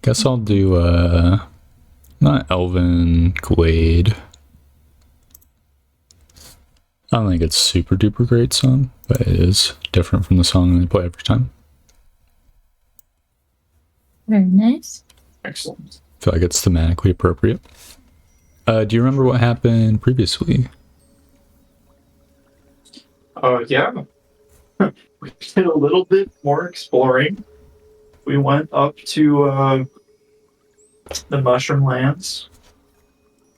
Guess I'll do not Elven Glade. I don't think it's super duper great song, but it is different from the song I play every time. Very nice. Excellent. I feel like it's thematically appropriate. Do you remember what happened previously? Yeah. We did a little bit more exploring. We went up to the Mushroom Lands,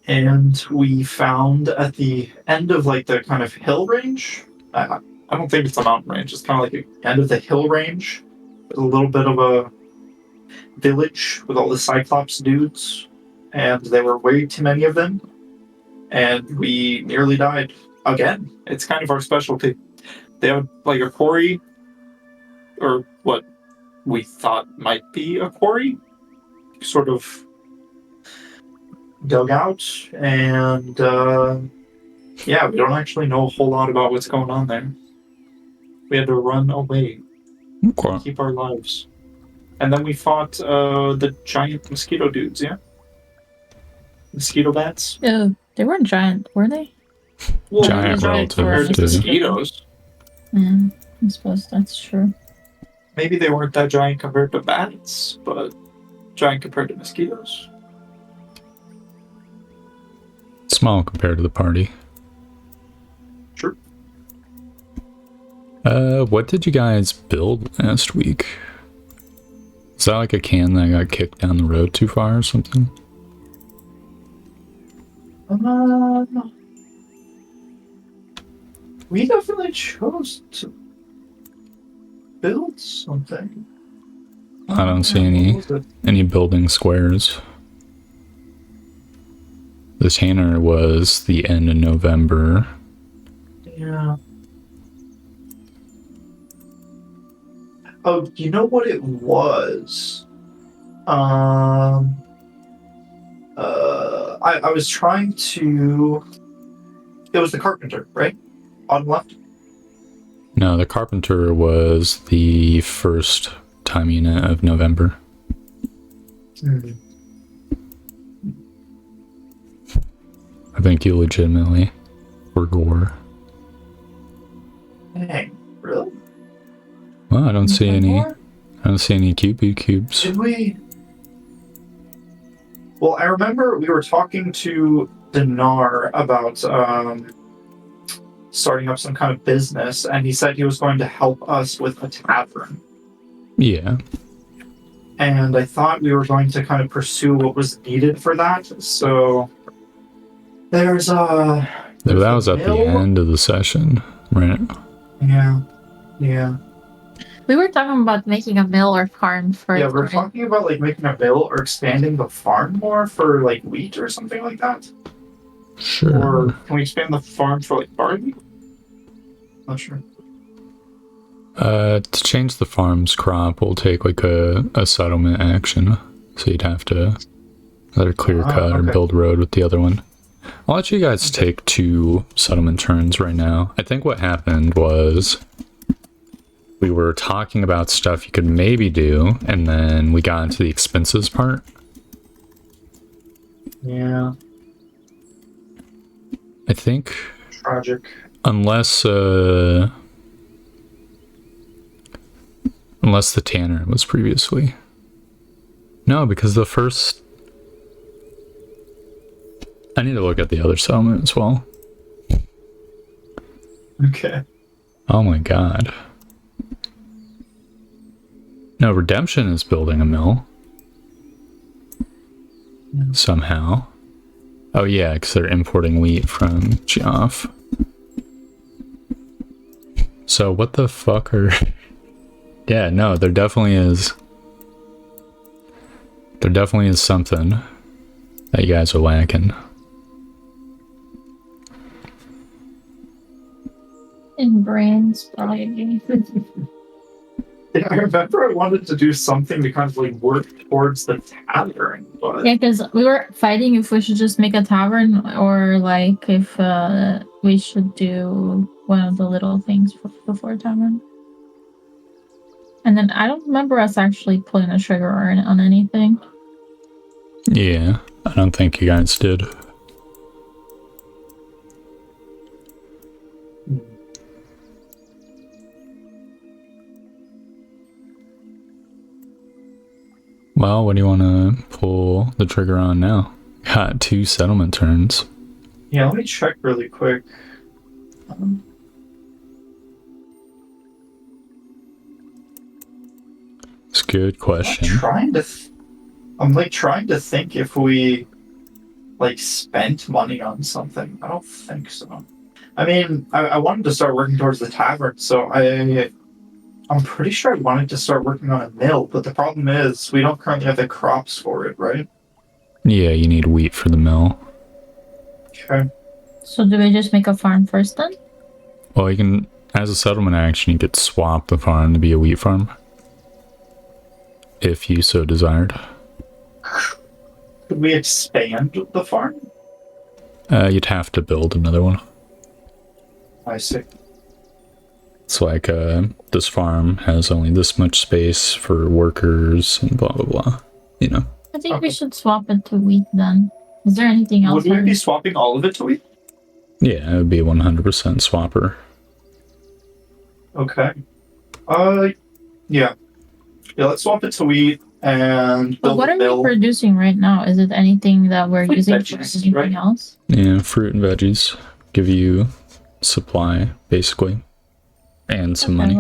and we found at the end of like the kind of hill range. I don't think it's a mountain range. It's kind of like the end of the hill range. There's a little bit of a village with all the Cyclops dudes, and there were way too many of them, and we nearly died again. It's kind of our specialty. They have like a quarry, or what we thought might be a quarry, sort of dug out, and yeah, we don't actually know a whole lot about what's going on there. We had to run away to keep our lives. And then we fought the giant mosquito dudes, yeah? Mosquito bats? Oh, they weren't giant, were they? Well, Giant relative to mosquitoes. Yeah, I suppose that's true. Maybe they weren't that giant compared to bats, but giant compared to mosquitoes. Small compared to the party. True. What did you guys build last week? Is that like a can that got kicked down the road too far or something? We definitely chose to build something. I don't see any building squares. The Tanner was the end of November. Yeah. Oh, you know what it was? I was trying to... It was the carpenter, right? On left? No, the Carpenter was the first time unit of November. Mm-hmm. I think you legitimately were gore. Dang, really? Well, I don't see any. More? I don't see any QB cubes. Did we? Well, I remember we were talking to Dinar about starting up some kind of business, and he said he was going to help us with a tavern. Yeah. And I thought we were going to kind of pursue what was needed for that. So there's That was at the end of the session, right? Yeah. We were talking about making a mill or farm first. Yeah, we're talking about like making a mill or expanding the farm more for like wheat or something like that. Sure. Or can we expand the farm for like barley? Not sure. To change the farm's crop will take like a settlement action. So you'd have to either clear cut or build road with the other one. I'll let you guys take 2 settlement turns right now. I think what happened was we were talking about stuff you could maybe do, and then we got into the expenses part. Yeah. I think Tragic. unless the Tanner was previously. No, because the first... I need to look at the other settlement as well. Okay. Oh my god. No, Redemption is building a mill. Somehow. Oh yeah, because they're importing wheat from Geoff. So what the fuck are... Yeah, no, there definitely is... There definitely is something that you guys are lacking. In brains, probably. Yeah, I remember I wanted to do something to kind of like work towards the tavern, but Yeah, because we were fighting if we should just make a tavern or like if we should do one of the little things before tavern. And then I don't remember us actually pulling a trigger on anything. Yeah, I don't think you guys did. Well, what do you want to pull the trigger on now? Got 2 settlement turns. Yeah, let me check really quick. It's a good question. I'm like trying to think if we like spent money on something. I don't think so. I mean, I wanted to start working towards the tavern, so I'm pretty sure I wanted to start working on a mill, but the problem is we don't currently have the crops for it, right? Yeah, you need wheat for the mill. Okay. So do we just make a farm first then? Well, you can, as a settlement action, you could swap the farm to be a wheat farm. If you so desired. Could we expand the farm? You'd have to build another one. I see. It's like, this farm has only this much space for workers and blah, blah, blah. You know? I think we should swap it to wheat then. Is there anything else? Would we be swapping all of it to wheat? Yeah, it would be 100% swapper. Okay. Yeah. Yeah, let's swap it to wheat and But build what a are mill. we producing right now? Is it anything that we're Like using veggies, for anything right? else? Yeah, fruit and veggies give you supply, basically. And some money.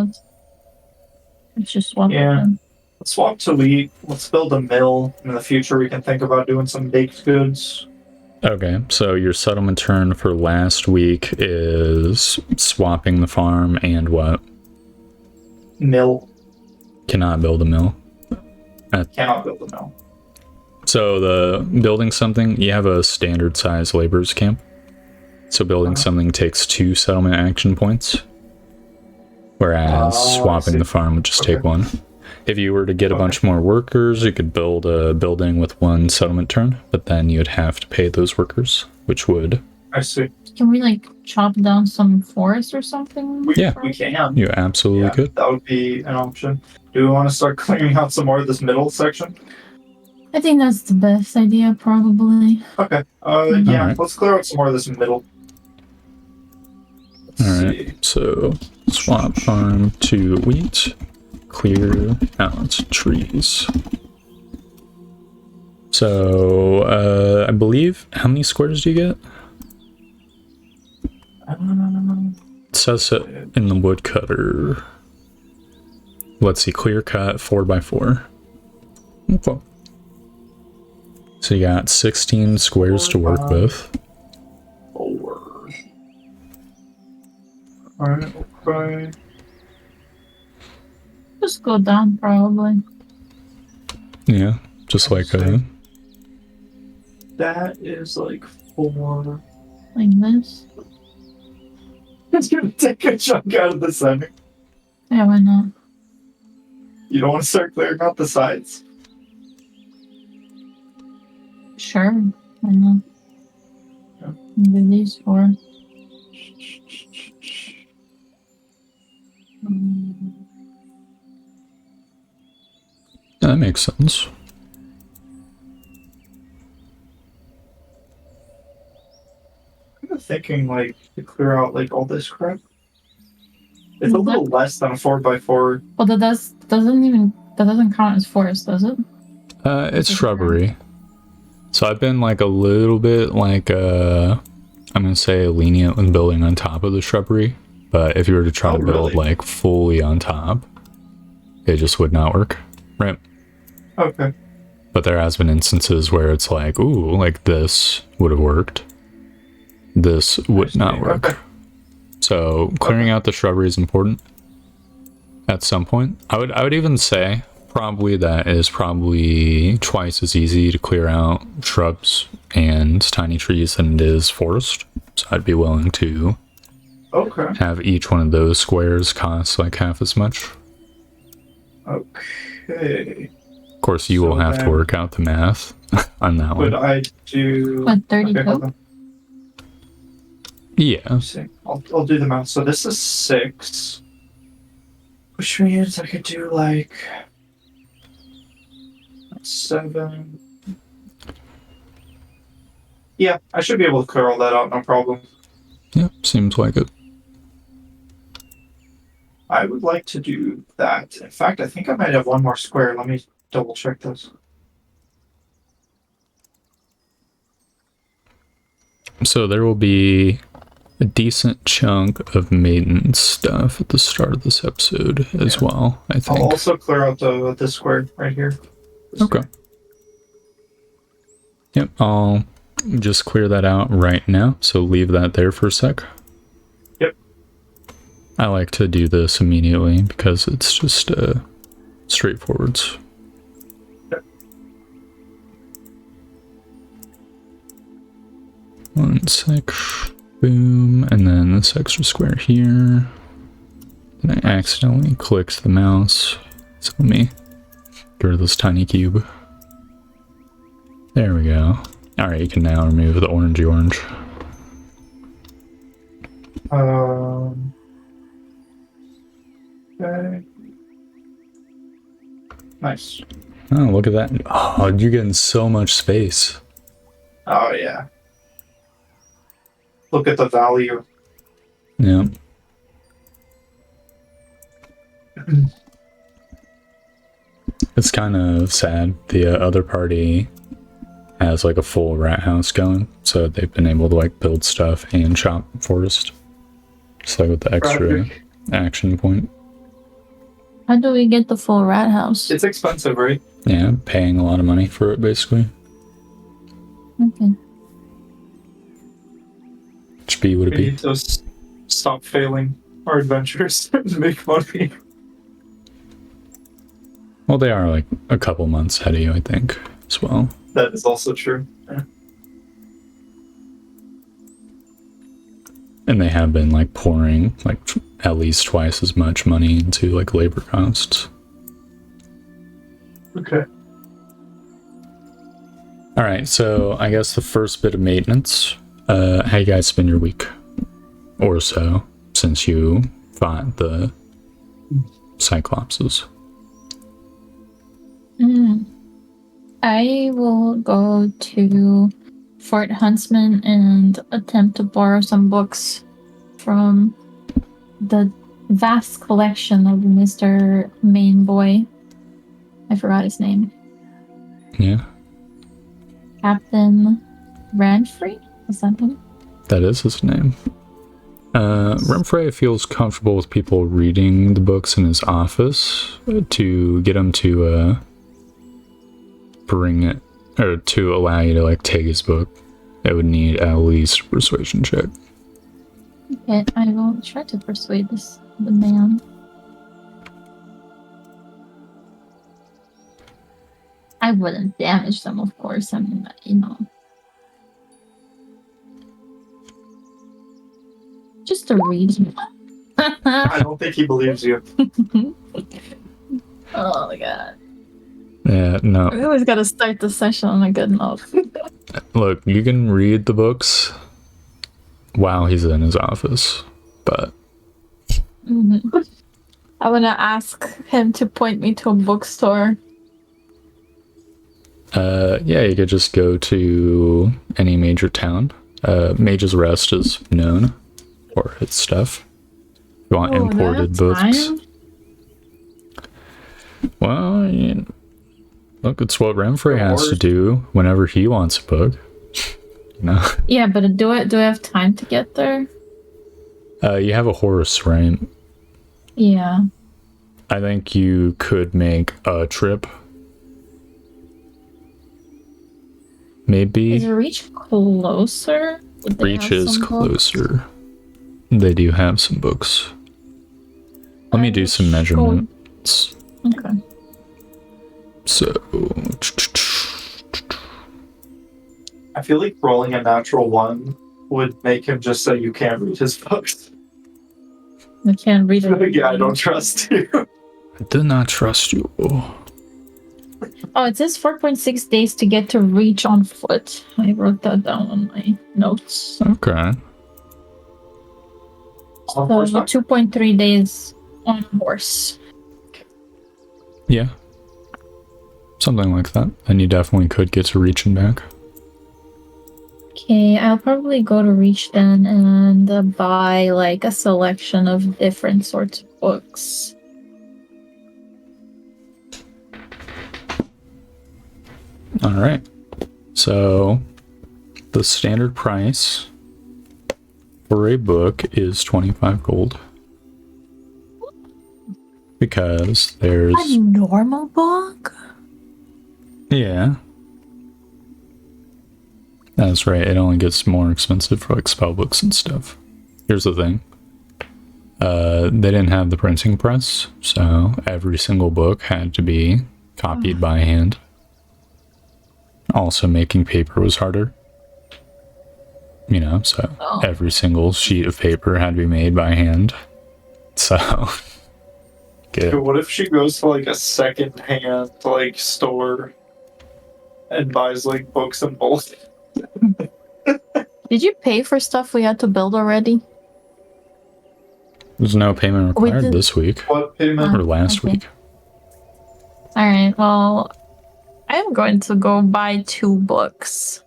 Let's just swap it Yeah. then. Let's swap to wheat. Let's build a mill. In the future, we can think about doing some baked goods. Okay, so your settlement turn for last week is swapping the farm and what? Mill. Cannot build a mill. Cannot build a mill. So the building something, you have a standard size laborers camp. So building something takes 2 settlement action points. Whereas swapping the farm would just take 1. If you were to get a bunch more workers, you could build a building with 1 settlement turn, but then you'd have to pay those workers, which would... I see. Can we like chop down some forest or something? We can. You absolutely could. That would be an option. Do we want to start clearing out some more of this middle section? I think that's the best idea, probably. Okay. Yeah, let's clear out some more of this middle. Alright, so swap farm to wheat, clear out trees. So, I believe, how many squares do you get? It says it in the woodcutter. Let's see, clear cut 4x4. Okay. So you got 16 squares to work with. 4. Alright, okay. Just go down, probably. Yeah, just like a... That is like 4. Like this. It's gonna take a chunk out of the center. Yeah, why not? You don't want to start clearing out the sides? Sure, why not? Yeah. Do these 4. That makes sense. I'm thinking like to clear out like all this crap. It's a little less than a 4x4. Well, that doesn't count as forest, does it? It's shrubbery. So I've been like a little bit like, I'm gonna say lenient when building on top of the shrubbery. But if you were to try to build like fully on top, it just would not work. Right. Okay. But there has been instances where it's like, ooh, like this would have worked. This would not work. Okay. So clearing out the shrubbery is important at some point. I would even say probably that is probably twice as easy to clear out shrubs and tiny trees than it is forest. So I'd be willing to have each one of those squares cost like half as much. Okay. Of course, you will have to work out the math on that one. Would I do... What, 32? Okay, yeah. I'll do the math. So this is 6. Which means I could do like 7. Yeah, I should be able to clear all that out, no problem. Yeah, seems like it. I would like to do that. In fact, I think I might have one more square. Let me double check this. So there will be a decent chunk of maintenance stuff at the start of this episode as well, I think. I'll also clear out this square right here. Okay. Yep, I'll just clear that out right now, so leave that there for a sec. Yep. I like to do this immediately because it's just straightforward. Yep. One sec. Boom, and then this extra square here. Then I accidentally clicked the mouse. So let me get rid of this tiny cube. There we go. Alright, you can now remove the orangey orange. Okay. Nice. Oh, look at that. Oh, you're getting so much space. Oh, yeah. Look at the value. Yeah. It's kind of sad. The other party has like a full rat house going, so they've been able to like build stuff and chop forest. Just like with the extra action point. How do we get the full rat house? It's expensive, right? Yeah, paying a lot of money for it basically. Okay. Which B would it We be? need to stop failing our adventures and make money. Well, they are like a couple months ahead of you, I think, as well. That is also true. Yeah. And they have been like pouring like at least twice as much money into like labor costs. Okay. All right, so I guess the first bit of maintenance. How you guys spend your week, or so, since you fought the Cyclopses? I will go to Fort Huntsman and attempt to borrow some books from the vast collection of Mr. Main Boy. I forgot his name. Yeah, Captain Ranfrey? Is that him? that is his name. Renfrey feels comfortable with people reading the books in his office to get him to bring it, or to allow you to like take his book. It would need at least a persuasion check. Okay, I will try to persuade the man. I wouldn't damage them, of course. I mean, you know. Just to read. I don't think he believes you. Oh my god. Yeah, no. We always gotta start the session on a good note. Look, you can read the books while he's in his office, but I wanna ask him to point me to a bookstore. yeah, you could just go to any major town. Mage's Rest is known for its stuff. If you want imported books. Well, look, it's what Renfrey has to do whenever he wants a book. You know? Yeah, but do I have time to get there? You have a horse, right? Yeah. I think you could make a trip. Maybe. Is Reach closer? Would they Reach have is some books? closer. They do have some books. Let me do some measurements. Okay. So, I feel like rolling a natural one would make him just say you can't read his books. I can't read it. Yeah, I don't trust you. I do not trust you. Oh, it says 4.6 days to get to Reach on foot. I wrote that down on my notes. Okay. So 2.3 days on horse. Yeah. Something like that. And you definitely could get to Reach and back. Okay, I'll probably go to Reach then and buy like a selection of different sorts of books. All right. So the standard price for a book is 25 gold. Because there's... A normal book? Yeah. That's right. It only gets more expensive for like spell books and stuff. Here's the thing. They didn't have the printing press, so every single book had to be copied by hand. Also, making paper was harder. You know, so every single sheet of paper had to be made by hand. So... But what if she goes to like a second-hand like store and buys like books and bulk? Did you pay for stuff we had to build already? There's no payment required this week. What payment? Or last week. Alright, well, I'm going to go buy 2 books.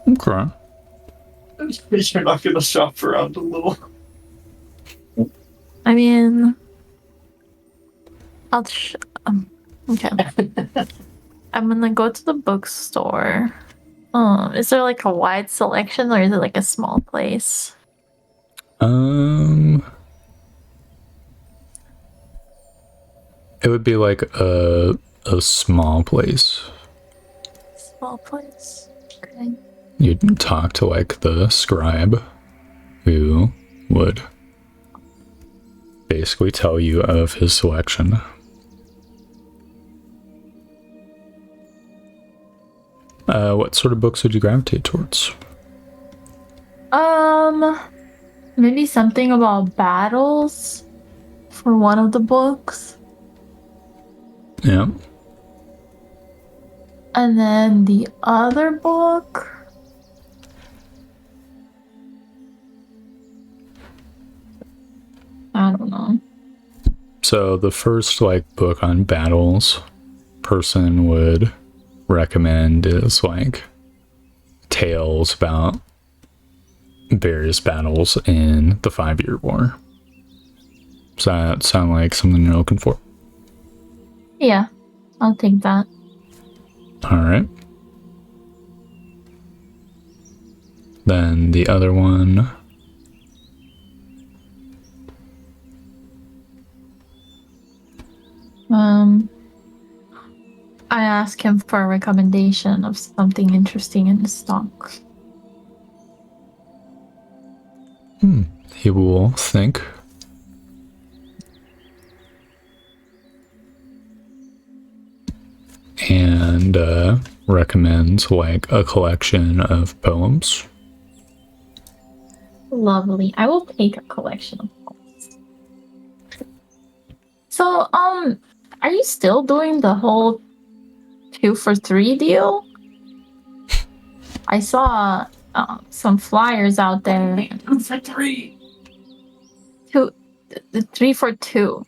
Okay. You're not gonna shop around a little. I mean, okay. I'm gonna go to the bookstore. Is there like a wide selection or is it like a small place? It would be like a small place. Small place. Okay. You'd talk to like the scribe who would basically tell you of his selection. What sort of books would you gravitate towards? Maybe something about battles for one of the books. Yeah. And then the other book. I don't know. So the first like book on battles person would recommend is like tales about various battles in the 5-Year War. Does that sound like something you're looking for? Yeah, I'll take that. Alright. Then the other one... I asked him for a recommendation of something interesting in the stock. He will think. And recommends like a collection of poems. Lovely. I will take a collection of poems. So, are you still doing the whole 2 for 3 deal? I saw some flyers out there. 2 for 3. 3 for 2.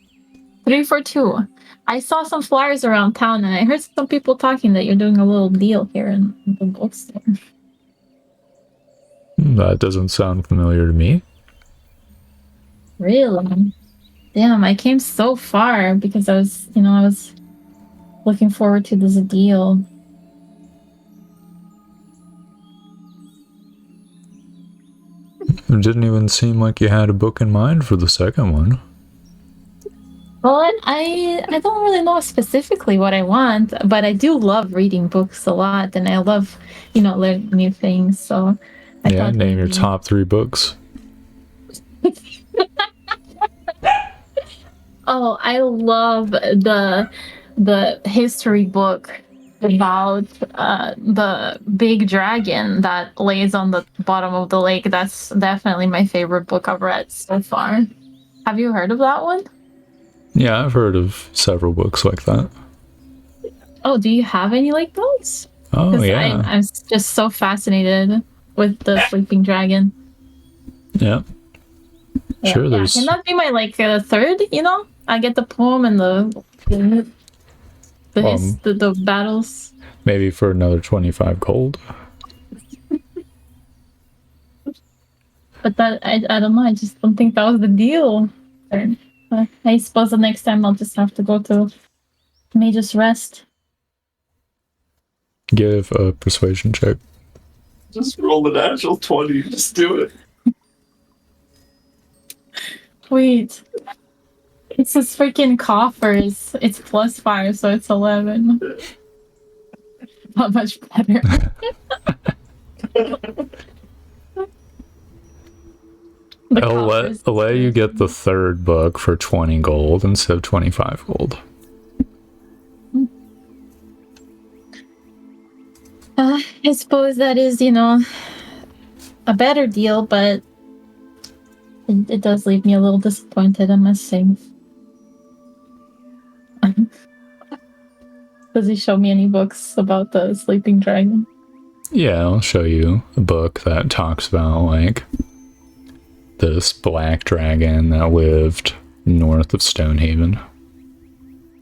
3 for 2. I saw some flyers around town and I heard some people talking that you're doing a little deal here in the bookstore. That doesn't sound familiar to me. Really? Damn, I came so far because I was looking forward to this deal. It didn't even seem like you had a book in mind for the second one. Well, I don't really know specifically what I want, but I do love reading books a lot, and I love, learning new things. So, yeah, name your top 3 books. Oh, I love the history book about the big dragon that lays on the bottom of the lake. That's definitely my favorite book I've read so far. Have you heard of that one? Yeah, I've heard of several books like that. Oh, do you have any like those? Oh, yeah. I'm just so fascinated with the sleeping dragon. Yeah. Sure, there's... Can that be my third, I get the poem and the battles. Maybe for another 25 gold. But that I don't know. I just don't think that was the deal. I suppose the next time I'll just have to go to Mage's Rest. Give a persuasion check. Just roll the natural 20. Just do it. Wait. It's this freaking coffers. It's +5, so it's 11. Not much better. I'll let you get the third book for 20 gold instead of 25 gold. I suppose that is, a better deal, but it does leave me a little disappointed, I must say. Does he show me any books about the sleeping dragon? Yeah, I'll show you a book that talks about, like, this black dragon that lived north of Stonehaven,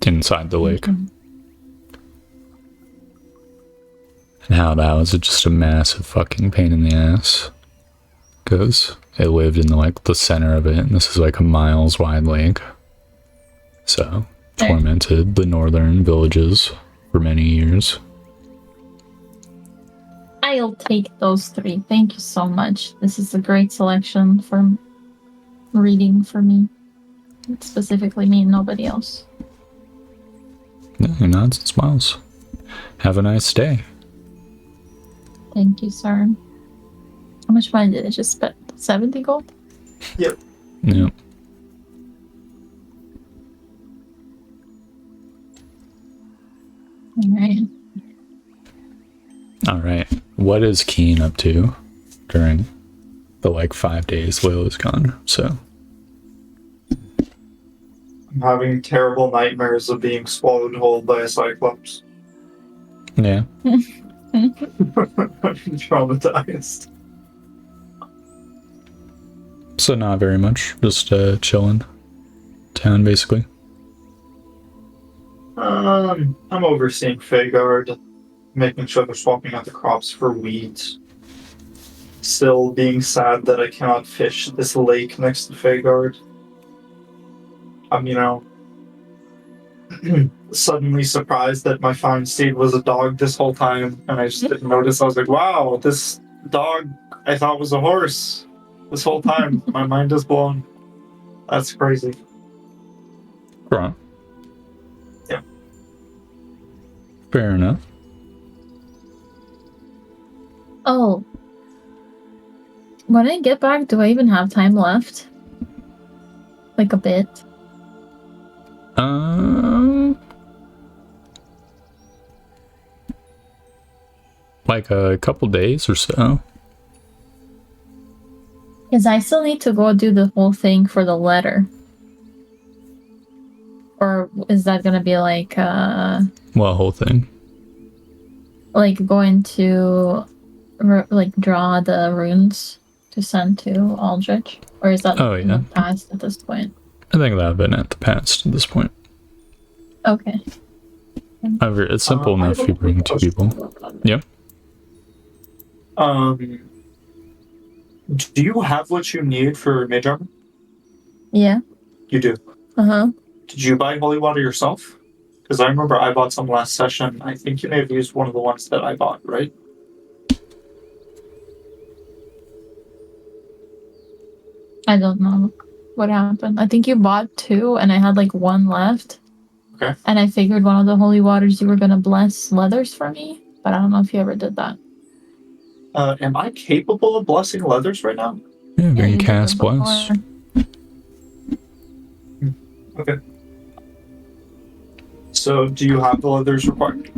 inside the lake. Mm-hmm. And how that was just a massive fucking pain in the ass. Because it lived in, like, the center of it, and this is, like, a miles wide lake. So, tormented the northern villages for many years. I'll take those 3. Thank you so much. This is a great selection for reading for me. Specifically me and nobody else. Yeah, he nods and smiles. Have a nice day. Thank you, sir. How much money did I just spend? 70 gold? Yep. Yep. Alright. Alright. What is Keen up to during the 5 days Lila's gone? So I'm having terrible nightmares of being swallowed whole by a cyclops. yeah. I'm traumatized. So not very much. Just chilling. Town basically. I'm overseeing Fagard, making sure they're swapping out the crops for weeds. Still being sad that I cannot fish this lake next to Fagard. I'm, suddenly surprised that my fine steed was a dog this whole time, and I just didn't notice. I was like, wow, this dog I thought was a horse this whole time. My mind is blown. That's crazy. Right. Yeah. Fair enough. Oh. When I get back, do I even have time left? Like a bit? Like a couple days or so. Because I still need to go do the whole thing for the letter. Or is that gonna be like, Well, whole thing. like going to, draw the runes to send to Aldrich? Or is that in the past at this point? I think that would have been at the past at this point. Okay. However, it's simple enough if you bring 2 people. Yep. Do you have what you need for mage armor? Yeah. You do. Uh-huh. Did you buy holy water yourself? Because I remember I bought some last session. I think you may have used one of the ones that I bought, right? I don't know what happened. I think you bought 2 and I had 1 left. Okay. And I figured one of the holy waters you were going to bless leathers for me, but I don't know if you ever did that. Am I capable of blessing leathers right now? Yeah, Yeah, you you can cast did them bless. Okay. So, do you have the leathers required?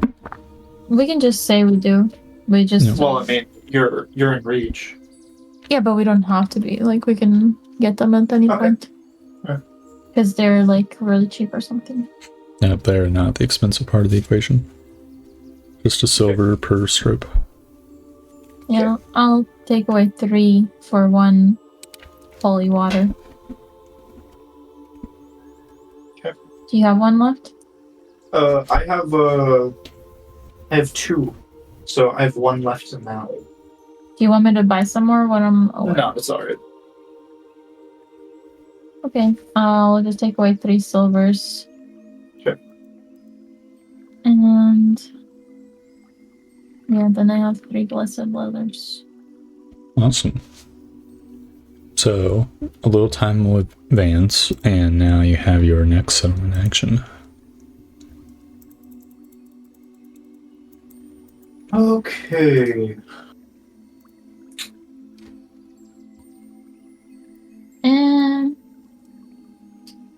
We can just say we do. We just... No. Well, I mean, you're in reach. Yeah, but we don't have to be. We can get them at any point. Because they're, really cheap or something. Yep, they're not the expensive part of the equation. Just a silver per strip. Yeah, I'll take away 3 for 1 holy water. Okay. Do you have 1 left? I have 2. So I have 1 left now. Do you want me to buy some more when I'm away? No, it's alright. Okay, I'll just take away 3 silvers. Okay. And yeah, then I have 3 blessed leathers. Awesome. So, a little time will advance, and now you have your next settlement action. Okay. And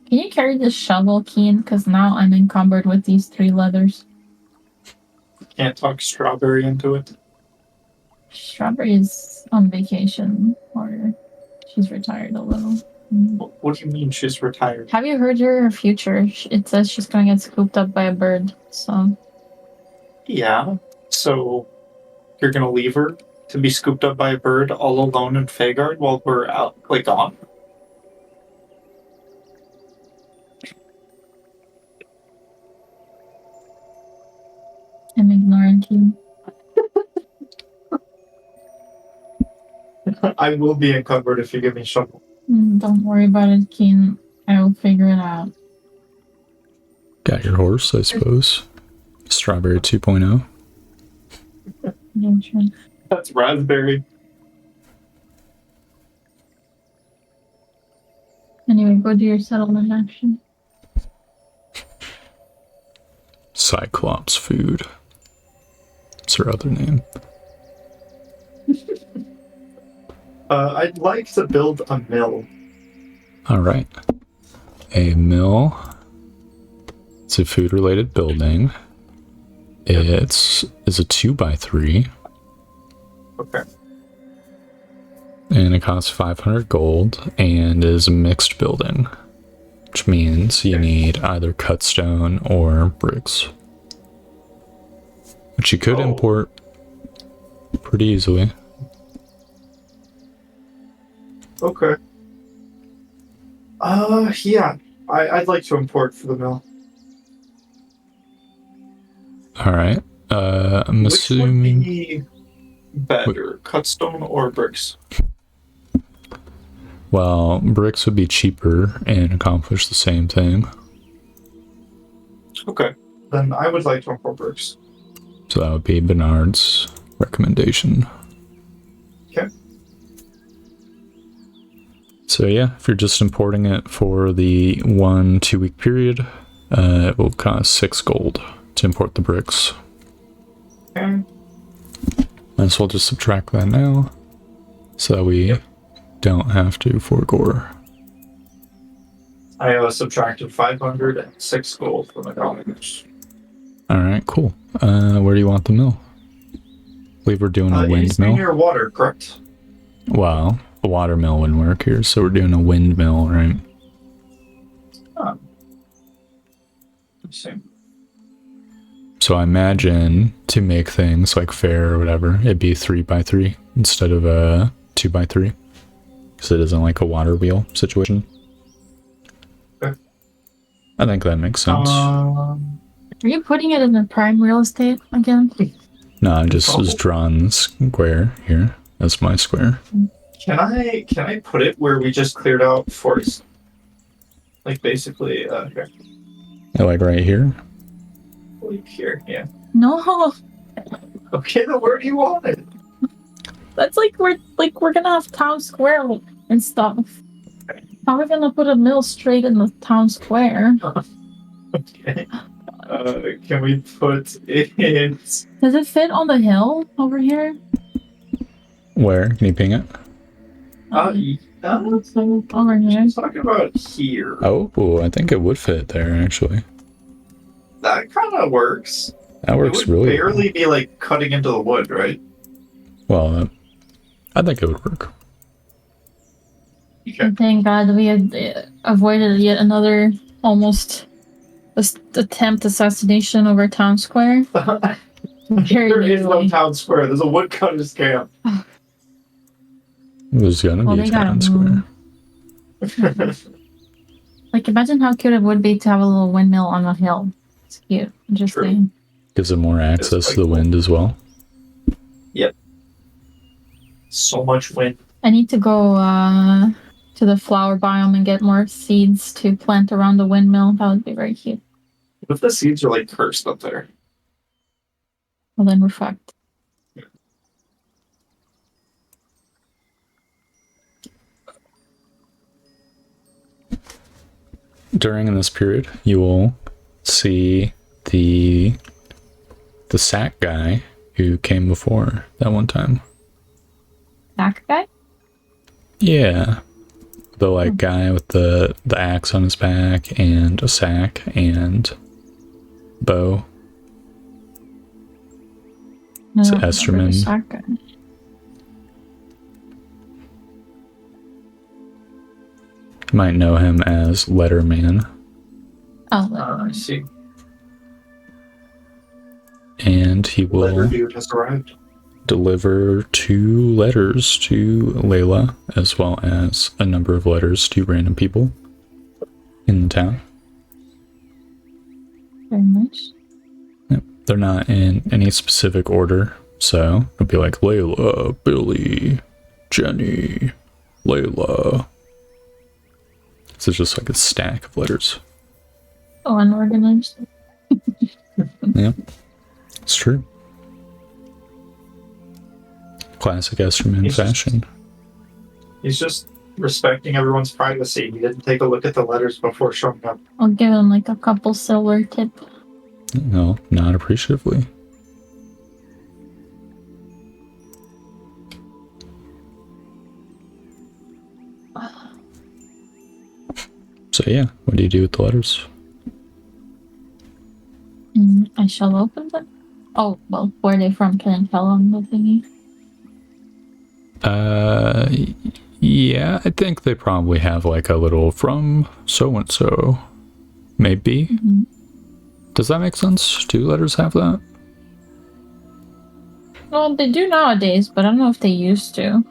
can you carry this shovel, Keen? Because now I'm encumbered with these 3 leathers. Can't talk Strawberry into it. Strawberry is on vacation, or she's retired a little. What do you mean she's retired? Have you heard her future? It says she's going to get scooped up by a bird. So Yeah. So you're gonna leave her to be scooped up by a bird all alone in Fagard while we're out, like, gone? I'm ignoring you. I will be encumbered if you give me shovel. Don't worry about it, Keen. I will figure it out. Got your horse, I suppose. Strawberry 2.0. Yeah, sure. That's Raspberry. Anyway, go do your settlement action. Cyclops food. What's her other name? I'd like to build a mill. Alright. A mill. It's a food-related building. It's a 2x3. Okay. And it costs 500 gold and is a mixed building. Which means you need either cut stone or bricks. Which you could import pretty easily. Okay. Yeah. I'd like to import for the mill. Alright. I'm Which assuming... would be better, cut stone or bricks? Well, bricks would be cheaper and accomplish the same thing. Okay. Then I would like to import bricks. So that would be Bernard's recommendation. Okay. So yeah, if you're just importing it for the 1-2 week period, it will cost 6 gold to import the bricks. Okay. Might as well just subtract that now, so that we don't have to forego. I subtracted 506 gold from the colonies. Alright, cool. Where do you want the mill? I believe we're doing a windmill. Near water, correct? Well, a water mill wouldn't work here, so we're doing a windmill, right? Let's see. So I imagine to make things like fair or whatever, it'd be 3x3 instead of a 2x3. Because it isn't like a water wheel situation. Okay. I think that makes sense. Are you putting it in the prime real estate again? No, I just was drawing the square here. That's my square. Can I put it where we just cleared out forest? Like basically here. Yeah, like right here? Like here, yeah. No, Okay, then where do you want it? that's like we're gonna have town square and stuff. How are we gonna put a mill straight in the town square? Okay. Can we put it? Does it fit on the hill over here? Where? Can you ping it? Over here. I'm talking about here. Oh, I think it would fit there, actually. That kind of works. That works it would really barely be like cutting into the wood, right? well. I think it would work. Okay. Thank God we had avoided yet another almost attempt assassination over town square. There is no easily. town square. There's a woodcutter's camp. There's gonna Well, be they a gotta town square. move. Like, imagine how cute it would be to have a little windmill on a hill. It's cute. I'm just True. saying. Gives it more access quite to the cool. wind as well. So much wind. I need to go to the flower biome and get more seeds to plant around the windmill. That would be very cute. What if the seeds are like cursed up there? Well, then we're fucked. During this period, you will see the sack guy who came before that one time. Sack guy? Yeah. The like guy with the axe on his back and a sack and bow. No, It's I don't remember the Esterman. sack guy. You might know him as Letterman. Oh, I see. And he Letter will dude has arrived. deliver 2 letters to Layla, as well as a number of letters to random people in the town. very nice. Yep. They're not in any specific order, so it'll be like Layla, Billy, Jenny, Layla. So it's just like a stack of letters. Oh, unorganized. Yeah, it's true. Classic Esterman He's just- fashion. He's just respecting everyone's privacy. He didn't take a look at the letters before showing up. I'll give him like a couple silver tip. No, not appreciatively. So yeah, what do you do with the letters? I shall open them. Oh, well, where are they from? Can I tell on the thingy? Yeah, I think they probably have like a little from so-and-so. Maybe. Mm-hmm. Does that make sense? Do letters have that? Well, they do nowadays, but I don't know if they used to.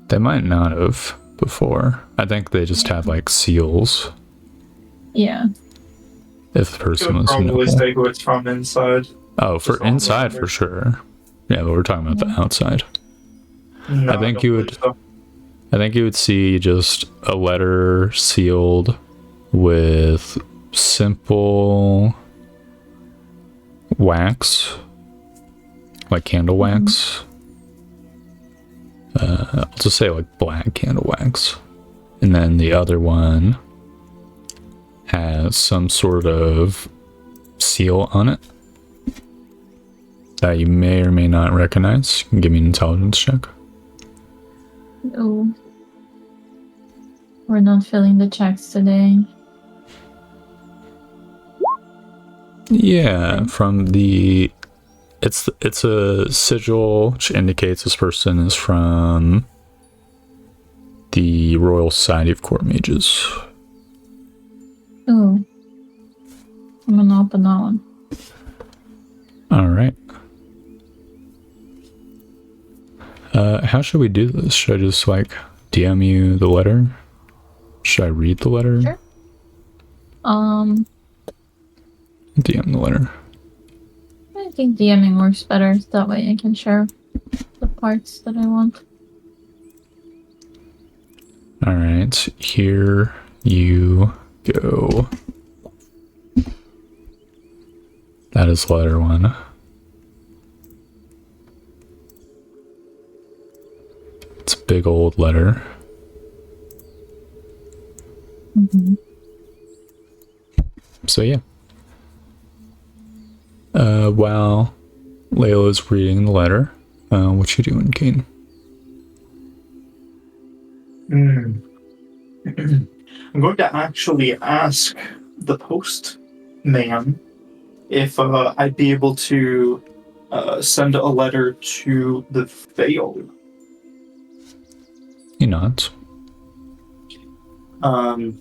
They might not have before. I think they just have like seals. Yeah. If the It person would was probably noble. say who it's from inside. Oh, for Just on the inside letter. for sure. Yeah, but we're talking about the outside. No, I think don't you believe would- so. I think you would see just a letter sealed with simple wax, like candle wax. I'll just say like black candle wax. And then the other one has some sort of seal on it that you may or may not recognize. You can give me an intelligence check. Oh. We're not filling the checks today. Yeah, from the it's a sigil which indicates this person is from the Royal Society of Court Mages. Oh. I'm gonna open that one. All right. How should we do this? Should I just like DM you the letter? Should I read the letter? Sure. DM the letter. I think DMing works better. That way I can share the parts that I want. All right, here you go. That is letter 1. It's a big old letter. Mm-hmm. So yeah. While Layla's reading the letter, what you doing, Kane? I'm going to actually ask the postman if I'd be able to send a letter to the Vale. He nods. I'm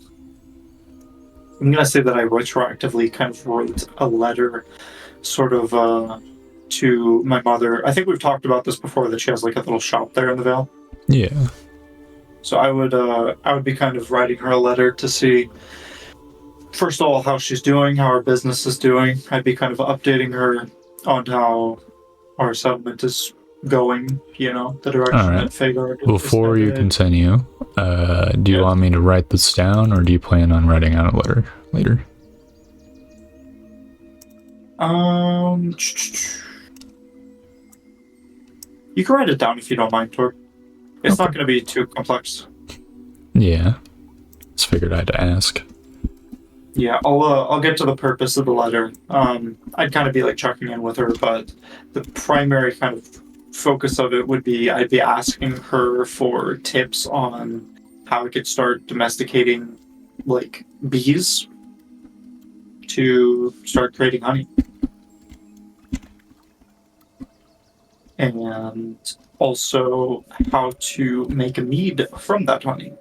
going to say that I retroactively kind of wrote a letter sort of to my mother. I think we've talked about this before, that she has like a little shop there in the Vale. Yeah. So I would be kind of writing her a letter to see, first of all, how she's doing, how her business is doing. I'd be kind of updating her on how our settlement is going, the direction All right. that Fagard is Before you headed. continue, do you want me to write this down, or do you plan on writing out a letter later? You can write it down if you don't mind, Tor. It's not going to be too complex. Yeah. Just figured I'd ask. Yeah, I'll get to the purpose of the letter. I'd kind of be like checking in with her, but the primary kind of focus of it would be I'd be asking her for tips on how I could start domesticating like bees to start creating honey. And also how to make a mead from that honey.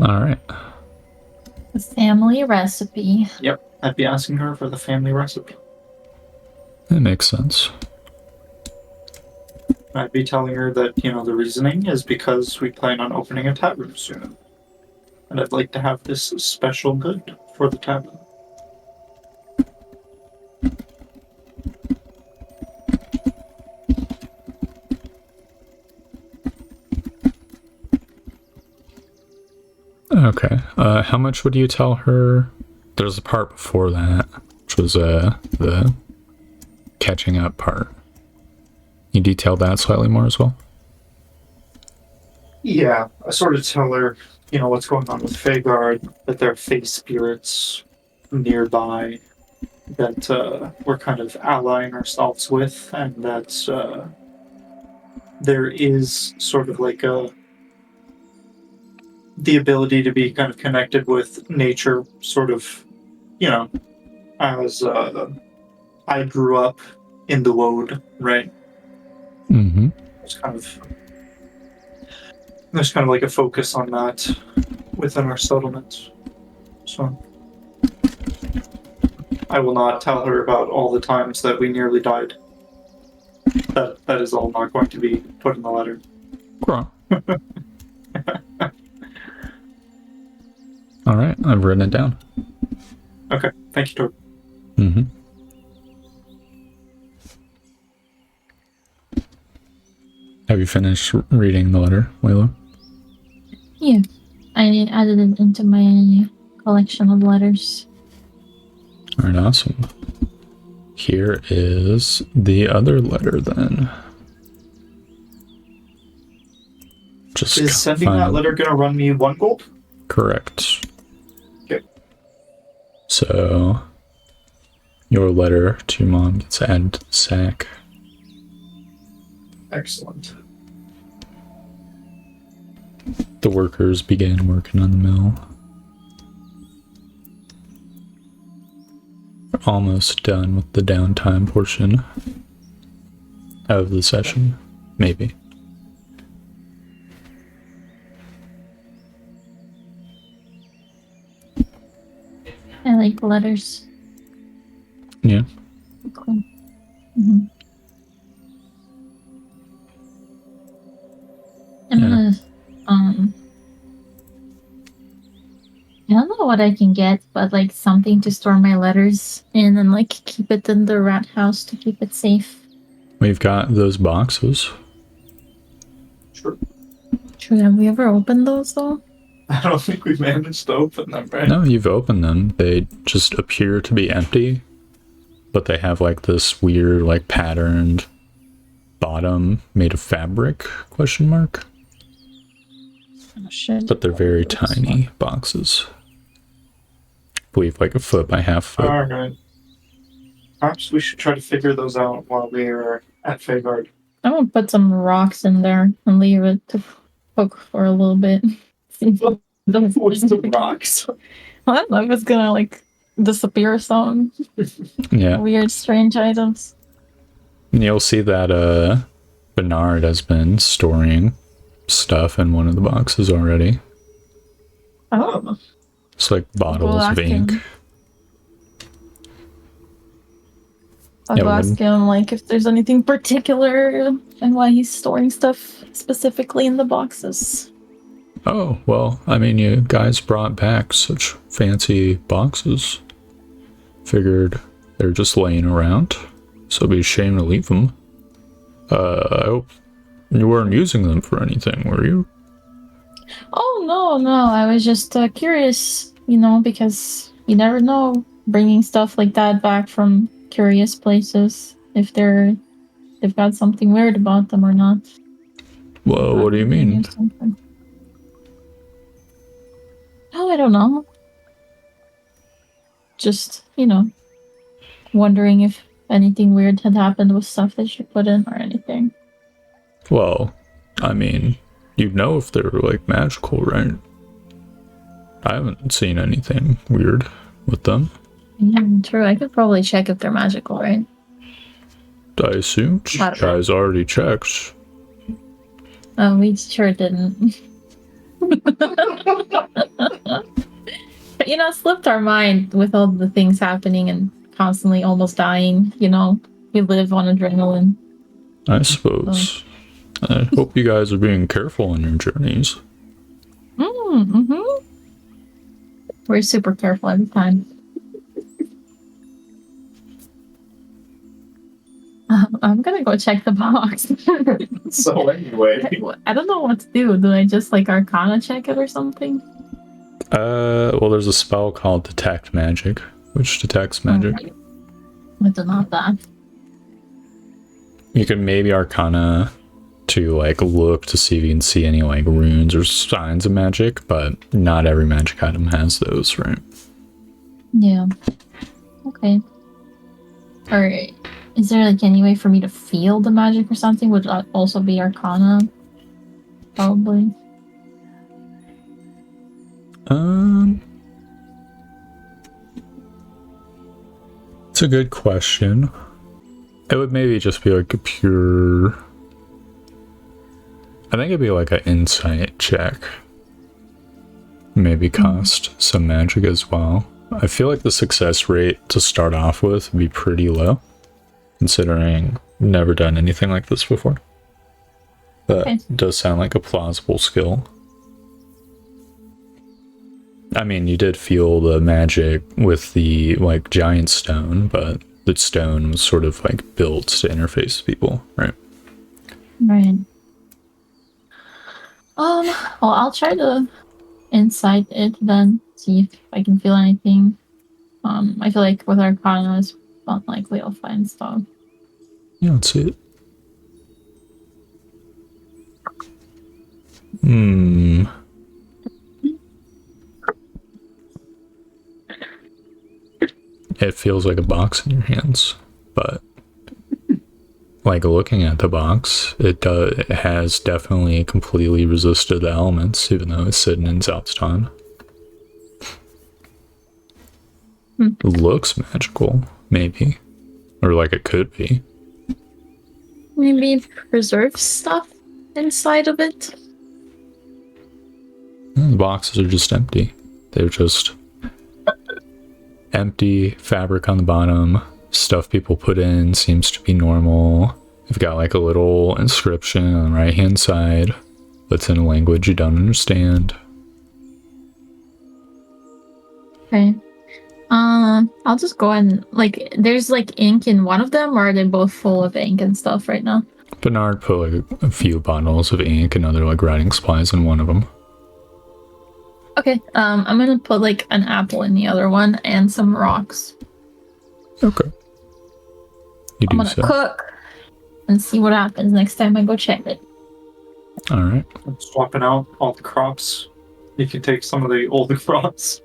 All right. The family recipe. Yep, I'd be asking her for the family recipe. That makes sense. I'd be telling her that, the reasoning is because we plan on opening a tap room soon. And I'd like to have this special good for the tap room. Okay. How much would you tell her? There's a part before that, which was the catching up part. You detailed that slightly more as well? Yeah, I sort of tell her, what's going on with Fagard, that there are face spirits nearby that we're kind of allying ourselves with, and that there is sort of like the ability to be kind of connected with nature, sort of, as I grew up in the Woad, right? Mm-hmm. There's kind of like a focus on that within our settlement. So I will not tell her about all the times that we nearly died. That is all not going to be put in the letter. Cool. All right, I've written it down. Okay, thank you, Tor. Mm-hmm. Have you finished reading the letter, Layla? Yeah. I added it into my collection of letters. All right, awesome. Here is the other letter then. Just Is sending that letter going to run me 1 gold? Correct. Okay. So, your letter to your mom gets added to the sack. Excellent. The workers began working on the mill. We're almost done with the downtime portion of the session, maybe. I like letters. Yeah. Cool. Mm-hmm. I'm gonna, I don't know what I can get, but like something to store my letters in and like keep it in the rat house to keep it safe. We've got those boxes. Sure. True, have we ever opened those though? I don't think we've managed to open them, right? No, you've opened them. They just appear to be empty, but they have like this weird like patterned bottom made of fabric, question mark. Oh, shit. But they're very tiny boxes. I believe like a foot by half foot. Alright. Perhaps we should try to figure those out while we're at Fagard. I'm gonna put some rocks in there and leave it to poke for a little bit. What's the rocks? I don't know if it's gonna like disappear or something. Yeah. Weird, strange items. And you'll see that Bernard has been storing stuff in one of the boxes already. Oh. It's like bottles of ink. I'll go ask him like if there's anything particular and why he's storing stuff specifically in the boxes. Oh, well, I mean, you guys brought back such fancy boxes. Figured They're just laying around, so it'd be a shame to leave them. I hope you weren't using them for anything, were you? Oh, no. I was just curious, because you never know bringing stuff like that back from curious places if they've got something weird about them or not. Well, what do you mean? Oh, I don't know. Just, wondering if anything weird had happened with stuff that you put in or anything. Well, I mean, you'd know if they were, like, magical, right? I haven't seen anything weird with them. Yeah, true. I could probably check if they're magical, right? I assume you guys already checked. Oh, we sure didn't. It slipped our mind with all the things happening and constantly almost dying. We live on adrenaline. I suppose. I hope you guys are being careful on your journeys. Mm-hmm. We're super careful every time. I'm gonna go check the box. So anyway, I don't know what to do. Do I just Arcana check it or something? Well, there's a spell called Detect Magic, which detects magic. I don't know that. You can maybe Arcana to look to see if you can see any runes or signs of magic, but not every magic item has those, right? Yeah. Okay. Alright. Is there any way for me to feel the magic or something? Would that also be Arcana? Probably. It's a good question. It would maybe just be a pure... I think it'd be an insight check. Maybe cost some magic as well. I feel like the success rate to start off with would be pretty low, considering I've never done anything like this before. That does sound like a plausible skill. I mean, you did feel the magic with the giant stone, but the stone was sort of built to interface with people, right? Right. Well, I'll try to insight it then, see if I can feel anything. I feel like with Arcana, it's unlikely I'll find stuff. Yeah, let's see it. It feels like a box in your hands, but looking at the box, it has definitely completely resisted the elements, even though it's sitting in Southtown. It looks magical, maybe, or it could be. Maybe preserve stuff inside of it. The boxes are just empty. They're just empty fabric on the bottom. Stuff people put in seems to be normal. You've got a little inscription on the right hand side that's in a language you don't understand. Okay. I'll just go and there's ink in one of them, or are they both full of ink and stuff right now? Bernard put a few bottles of ink and other writing supplies in one of them. Okay, I'm gonna put an apple in the other one and some rocks. Okay. You I'm do gonna so. cook and see what happens next time I go check it. Alright. I'm swapping out all the crops. You can take some of the old crops.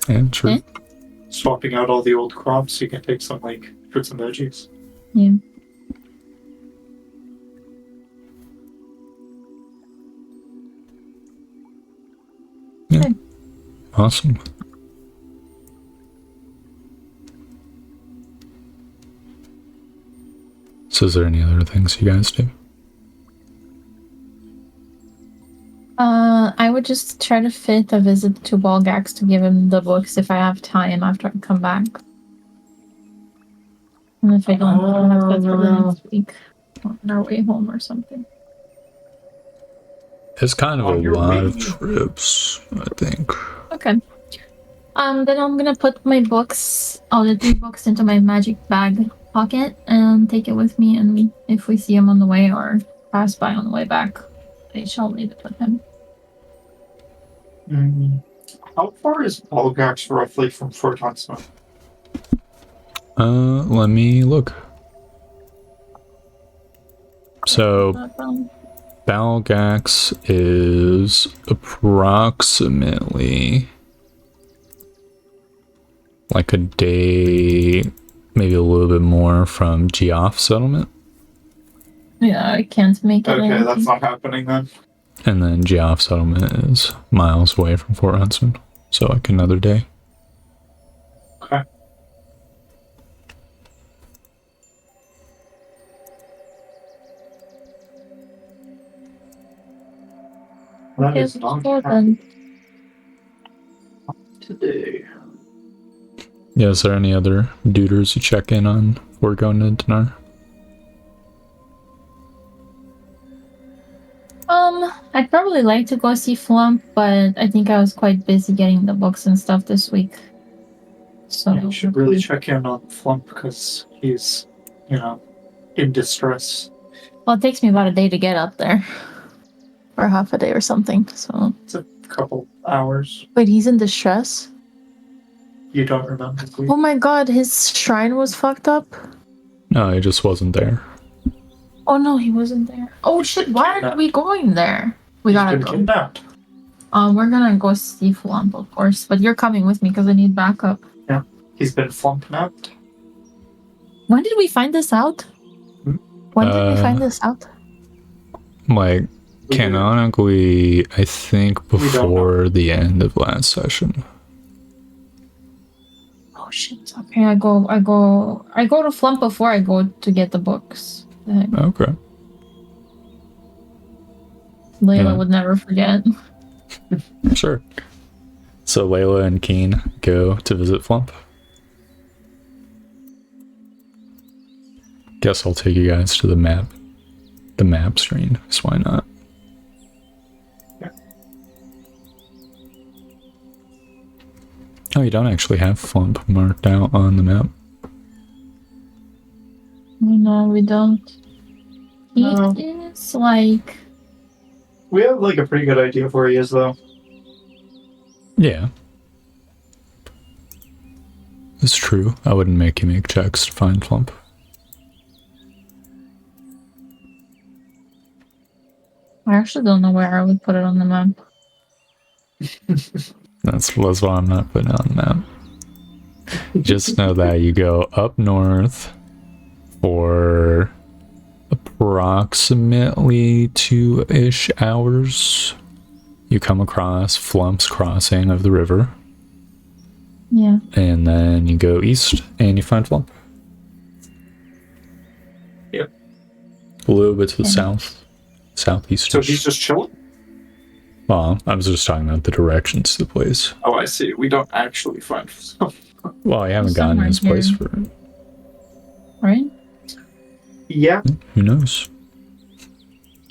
Yeah, true. Okay. Swapping out all the old crops, you can take some fruits and veggies. Yeah. Yeah. Okay. Awesome. So is there any other things you guys do? I would just try to fit a visit to Balgax to give him the books if I have time after I come back. And if I don't, I'll have to for the next week on our way home or something. It's kind of a lot of trips, I think. Okay. Then I'm gonna put my books, all the 3 books, into my magic bag pocket and take it with me. And if we see him on the way or pass by on the way back, I shall leave it with him. How far is Balgax roughly from Fort Huntsman? Let me look. So, Balgax is approximately like a day, maybe a little bit more from Geoff settlement. Yeah, I can't make it. Okay, that's not happening then. And then Geoff settlement is miles away from Fort Huntsman, so like another day. Okay. That is not happening today. Yeah, is there any other duders you check in on before going to Dinar? I'd probably like to go see Flump, but I think I was quite busy getting the books and stuff this week. So You should really check in on Flump because he's, in distress. Well, it takes me about a day to get up there. Or half a day or something, so... It's a couple hours. Wait, he's in distress? You don't remember? Oh my god, his shrine was fucked up? No, he just wasn't there. Oh no, he wasn't there. Oh shit, why aren't we going there? We gotta go. Kidnapped. We're gonna go see Flump, of course, but you're coming with me because I need backup. Yeah, he's been flump-napped. When did we find this out? When did we find this out? Like, canonically, I think before the end of last session. Oh shit, okay, I go to Flump before I go to get the books. Okay. Layla would never forget. Sure. So Layla and Keen go to visit Flump. Guess I'll take you guys to the map screen, so why not? Yeah. Oh, you don't actually have Flump marked out on the map. No, we don't. He is like... We have like a pretty good idea of where he is, though. Yeah. It's true. I wouldn't make you make checks to find Flump. I actually don't know where I would put it on the map. That's why I'm not putting it on the map. Just know that you go up north for approximately 2-ish hours. You come across Flump's crossing of the river. Yeah. And then you go east and you find Flump. Yep. A little bit to the southeast. So he's just chilling? Well, I was just talking about the directions to the place. Oh, I see. We don't actually find Flump. Well, I haven't gotten to his place for... Right? Yeah. Who knows?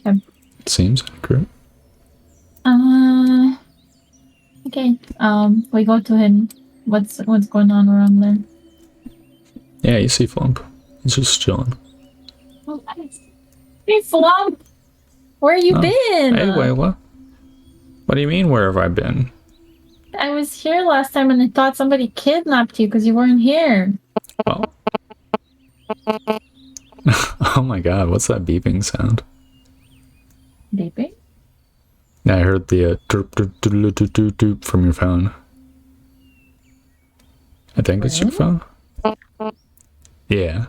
Okay. Seems accurate. Okay. We go to him. What's going on around there? Yeah, you see Flump. He's just chilling. Oh, nice. Hey, Flump! Where you been? Hey, Layla. What do you mean, where have I been? I was here last time and I thought somebody kidnapped you because you weren't here. Oh. Oh my god, what's that beeping sound? Beeping? Yeah, I heard the derp, derp, derp, derp, derp, derp from your phone. I think it's your phone. Yeah.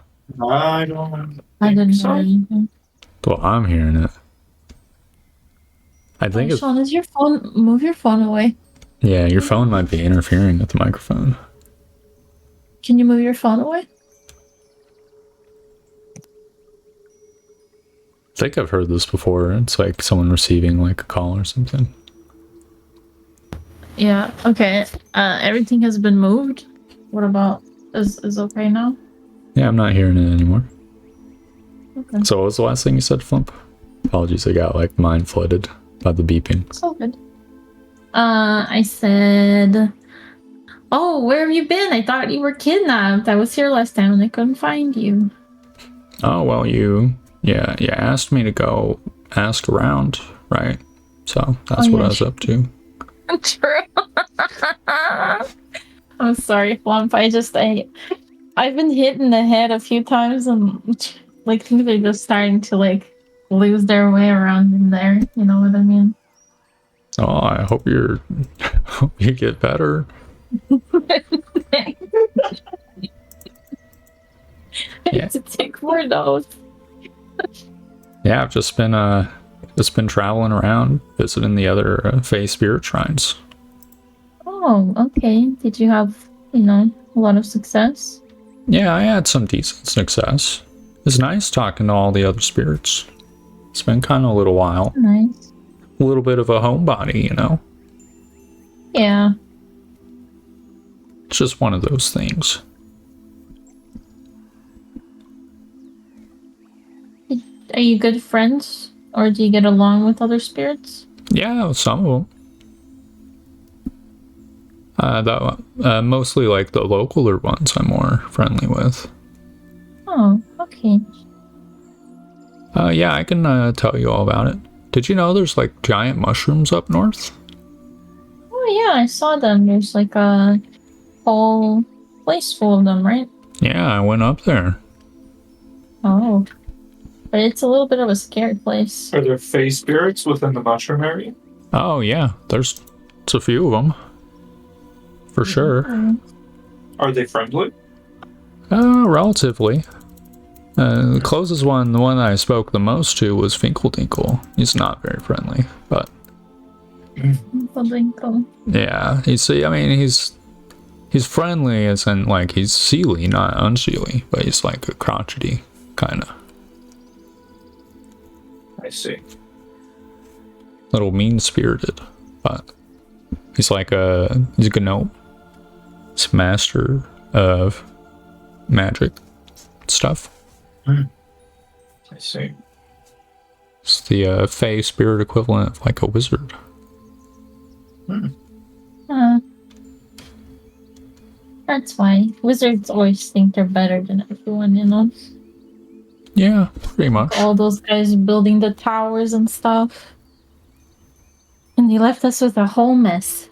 I don't I didn't so. hear anything. Well, I'm hearing it. I think it's... Sean, is your phone... Move your phone away. Yeah, your phone might be interfering with the microphone. Can you move your phone away? I think I've heard this before. It's like someone receiving like a call or something. Yeah, okay. Everything has been moved. What about... Is okay now? Yeah, I'm not hearing it anymore. Okay. So what was the last thing you said, Flump? Apologies, I got like mind flooded by the beeping. It's all good. I said... Oh, where have you been? I thought you were kidnapped. I was here last time and I couldn't find you. Oh, well, you asked me to go ask around, right? So that's what I was up to. True. I'm sorry, Flump. I've been hit in the head a few times and like things are just starting to like lose their way around in there. You know what I mean? Oh, I hope you get better. Yeah. To take more notes. Yeah, I've just been traveling around, visiting the other Fey spirit shrines. Oh, okay. Did you have, a lot of success? Yeah, I had some decent success. It's nice talking to all the other spirits. It's been kind of a little while. Nice. A little bit of a homebody, you know? Yeah. It's just one of those things. Are you good friends? Or do you get along with other spirits? Yeah, some of them. Mostly like the localer ones I'm more friendly with. Oh, okay. Yeah, I can tell you all about it. Did you know there's like giant mushrooms up north? Oh yeah, I saw them. There's like a whole place full of them, right? Yeah, I went up there. Oh. But it's a little bit of a scared place. Are there Fey spirits within the mushroom area? Oh yeah, it's a few of them. For sure. Are they friendly? Relatively. The closest one, the one I spoke the most to, was Finkeldinkle. He's not very friendly, but Finkeldinkle. yeah, he's friendly as in like he's sealy, not unsealy, but he's like a crotchety kind of. I see. Little mean-spirited, but he's like he's a gnome. He's a master of magic stuff. I see. It's the Fey spirit equivalent of like a wizard. That's why wizards always think they're better than everyone, you know? Yeah, pretty much. All those guys building the towers and stuff. And they left us with a whole mess.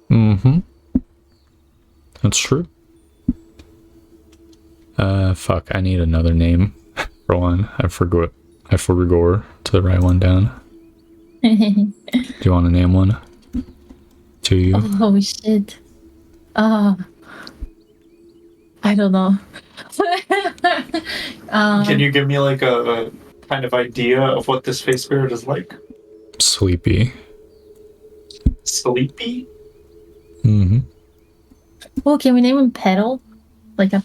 Mm-hmm. That's true. Fuck, I need another name for one. I forgot to write one down. Do you want to name one? To you? Oh shit. I don't know. Can you give me like a kind of idea of what this Fey spirit is like? Sleepy. Sleepy? Mm-hmm. Oh, can we name him Petal? Like a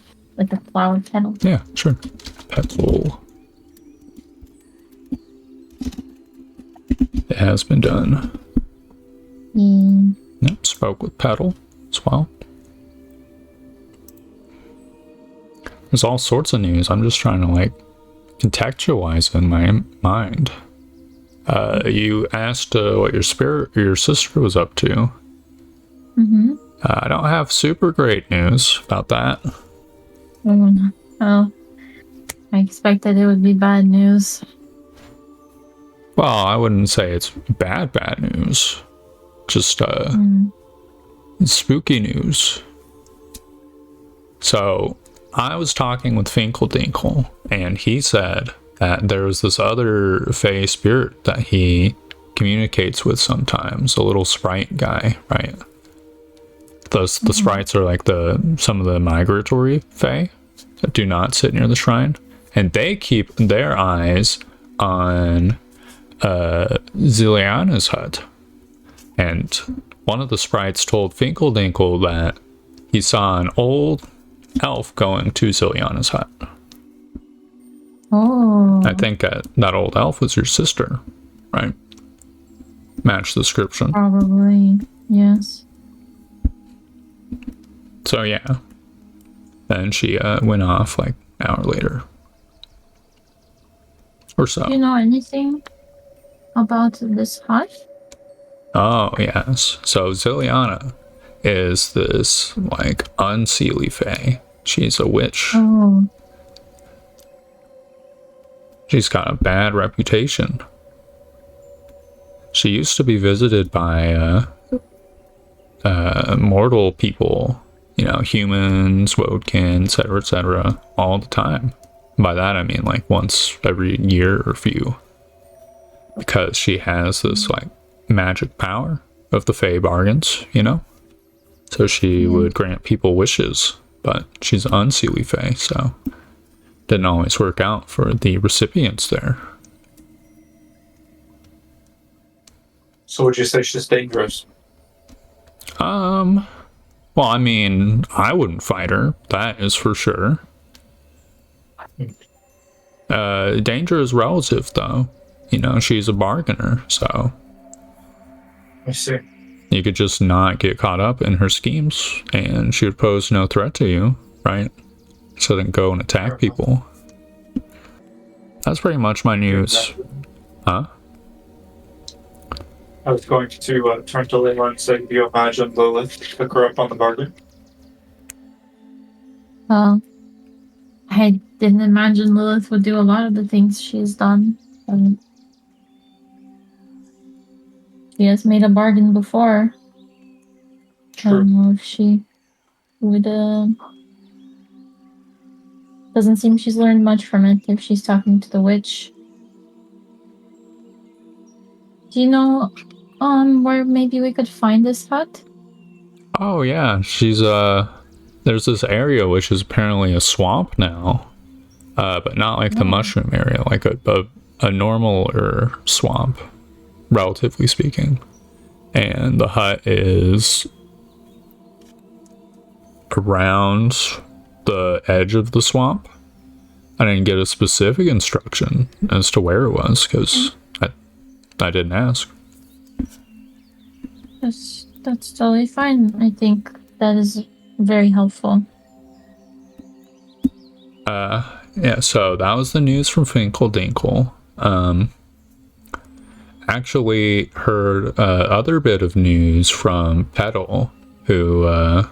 flower petal? Yeah, sure. Petal. It has been done. Yep, spoke with Petal as well. There's all sorts of news. I'm just trying to like contextualize in my mind. You asked what your sister was up to. Mm-hmm. I don't have super great news about that. Oh, no. Oh, I expected it would be bad news. Well, I wouldn't say it's bad news. Just spooky news. So I was talking with Finkeldinkle, and he said that there was this other Fey spirit that he communicates with sometimes, a little sprite guy, right? The sprites are like some of the migratory Fey that do not sit near the shrine, and they keep their eyes on Ziliana's hut. And one of the sprites told Finkeldinkle that he saw an old elf going to Ziliana's hut. Oh. I think that old elf was your sister, right? Match description. Probably, yes. So yeah. Then she went off like an hour later. Or so. Do you know anything about this hut? Oh, yes. So Ziliana is this, like, unseelie fae. She's a witch. Oh. She's got a bad reputation. She used to be visited by mortal people, you know, humans, Woadkin, etc., all the time. By that I mean like once every year or few. Because she has this like magic power of the Fae bargains, you know? So she would grant people wishes, but she's an unseelie Fae, so didn't always work out for the recipients there. So would you say she's dangerous? Well, I mean, I wouldn't fight her, that is for sure. Danger is relative, though. You know, she's a bargainer, so I see. you could just not get caught up in her schemes, and she would pose no threat to you, right? So then go and attack people. That's pretty much my news. Huh? I was going to turn to Layla and say, do you imagine Lilith took her up on the bargain? Well, I didn't imagine Lilith would do a lot of the things she's done. She has made a bargain before. True. I don't know if she would. Doesn't seem she's learned much from it if she's talking to the witch. Do you know, where maybe we could find this hut? Oh yeah, she's there's this area which is apparently a swamp now, but not like the mushroom area, like a normal swamp, relatively speaking. And the hut is around the edge of the swamp. I didn't get a specific instruction as to where it was because I didn't ask. That's totally fine. I think that is very helpful. Yeah, so that was the news from Finkel Dinkle. Actually heard other bit of news from Petal, who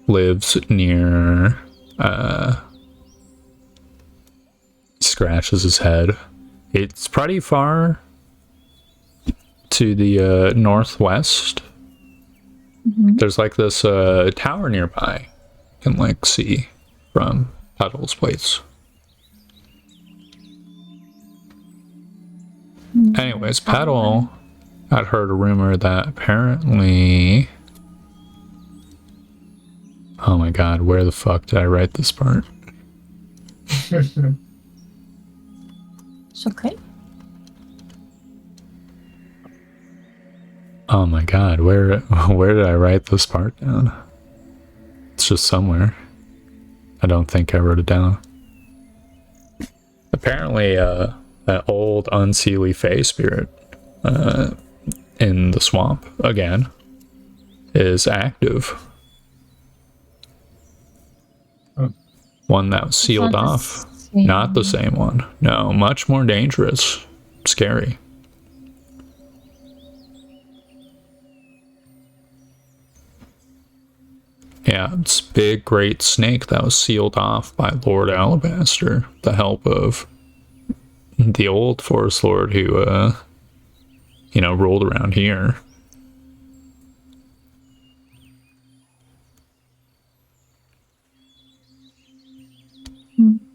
lives near scratches his head. It's pretty far to the northwest. There's like this tower nearby you can like see from Petal's place. Anyways, Petal had heard a rumor that apparently... Oh my god, where the fuck did I write this part? It's okay. Oh my god, where did I write this part down? It's just somewhere. I don't think I wrote it down. Apparently, that old unseelie fae spirit in the swamp, again, is active. One that was sealed off. Not the same one. No, much more dangerous. Scary. Yeah, it's a big, great snake that was sealed off by Lord Alabaster, with the help of the old Forest Lord who, you know, ruled around here.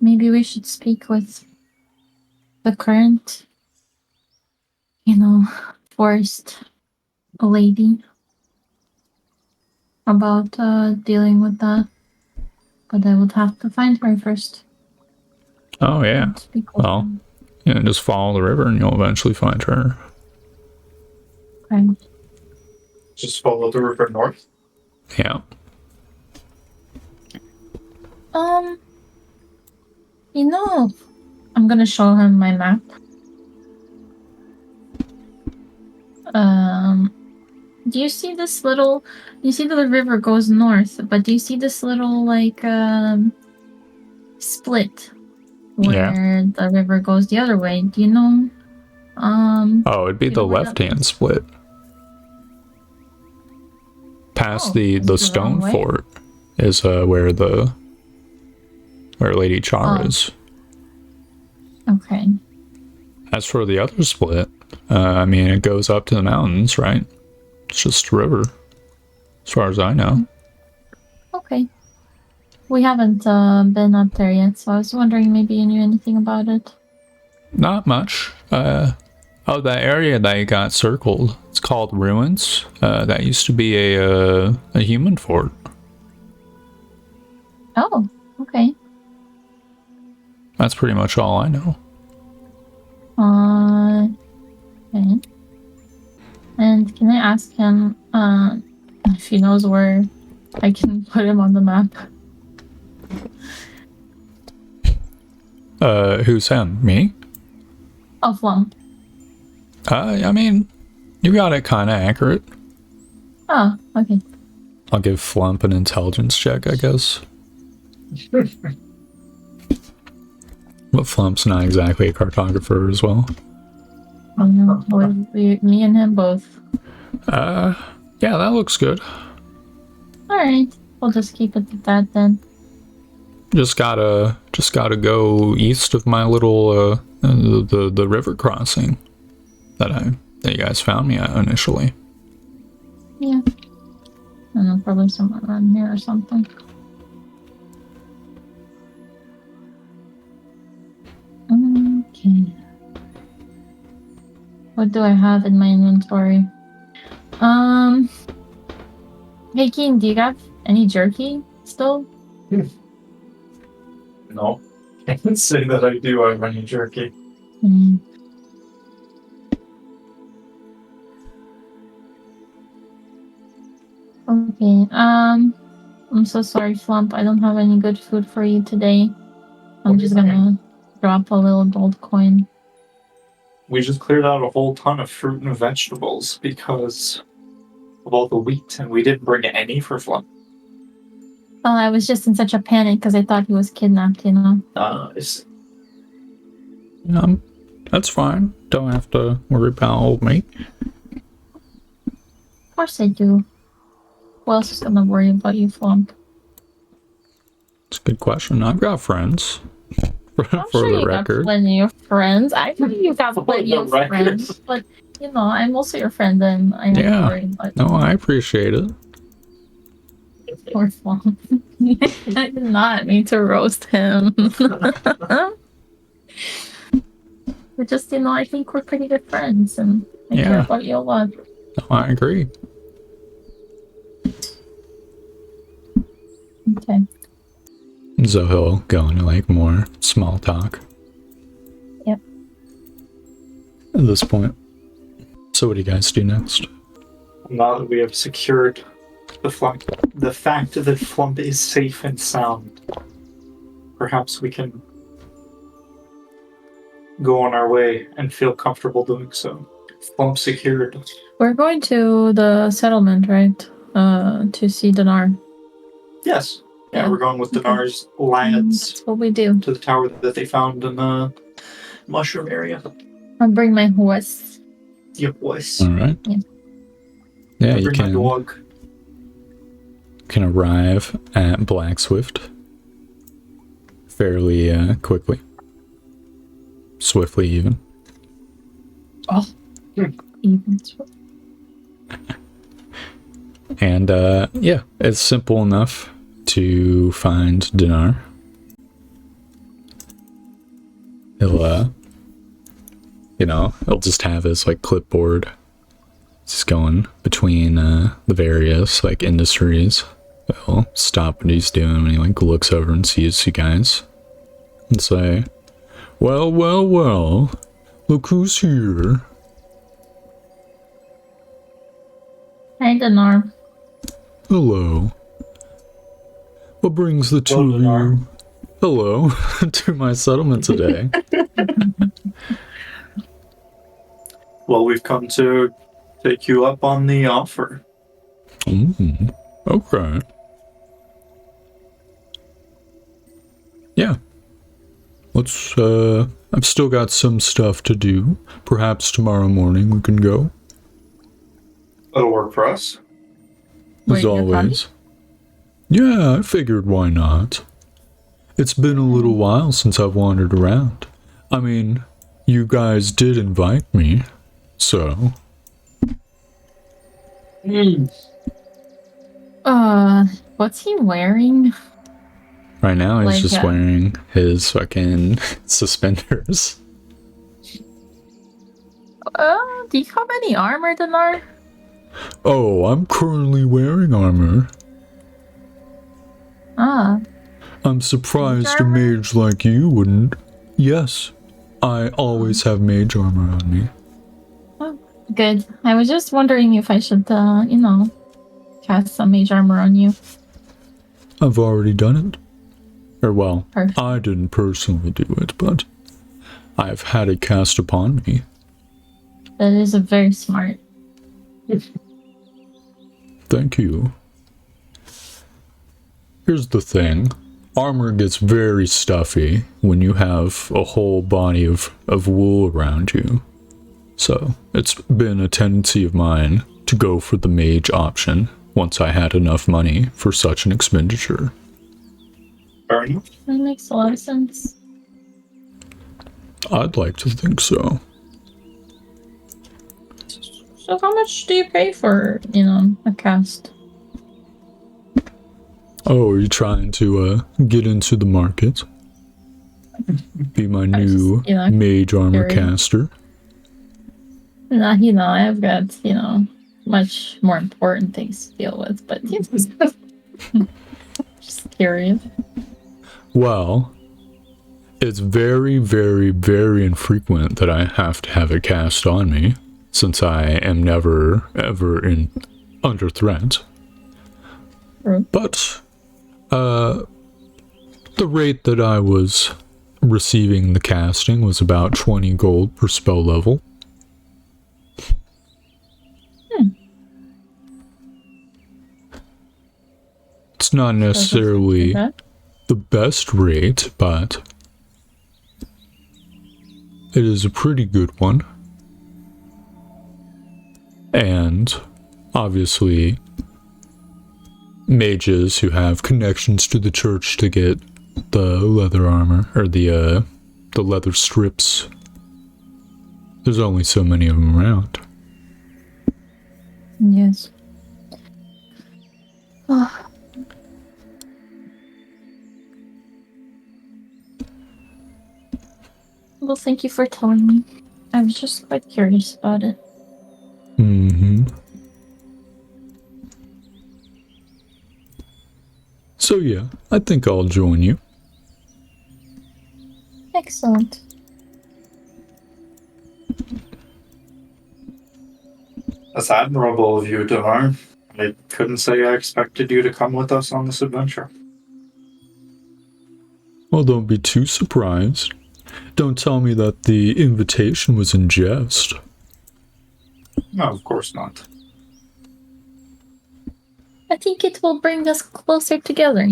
Maybe we should speak with the current, you know, forest lady about dealing with that. But I would have to find her first. Oh, yeah. Well, you know, just follow the river and you'll eventually find her. Okay. Just follow the river north. Yeah. You know, I'm gonna show him my map. Do you see this little... You see the river goes north, but do you see this little, like, split where the river goes the other way? Do you know, Oh, it'd be the left-hand split. past Oh, the is it the stone wrong way? fort is where Lady Char Oh. is. Okay. As for the other split, I mean, it goes up to the mountains, right? It's just a river, as far as I know. Okay. We haven't been up there yet, so I was wondering maybe you knew anything about it. Not much. Oh, that area that you got circled, it's called Ruins. That used to be a human fort. Oh, okay. That's pretty much all I know. Okay. And can I ask him if he knows where I can put him on the map? Who's him? Me? Oh, Flump. I mean, you got it kind of accurate. Oh, okay. I'll give Flump an intelligence check, I guess. But Flump's not exactly a cartographer as well. Oh, no. Me and him both. Yeah, that looks good. Alright. We'll just keep it at that then. Just gotta go east of my little the river crossing that you guys found me at initially. Yeah. I don't know, probably somewhere around here or something. Okay. What do I have in my inventory? Hey Keen, do you have any jerky still? No. Can't say that I do have any jerky. Hmm. Okay, I'm so sorry, Flump. I don't have any good food for you today. I'm just gonna drop a little gold coin. We just cleared out a whole ton of fruit and vegetables because of all the wheat, and we didn't bring any for Flump. Oh, I was just in such a panic because I thought he was kidnapped, you know? That's fine. Don't have to worry about old me. Of course I do. Who else is gonna worry about you, Flump? It's a good question. I've got friends. For sure the you record. got plenty of friends. I know you got plenty of record. friends, but you know, I'm also your friend, and I have to worry about you. No, I appreciate it. Poor Flump. I did not mean to roast him. But just, you know, I think we're pretty good friends, and I care about you a lot. No, I agree. Okay. So he'll go into like more small talk. Yep. At this point. So what do you guys do next? Now that we have secured the fact that Flump is safe and sound, perhaps we can go on our way and feel comfortable doing so. Flump secured. We're going to the settlement, right? To see Dinar. Yes. Yeah, we're going with Dinar's lads. That's what we do. To the tower that they found in the mushroom area. I'll bring my horse. Your voice. Alright. Yeah, you bring my dog. Can arrive at Black Swift fairly quickly. Swiftly even. Oh. Even swift. And yeah, it's simple enough to find Dinar. He'll he'll just have his like clipboard just going between the various like industries. He'll stop what he's doing when he like looks over and sees you guys and say, well, look who's here. Hi, Dinar. Hello. What brings the two of you? Hello, to my settlement today. Well, we've come to take you up on the offer. Okay. Yeah. Let's, I've still got some stuff to do. Perhaps tomorrow morning we can go. That'll work for us. as always. Yeah, I figured why not. It's been a little while since I've wandered around. I mean, you guys did invite me, so... What's he wearing? Right now he's Like, just wearing his fucking suspenders. Do you have any armor, Dinar? Oh, I'm currently wearing armor. Ah. I'm surprised a mage like you wouldn't. Yes, I always have mage armor on me. Oh, good. I was just wondering if I should, cast some mage armor on you. I've already done it. Or well, Perfect. I didn't personally do it, but I've had it cast upon me. That is a very smart. Thank you. Here's the thing. Armor gets very stuffy when you have a whole body of wool around you. So, it's been a tendency of mine to go for the mage option once I had enough money for such an expenditure. Fair enough. That makes a lot of sense. I'd like to think so. So how much do you pay for, a cast? Oh, are you trying to get into the market? Be my new mage armor caster? Nah, I've got, much more important things to deal with, but just curious. Well, it's very, very, very infrequent that I have to have it cast on me, since I am never, ever under threat. But, the rate that I was receiving the casting was about 20 gold per spell level. It's not necessarily the best rate, but it is a pretty good one. And obviously mages who have connections to the church to get the leather armor or the leather strips, there's only so many of them around. Yes. Oh. Well, thank you for telling me. I was just quite curious about it. Mm-hmm. So yeah, I think I'll join you. Excellent. That's admirable of you, Dinar. I couldn't say I expected you to come with us on this adventure. Well, don't be too surprised. Don't tell me that the invitation was in jest. No, of course not. I think it will bring us closer together,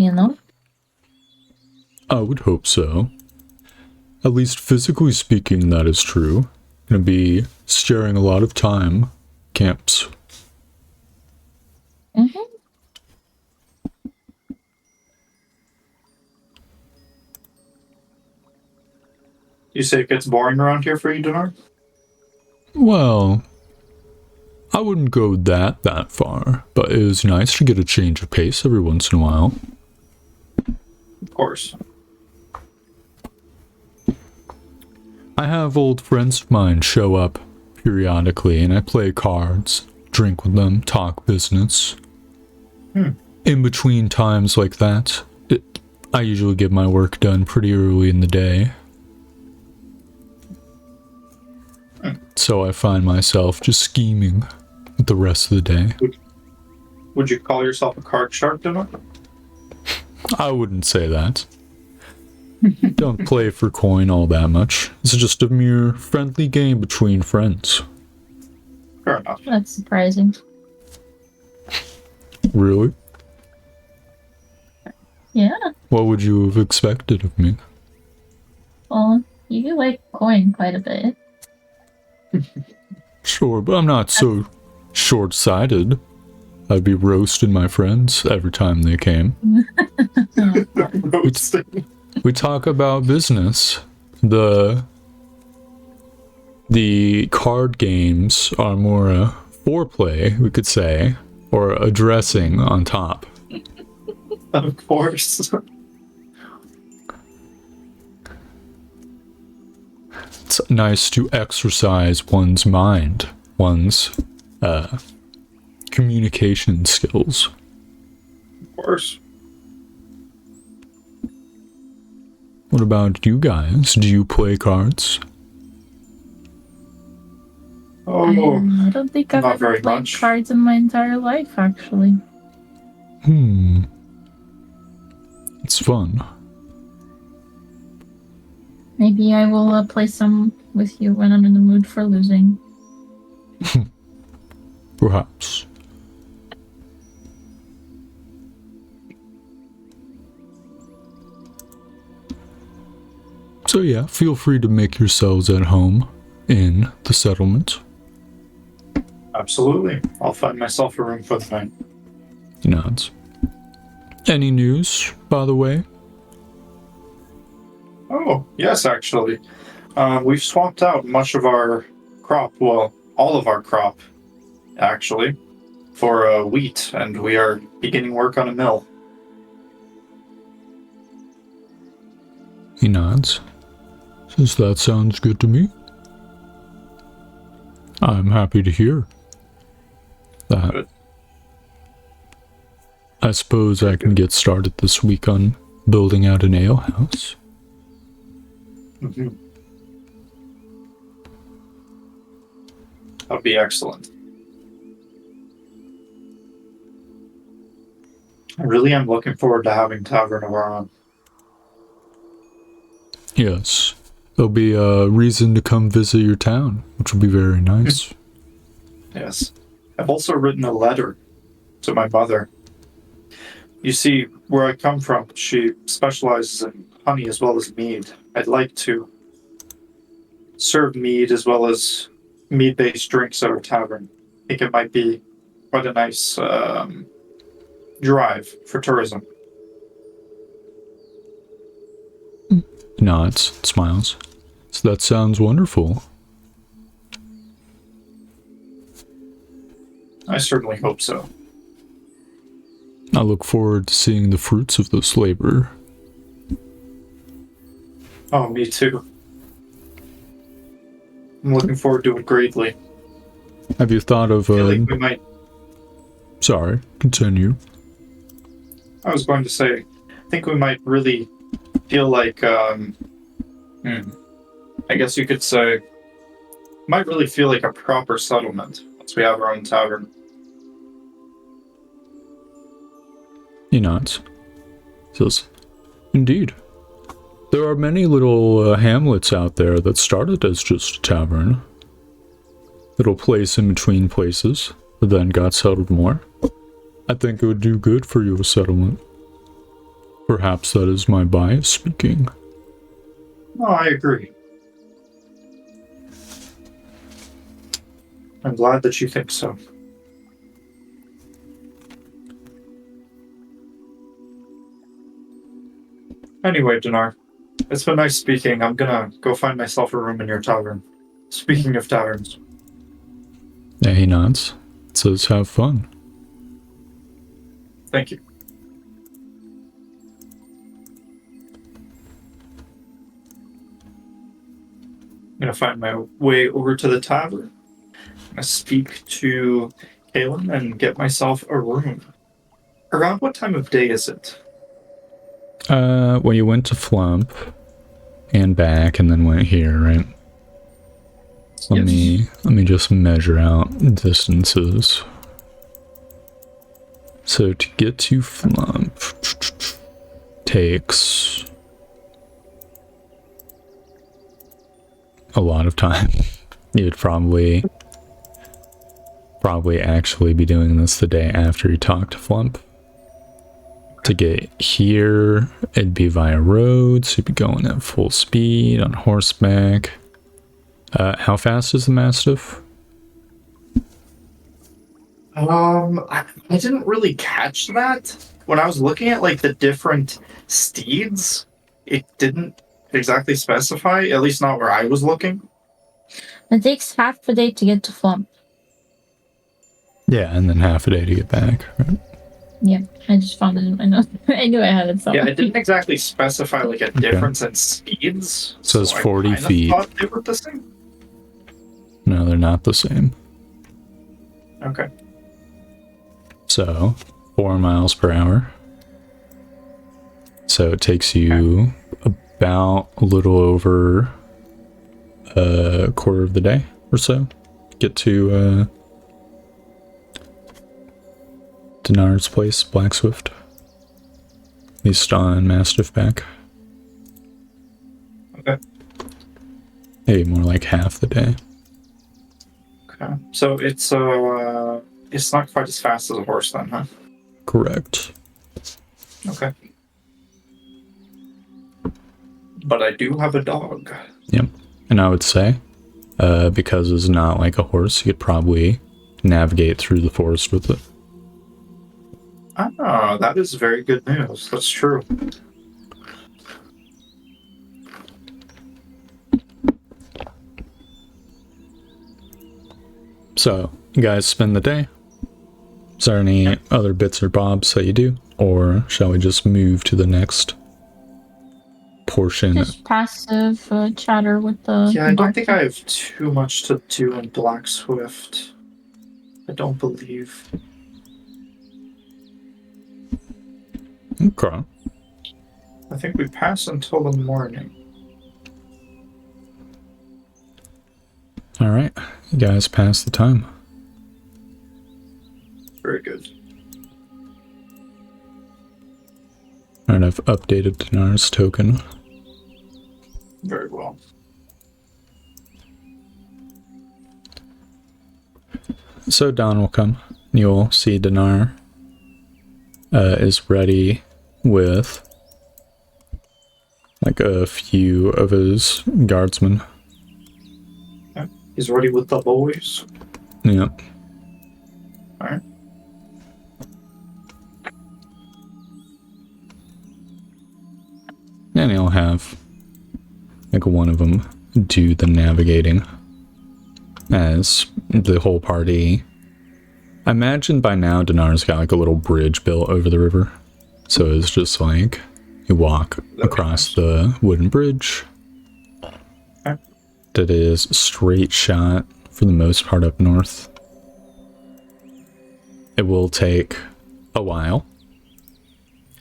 I would hope so. At least physically speaking, that is true. Gonna be sharing a lot of time. Camps. Mm-hmm. You say it gets boring around here for you, Dinar? Well, I wouldn't go that far, but it was nice to get a change of pace every once in a while. Of course. I have old friends of mine show up periodically, and I play cards, drink with them, talk business. In between times like that, I usually get my work done pretty early in the day. So I find myself just scheming the rest of the day. Would you call yourself a card shark, Dinar? I wouldn't say that. Don't play for coin all that much. It's just a mere friendly game between friends. Fair enough. That's surprising. Really? Yeah. What would you have expected of me? Well, you do like coin quite a bit. Sure, but I'm not so short-sighted. I'd be roasting my friends every time they came. Roasting. We talk about business. The card games are more foreplay, we could say, or a dressing on top. Of course. It's nice to exercise one's mind, one's communication skills. Of course. What about you guys? Do you play cards? Oh, I don't think I've not ever very played much. cards in my entire life, actually. It's fun. Maybe I will play some with you when I'm in the mood for losing. Perhaps. So yeah, feel free to make yourselves at home in the settlement. Absolutely. I'll find myself a room for the night. He nods. Any news, by the way? Oh, yes, actually. We've swapped out much of our crop, well, all of our crop, actually, for wheat, and we are beginning work on a mill. He nods. Says that sounds good to me. I'm happy to hear that. Good. I suppose I can get started this week on building out an ale house. Mm-hmm. That'd be excellent. I really am looking forward to having Tavern of our own. Yes. There'll be a reason to come visit your town, which will be very nice. Yes. I've also written a letter to my mother. You see, where I come from, she specializes in honey as well as mead. I'd like to serve mead as well as mead-based drinks at our tavern. I think it might be quite a nice drive for tourism. Nods, smiles. So that sounds wonderful. I certainly hope so. I look forward to seeing the fruits of this labor. Oh, me too. I'm looking forward to it greatly. Have you thought of I feel like we might. Sorry, continue. I was going to say, I think we might really feel like, I guess you could say, might really feel like a proper settlement once we have our own tavern. He nods. Says, indeed. There are many little hamlets out there that started as just a tavern. Little place in between places, but then got settled more. I think it would do good for your settlement. Perhaps that is my bias speaking. No, I agree. I'm glad that you think so. Anyway, Dinar, it's been nice speaking. I'm gonna go find myself a room in your tavern. Speaking of taverns. Yeah, he nods. Says have fun. Thank you. I'm gonna find my way over to the tavern. I'm gonna speak to Kalen and get myself a room. Around what time of day is it? Well, you went to Flump and back and then went here, right? Let me just measure out distances. So to get to Flump takes a lot of time. You'd probably actually be doing this the day after you talk to Flump. To get here, it'd be via road, so you'd be going at full speed on horseback. How fast is the Mastiff? I didn't really catch that. When I was looking at like the different steeds, it didn't exactly specify, at least not where I was looking. It takes half a day to get to Flump. Yeah, and then half a day to get back. Right? Yep, I just found it in my notes. I knew I had it somewhere. Yeah, it didn't exactly specify like a difference in speeds. So it's 40 I kinda feet. thought they were the same. No, they're not the same. Okay. So 4 miles per hour. So it takes you about a little over a quarter of the day or so to get to Dinar's place, Black Swift. At least on Mastiff back. Okay. Maybe more like half the day. Okay. So it's not quite as fast as a horse then, huh? Correct. Okay. But I do have a dog. Yep. And I would say, because it's not like a horse, you could probably navigate through the forest with it. Ah, that is very good news. That's true. So, you guys spend the day? Is there any other bits or bobs that you do? Or shall we just move to the next portion? Just passive chatter with the. Yeah, I don't bark. think I have too much to do in Black Swift. I don't believe. Okay. I think we pass until the morning. Alright, you guys pass the time. Very good. Alright, I've updated Dinar's token. Very well. So dawn will come. You'll see Dinar is ready with like a few of his guardsmen. He's ready with the boys. Yep. Alright. And he'll have like one of them do the navigating as the whole party. I imagine by now Dinar's got like a little bridge built over the river. So it's just like you walk across the wooden bridge. Okay. That is straight shot for the most part up north. It will take a while.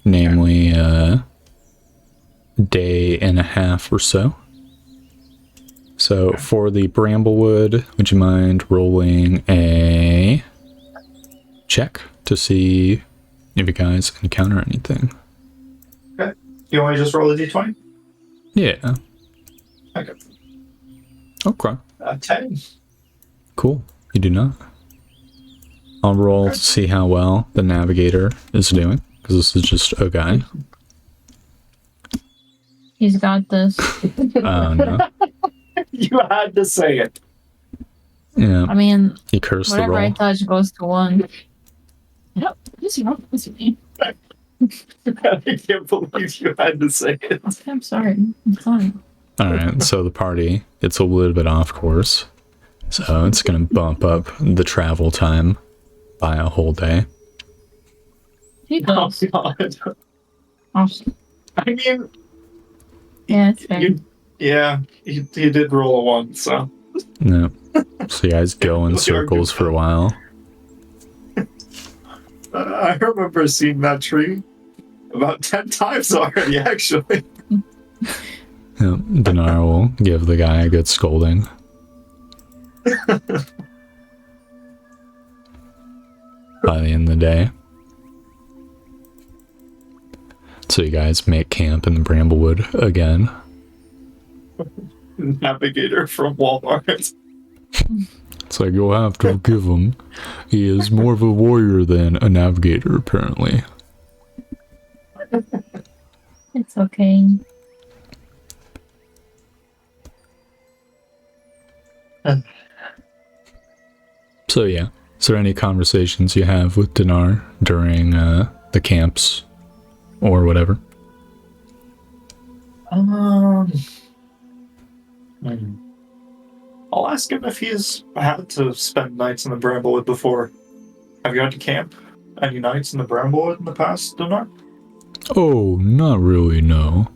Namely, day and a half or so. So for the Bramblewood, would you mind rolling a check to see if you guys encounter anything? Okay. You want me to just roll a d20? Yeah. Okay. Okay. 10. Cool. You do not. I'll roll to see how well the navigator is doing, because this is just a guy. He's got this. Oh no. You had to say it. Yeah. I mean, He cursed the whatever I roll. touch goes to 1. Yep. This is me. I can't believe you had to say it. I'm sorry. I'm sorry. Alright, so the party, it's a little bit off course. So it's going to bump up the travel time by a whole day. He Oh, does. God. Awesome. I mean, Yeah, it's fair. he did roll a 1, so. No. So you guys go in circles for a while. I remember seeing that tree about 10 times already, actually. Yep, Dinar will give the guy a good scolding. By the end of the day. So you guys make camp in the Bramblewood again. Navigator from Walmart. It's like, you'll have to give him. He is more of a warrior than a navigator, apparently. It's okay. So yeah, Is there any conversations you have with Dinar during the camps or whatever? I'll ask him if he's had to spend nights in the Bramblewood before. Have you had to camp any nights in the Bramblewood in the past, Dinar? Oh, not really, no.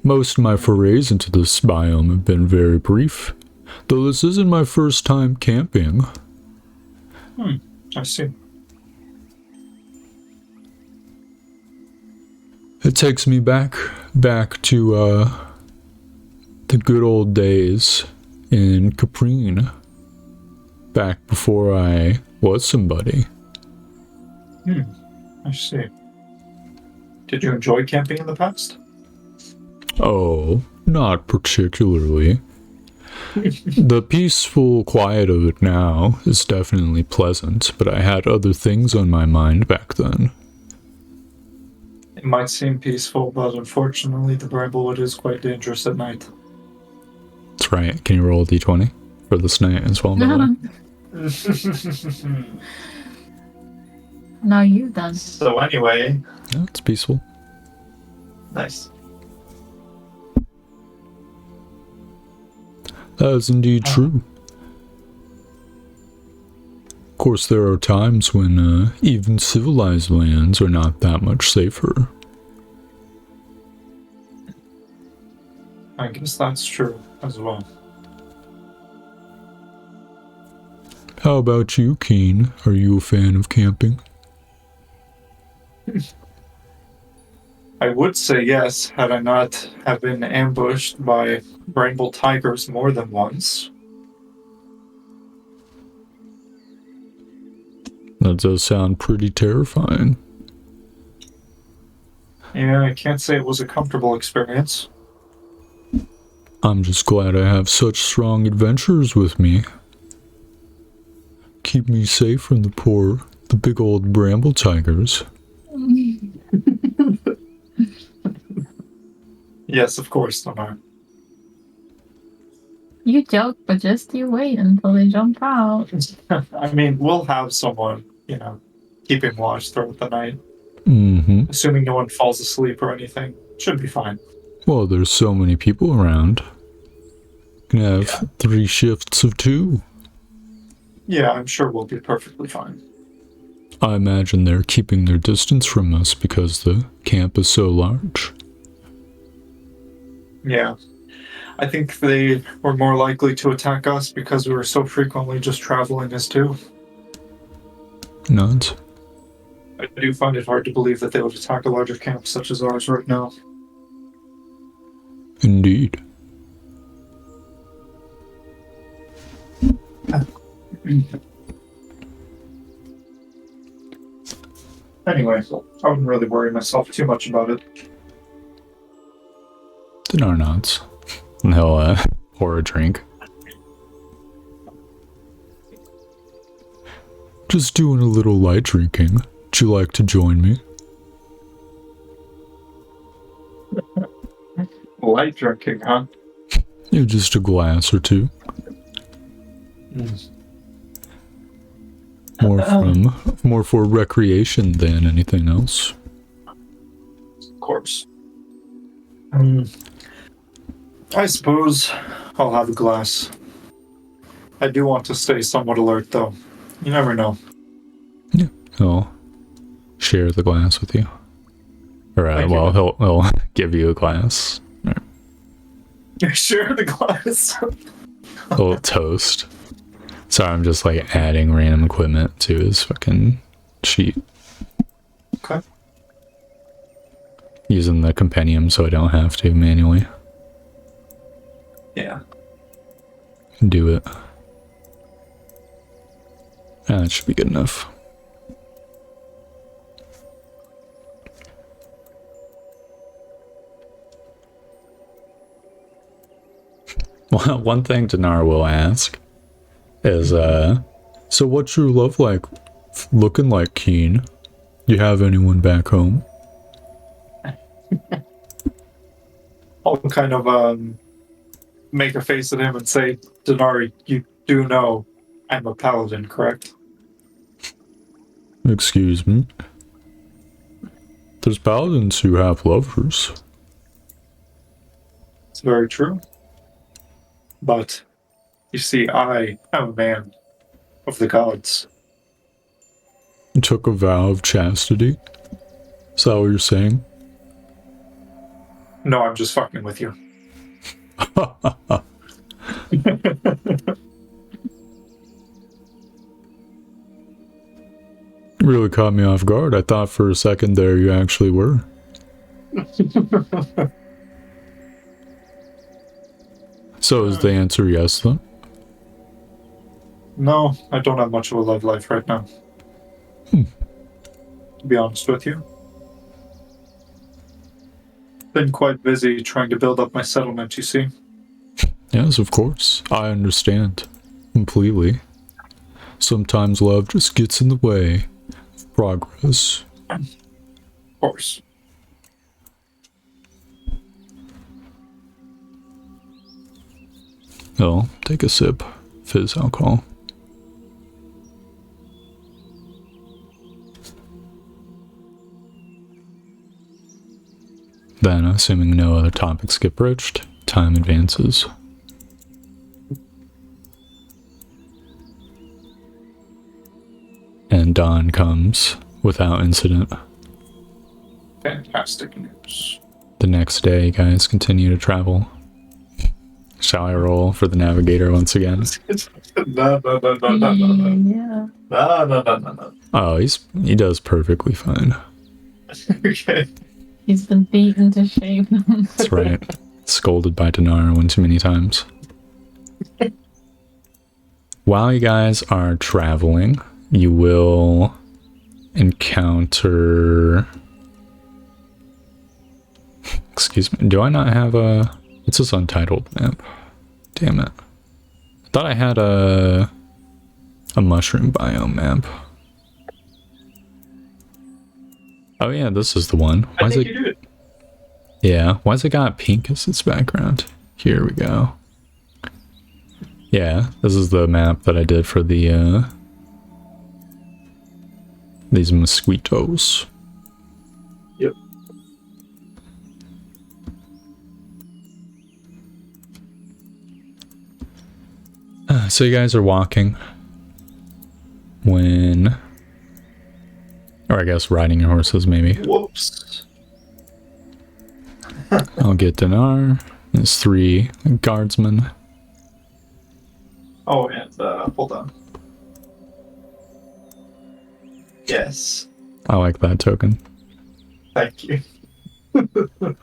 Most of my forays into this biome have been very brief, though this isn't my first time camping. I see. It takes me back to the good old days in Caprine, back before I was somebody. I see. Did you enjoy camping in the past? Oh, not particularly. The peaceful quiet of it now is definitely pleasant, but I had other things on my mind back then. It might seem peaceful, but unfortunately the Bramblewood is quite dangerous at night. That's right. Can you roll a d20 for this night as well, by the way? Now you done. So anyway... Yeah, it's peaceful. Nice. That is indeed true. Of course, there are times when even civilized lands are not that much safer. I guess that's true as well. How about you, Keen? Are you a fan of camping? I would say yes, had I not have been ambushed by bramble tigers more than once. That does sound pretty terrifying. Yeah, I can't say it was a comfortable experience. I'm just glad I have such strong adventurers with me. Keep me safe from the big old bramble tigers. Yes, of course, Tamar. You joke, but just you wait until they jump out. I mean, we'll have someone, keeping watch throughout the night. Mm-hmm. Assuming no one falls asleep or anything. Should be fine. Well, there's so many people around. You can have 3 shifts of 2. Yeah, I'm sure we'll be perfectly fine. I imagine they're keeping their distance from us because the camp is so large. Yeah. I think they were more likely to attack us because we were so frequently just traveling as two. Nuts. I do find it hard to believe that they would attack a larger camp such as ours right now. Indeed. Anyway, I wouldn't really worry myself too much about it. Dinar nods. And he'll pour a drink. Just doing a little light drinking. Would you like to join me? Light drinking, huh? Yeah, just a glass or 2. More for recreation than anything else. Of course. I suppose I'll have a glass. I do want to stay somewhat alert, though. You never know. Yeah, he'll share the glass with you. Or, Thank well, you. he'll give you a glass. Share the glass. A little toast. Sorry, I'm just like adding random equipment to his fucking sheet. Okay. Using the compendium so I don't have to manually Yeah. do it. That should be good enough. Well, one thing Dinar will ask is, so what's your love like looking like, Keen? You have anyone back home? I'll kind of make a face at him and say, Denari, you do know I'm a paladin, correct? Excuse me. There's paladins who have lovers. It's very true. But, you see, I am a man of the gods. You took a vow of chastity? Is that what you're saying? No, I'm just fucking with you. Really caught me off guard. I thought for a second there you actually were. So is the answer yes then? No, I don't have much of a love life right now. To be honest with you. Been quite busy trying to build up my settlement, you see. Yes, of course. I understand. Completely. Sometimes love just gets in the way of progress. Of course. Oh, take a sip. Fizz alcohol. Then, assuming no other topics get broached, time advances. And dawn comes without incident. Fantastic news. The next day, you guys continue to travel. Shall I roll for the navigator once again? No. Yeah. No. Oh, he does perfectly fine. Okay. He's been beaten to shape. That's right. Scolded by Dinar one too many times. While you guys are traveling, you will encounter... Excuse me, do I not have a... It's this untitled map. Damn it. I thought I had a mushroom biome map. Oh yeah, this is the one. Why I is think it... you do it. Yeah, why's it got pink as its background? Here we go. Yeah, this is the map that I did for the, these mosquitoes. Yep. So you guys are walking when... Or I guess riding your horses, maybe. Whoops. I'll get Dinar. There's 3 guardsmen. Oh, and, hold on. Yes. I like that token. Thank you. The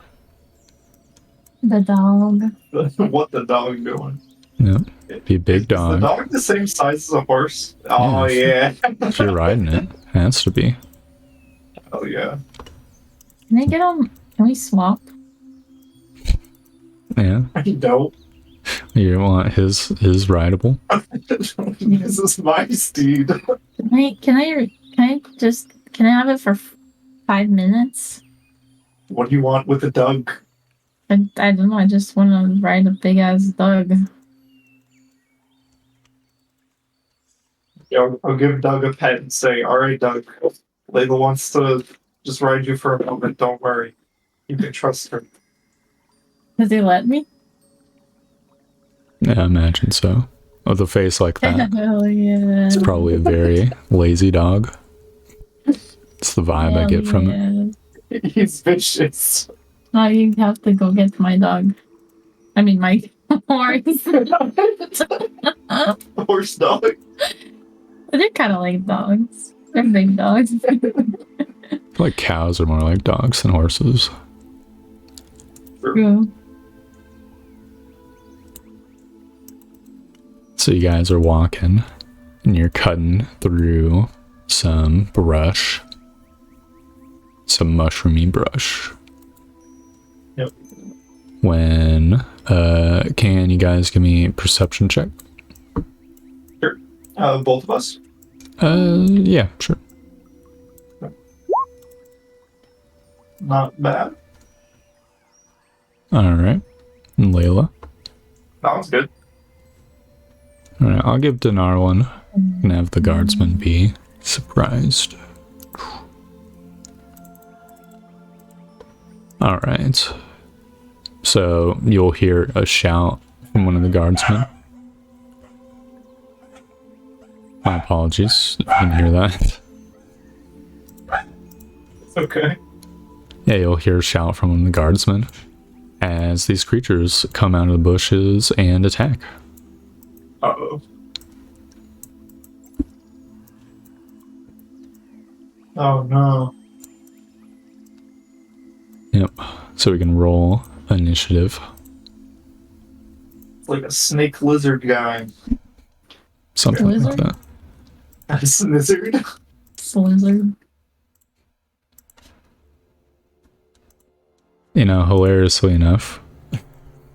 dog. What the dog doing? Yep. Be a big Is dog. the dog the same size as a horse? Oh, yeah. If you're riding it, it has to be. Oh, yeah. Can I get on? Can we swap? Yeah. No. You want his rideable? This is my steed. Can I have it for 5 minutes? What do you want with a dog? I don't know. I just want to ride a big ass dog. Yeah, I'll give Doug a pet and say, all right, Doug, Layla wants to just ride you for a moment. Don't worry. You can trust her. Does he let me? Yeah, I imagine so. With a face like that, Hell yeah. it's probably a very lazy dog. It's the vibe I get from it. He's vicious. Now you have to go get my dog. I mean, my horse. Horse dog. They're kind of like dogs. They're big dogs. I feel like cows are more like dogs than horses. True. So you guys are walking, and you're cutting through some brush. Some mushroomy brush. Yep. When, can you guys give me a perception check? Sure. Both of us? Yeah, sure. Not bad. Alright. And Layla? That was good. Alright, I'll give Dinar one. And have the guardsman be surprised. Alright. So you'll hear a shout from one of the guardsmen. My apologies if you can hear that. Okay. Yeah, you'll hear a shout from one of the guardsmen as these creatures come out of the bushes and attack. Uh-oh. Oh no. Yep. So we can roll initiative. It's like a snake lizard guy. Something like Lizard? that. That's a lizard. Slizzard. You know, hilariously enough,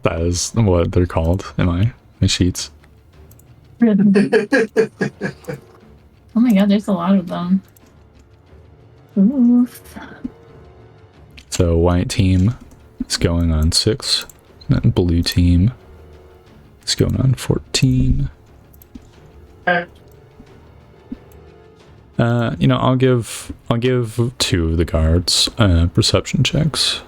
that is what they're called in my sheets. Oh my god, there's a lot of them. Oof. So white team is going on 6, and blue team is going on 14. Okay. You know, I'll give 2 of the guards perception checks.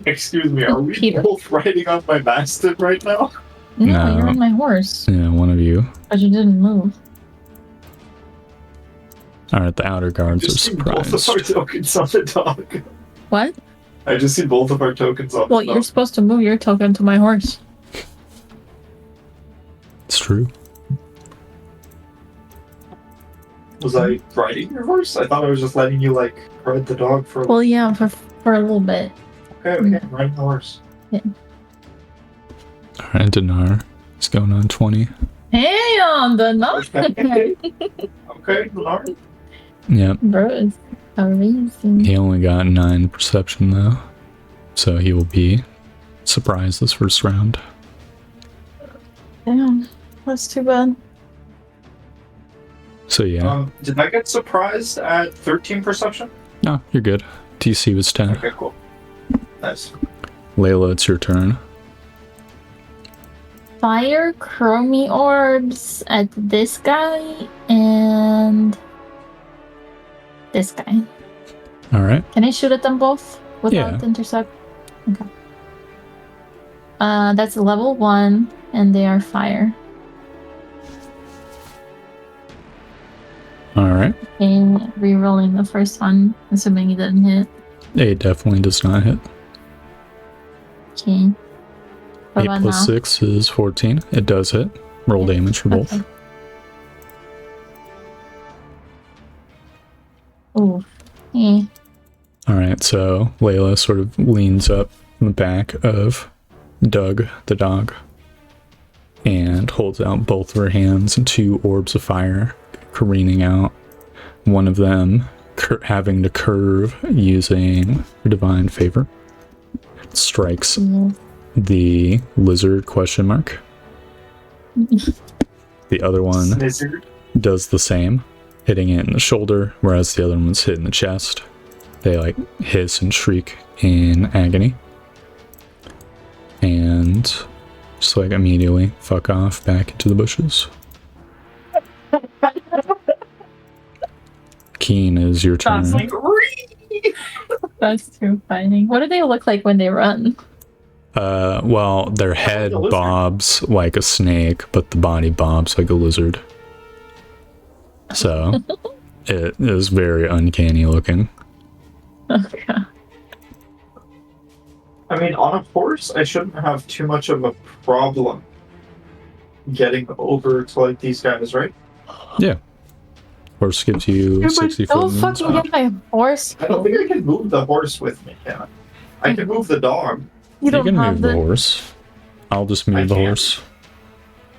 Excuse me, are we Peter. both riding on my mastiff right now? No, No. you're on my horse, Yeah, one of you. but you didn't move. Alright, the outer guards are Just see both of surprised. our tokens on the dog. What? I just see both of our tokens on Well, the you're dog. supposed to move your token to my horse. It's true. Was I riding your horse? I thought I was just letting you, like, ride the dog for... Well, yeah, for a little bit. Okay, I'm riding the horse. Alright, Dinar is going on 20. Hey, on the knock. Okay, alright. Yep. Bro, it's amazing. He only got 9 perception though, so he will be surprised this first round. Damn, that's too bad. So yeah, Did I get surprised at 13 perception? no, you're good. DC was 10. Okay, cool. Nice. Layla, it's your turn. Fire chromie orbs at this guy and this guy. All right. Can I shoot at them both without Yeah. intercept? Okay. That's level 1, and they are fire. All right. Okay, re-rolling the first one, assuming he didn't hit. 8 definitely does not hit. Okay. What 8 about plus now? 6 is 14. It does hit. Roll damage for both. Okay. Ooh. Eh. All right. So Layla sort of leans up in the back of Doug, the dog, and holds out both of her hands, and 2 orbs of fire careening out. One of them having to curve using her divine favor. Strikes Yeah. the lizard question mark. The other one Lizard. does the same, hitting it in the shoulder, whereas the other one's hit in the chest. They like hiss and shriek in agony. And just like immediately fuck off back into the bushes. Keen is your turn. That's like, that's too funny. What do they look like when they run? Well, their head a lizard. bobs like a snake, but the body bobs like a lizard. So it is very uncanny looking. Okay. I mean, on a horse, I shouldn't have too much of a problem getting over to, like, these guys, right? Horse gives you 60 Don't foot fucking movement. get my horse. I don't think I can move the horse with me, can I? I can move the dog. You You don't can have move the horse. I'll just I move the can't. horse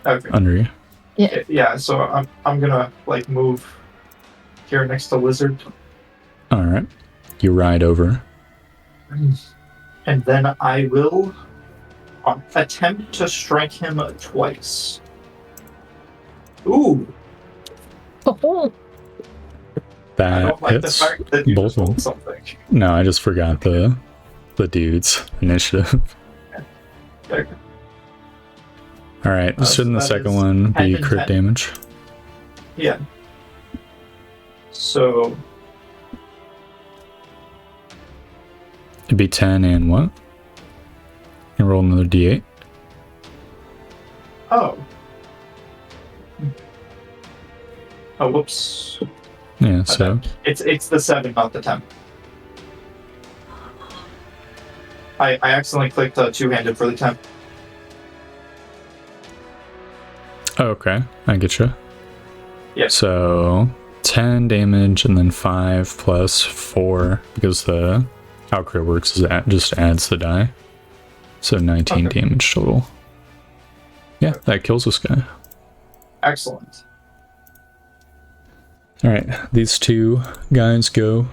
Okay. under you. Yeah, so I'm gonna, like, move here next to Lizard. Alright. You ride over. And then I will attempt to strike him twice. Ooh, Oh, I That don't like the hits. fact that you both just of them. rolled something. No, I just forgot the dude's initiative. Okay. Alright, So shouldn't the that second is one 10 be and crit 10. damage? Yeah. So It'd be 10 and what? And roll another d8. Oh. Oh, whoops. Yeah, so It's the 7, not the 10. I accidentally clicked two-handed for the 10. okay, I get you. Yeah. So 10 damage and then 5 plus 4 because the how crit works is that just adds the die. So 19 Okay. damage total. Yeah, that kills this guy. Excellent. Alright, these two guys go.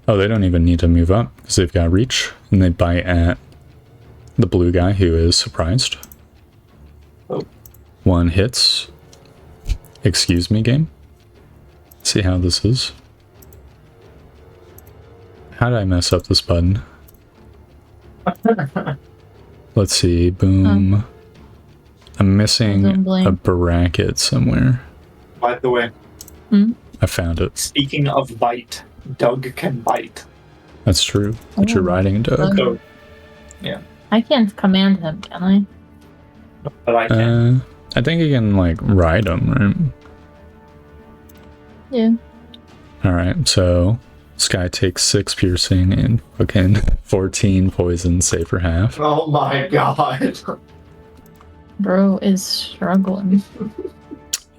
Oh, they don't even need to move up because they've got reach. And they bite at the blue guy who is surprised. Oh. One hits. Excuse me, game. See how this is. How did I mess up this button? Let's see. Boom. I'm missing Don't blame. a bracket somewhere. By the way, I found it. speaking of bite, Doug can bite. That's true. But you're Oh, riding Doug. So, I can't command him, can I? but I can. I think you can like ride him, right? Yeah. Alright, so this guy takes 6 piercing and fucking 14 poison, save for half. Oh my god. Bro is struggling.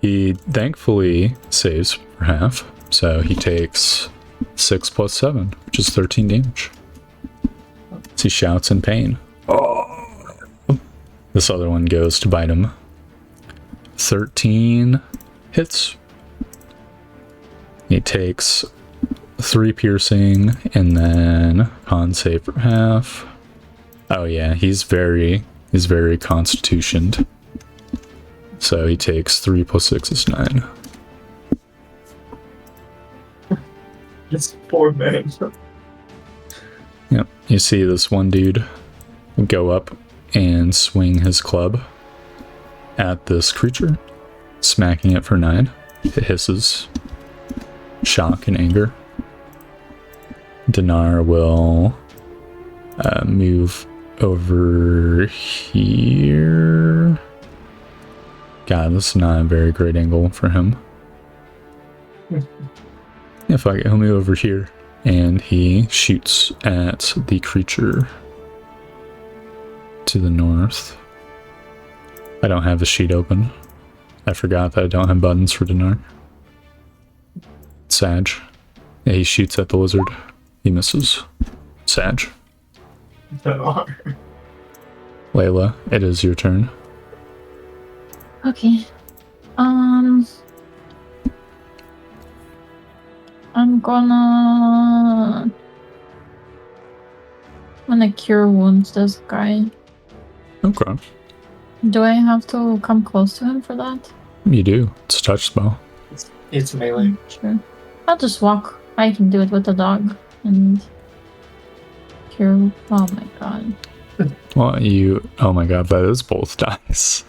He thankfully saves for half, so he takes 6 plus 7, which is 13 damage. So he shouts in pain. Oh. This other one goes to bite him. 13 hits. He takes 3 piercing and then con save for half. Oh yeah, he's very constitutioned. So he takes 3 plus 6 is 9. This poor man. Yep. You see this one dude go up and swing his club at this creature, smacking it for 9. It hisses. Shock and anger. Dinar will move over here. God, this is not a very great angle for him. If I get him over here, and he shoots at the creature to the north. I don't have the sheet open. I forgot that I don't have buttons for Dinar. Sag. Yeah, he shoots at the lizard. He misses. Sag. Layla, it is your turn. Okay. I'm gonna cure wounds this guy. Okay. Do I have to come close to him for that? You do. It's a touch spell. It's melee. Sure. I'll just walk. I can do it with the dog and cure. Oh my god. Well, you... Oh my god, that is both dice.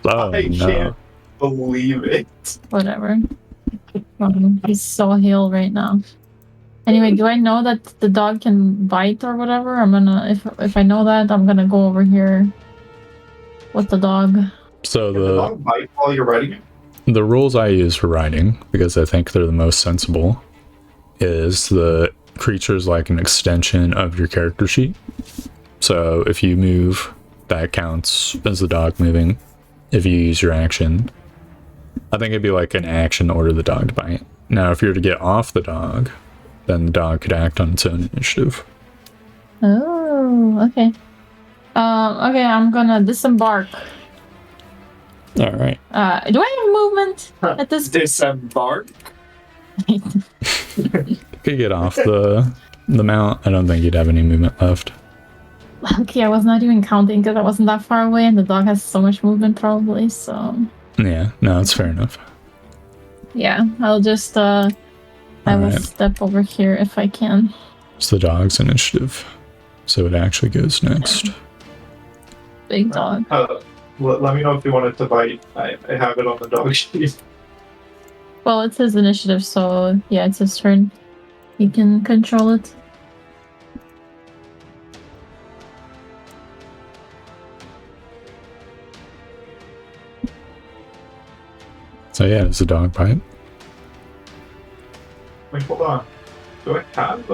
Oh, I no. can't believe it. Whatever. He's so healed right now. Anyway, do I know that the dog can bite or whatever? I'm gonna if I know that, I'm gonna go over here with the dog. So Can the dog bite while you're riding it? the rules I use for riding, because I think they're the most sensible, is the creature's like an extension of your character sheet. So if you move, that counts as the dog moving. If you use your action, I think it'd be like an action to order the dog to bite. Now, if you're to get off the dog, then the dog could act on its own initiative. Oh, okay. Okay, I'm gonna disembark. All right. Do I have movement at this Disembark? point? If you get off the mount, I don't think you'd have any movement left. Okay, I was not even counting because I wasn't that far away, and the dog has so much movement probably. So Yeah, no, it's fair enough. yeah, I'll just I will Alright. step over here if I can. It's the dog's initiative, so it actually goes next. Big dog. Let me know if you want it to bite. I have it on the dog sheet. Well, it's his initiative, so yeah, it's his turn. He can control it. So yeah, it's a dog bite. Wait, hold on. Do I have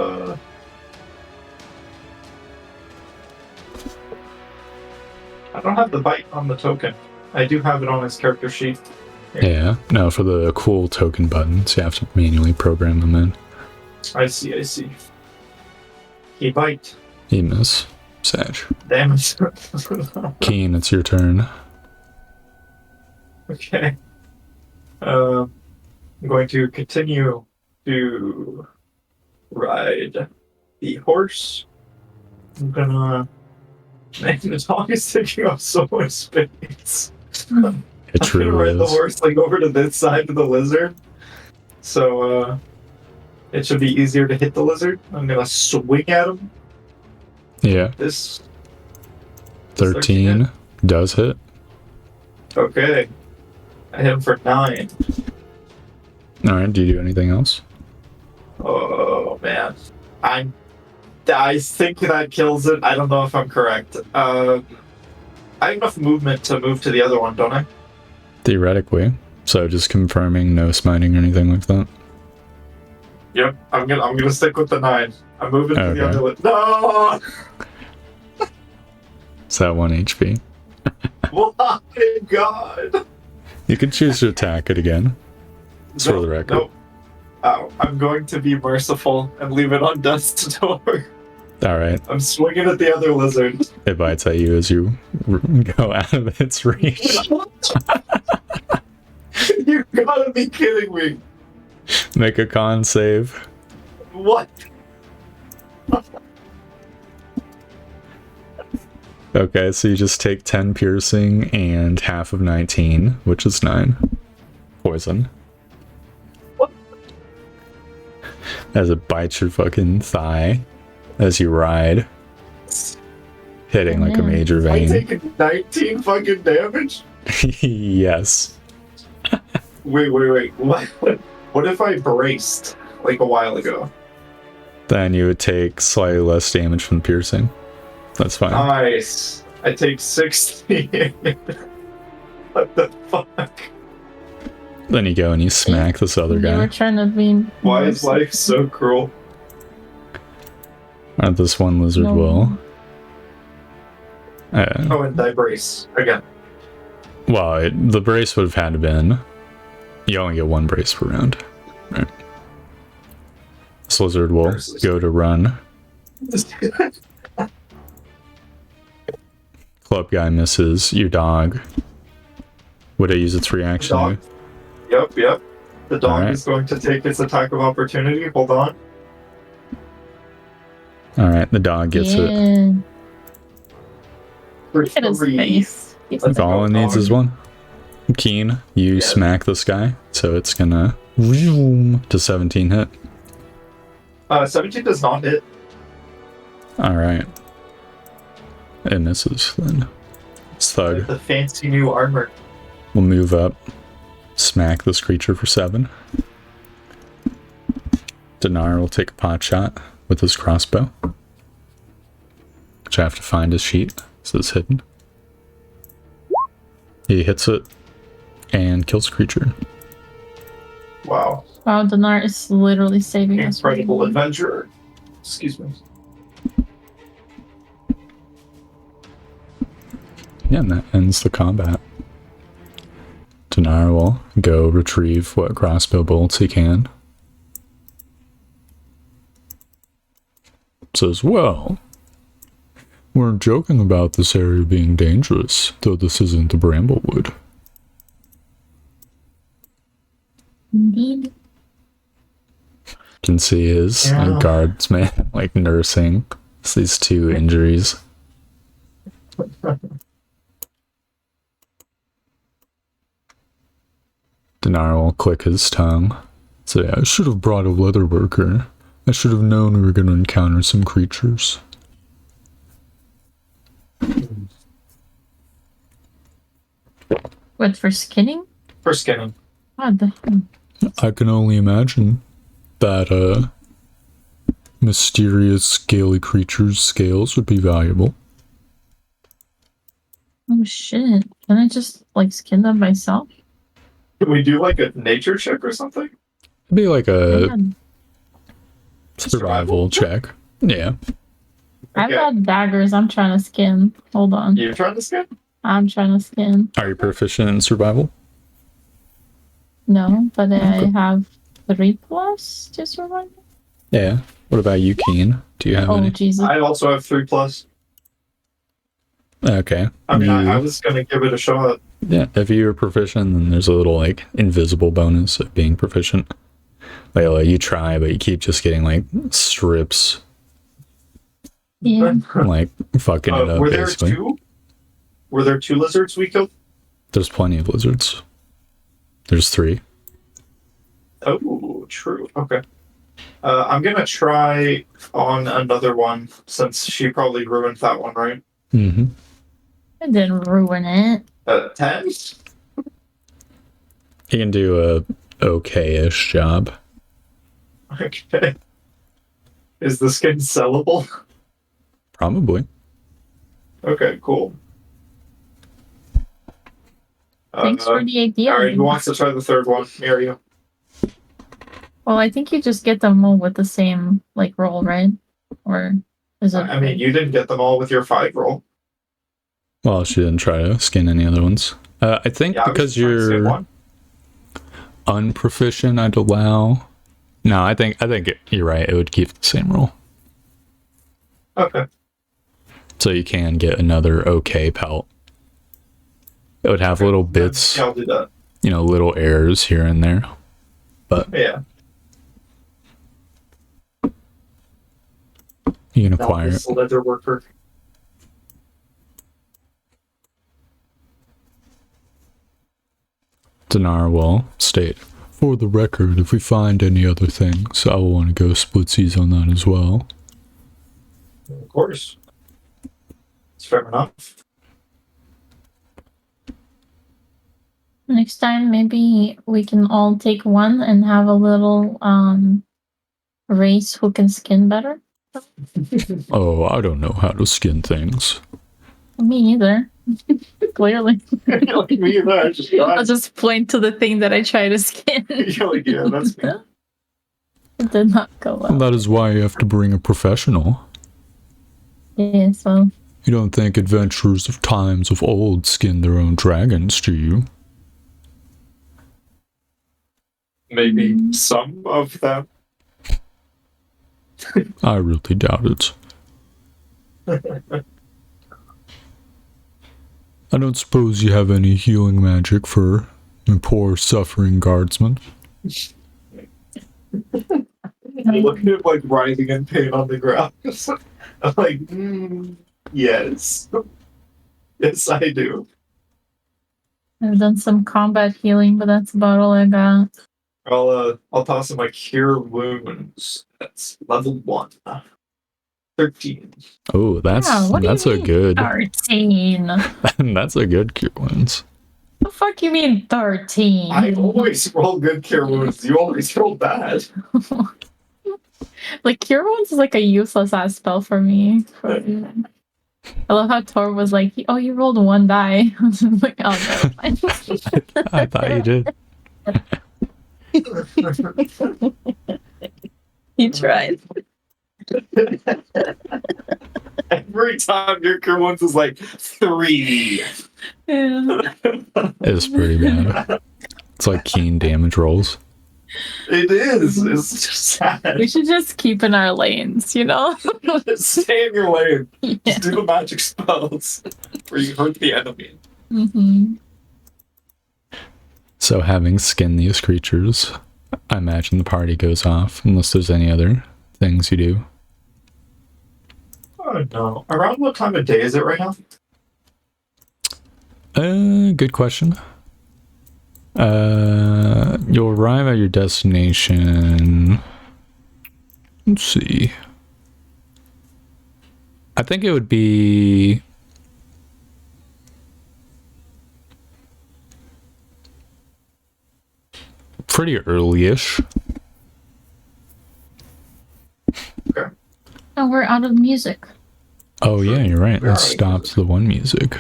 I don't have the bite on the token. I do have it on his character sheet. Here. Yeah, no, for the cool token buttons, you have to manually program them in. I see. He bite. He miss. Sag. Damn it. Keen, it's your turn. Okay. I'm going to continue to ride the horse. I'm gonna... Man, the dog is taking up so much space. It I'm gonna truly ride the is. horse like over to this side of the lizard. So it should be easier to hit the lizard. I'm gonna swing at him. Yeah, This 13 does hit. okay. I hit him for 9. Alright, do you do anything else? Oh man. I think that kills it. I don't know if I'm correct. I have enough movement to move to the other one, don't I? Theoretically. So just confirming no smiting or anything like that. Yep. I'm gonna stick with the 9. I'm moving to the Okay. other one. No! Is that 1 HP? Why, God? You can choose to attack it again. It's for the record. Nope. Oh, I'm going to be merciful and leave it on death's door. Alright, I'm swinging at the other lizard. it bites at you as you go out of its reach. You gotta be kidding me. Make a con save. What? Okay, so you just take 10 piercing and half of 19, which is 9. Poison. What? As it bites your fucking thigh as you ride, hitting like a major I vein. taking 19 fucking damage? Yes. Wait. What if I braced like a while ago? Then you would take slightly less damage from piercing. That's fine. Nice. I take 16. What the fuck? Then you go and you smack this other You were guy. trying to be. Why is life so cruel? This one lizard No. will. Oh, and I brace again. Well, the brace would have had to been. You only get 1 brace per round. Right. This lizard will go to run. Club guy misses. Your dog. Would I use its reaction? Dog. Yep. The dog Alright. is going to take its attack of opportunity. Hold on. Alright, the dog gets it. Yeah. For Look at his 3. face. He's Let's If all it go, needs dog. is 1. Keen, you Yeah. smack this guy, so it's gonna zoom to 17 hit. 17 does not hit. Alright. It misses then. Thug The fancy new armor. will move up, smack this creature for 7. Dinar will take a pot shot with his crossbow, which I have to find his sheet, so it's hidden. He hits it and kills the creature. Wow. Wow, Dinar is literally saving us. Incredible adventurer. Excuse me. Yeah, and that ends the combat. Dinar will go retrieve what crossbow bolts he can. Says, well, we're joking about this area being dangerous, though this isn't the Bramblewood. Indeed. Can see his Yeah. guardsman like nursing these 2 injuries. Dinar will click his tongue. Say, I should have brought a leather worker. I should have known we were going to encounter some creatures. What, for skinning? For skinning. God damn. I can only imagine that mysterious scaly creature's scales would be valuable. Oh shit. Can I just, like, skin them myself? Can we do like a nature check or something? It'd be like a I've survival check. Yeah. Okay. got daggers. I'm trying to skin. Hold on. You're trying to skin? I'm trying to skin. Are you proficient in survival? No, but I Okay. have 3+ to survive. Yeah. What about you, Keen? Do you have Oh any? Jesus! I also have 3+. Okay. I mean, I You- was gonna give it a shot. Yeah, if you're proficient, then there's a little like invisible bonus of being proficient. Like you try, but you keep just getting like strips, Yeah. like fucking it up. Were there Basically, two? Were there 2 lizards we killed? there's plenty of lizards. There's 3. Oh, true. Okay. I'm gonna try on another one since she probably ruined that one, right? Mm-hmm. I didn't ruin it. 10? You can do a okay-ish job. Okay. Is the skin sellable? Probably. Okay, cool. Thanks for the idea. Alright, who wants to try the third one? Mario. Well, I think you just get them all with the same like roll, right? Or is it? I mean, you didn't get them all with your 5 roll. Well, she didn't try to skin any other ones. I think Yeah, I was because just trying to say you're one. unproficient, I'd allow. No, I think you're right. It would keep the same roll, Okay. so you can get another okay pelt. It would have little bits, Yeah, I'll do that. you know, little errors here and there, but Yeah. you can acquire it. This leather worker. Dinar will state, for the record, if we find any other things, I will want to go splitsies on that as well. Of course. It's fair enough. Next time, maybe we can all take one and have a little race who can skin better. Oh, I don't know how to skin things. Me either. Clearly. Like me either, I just I'll tried. just point to the thing that I try to skin. You're like, yeah, that's me. It did not go well. That is why you have to bring a professional. Yeah, so You don't think adventurers of times of old skinned their own dragons, do you? Maybe some of them. I really doubt it. I don't suppose you have any healing magic for a poor suffering guardsman. I look at him like writhing in pain on the ground. I'm like, yes. Yes, I do. I've done some combat healing, but that's about all I got. I'll toss in my cure wounds. That's level 1. 13. Oh, that's Yeah, what do you that's a mean? good 13. that's a good cure wounds. The fuck you mean 13? I always roll good cure wounds. You always roll bad. Like, Cure Wounds is like a useless ass spell for me. I love how Tor was like, oh, you rolled 1 die. I was like, oh, no. I thought you did. He tried. Every time your cure wounds is like 3. Yeah. It's pretty bad. It's like keen damage rolls. It is. It's just sad. We should just keep in our lanes, you know? Stay in your lane. Yeah. Just do the magic spells where you hurt the enemy. Mm-hmm. So having skinned these creatures, I imagine the party goes off unless there's any other things you do. Oh no. Around what time of day is it right now? Good question. You'll arrive at your destination. Let's see. I think it would be pretty early-ish. Okay. Oh, we're out of music. Oh yeah, you're right. Where That are you? stops the one music.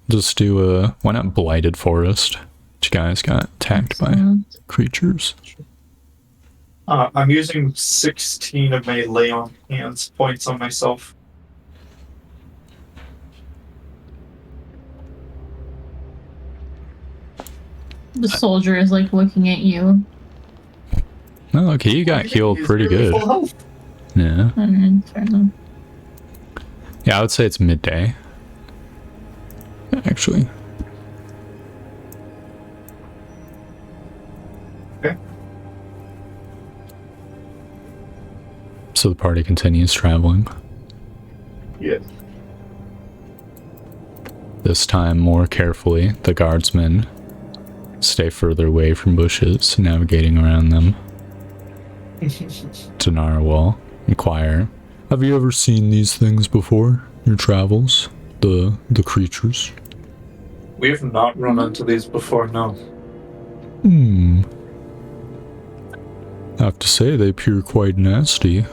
Just do why not Blighted Forest? You guys got attacked by Excellent. creatures. I'm using 16 of my lay on hands points on myself. The soldier is like looking at you. Oh, okay, you got healed He's pretty nearly good. full health. Yeah. Fair enough. Yeah, I would say it's midday. Actually. Okay. So the party continues traveling. Yeah. This time more carefully. The guardsmen stay further away from bushes, navigating around them. To Narwhal, inquire, have you ever seen these things before? Your travels? The creatures? We have not run into these before, no. I have to say they appear quite nasty.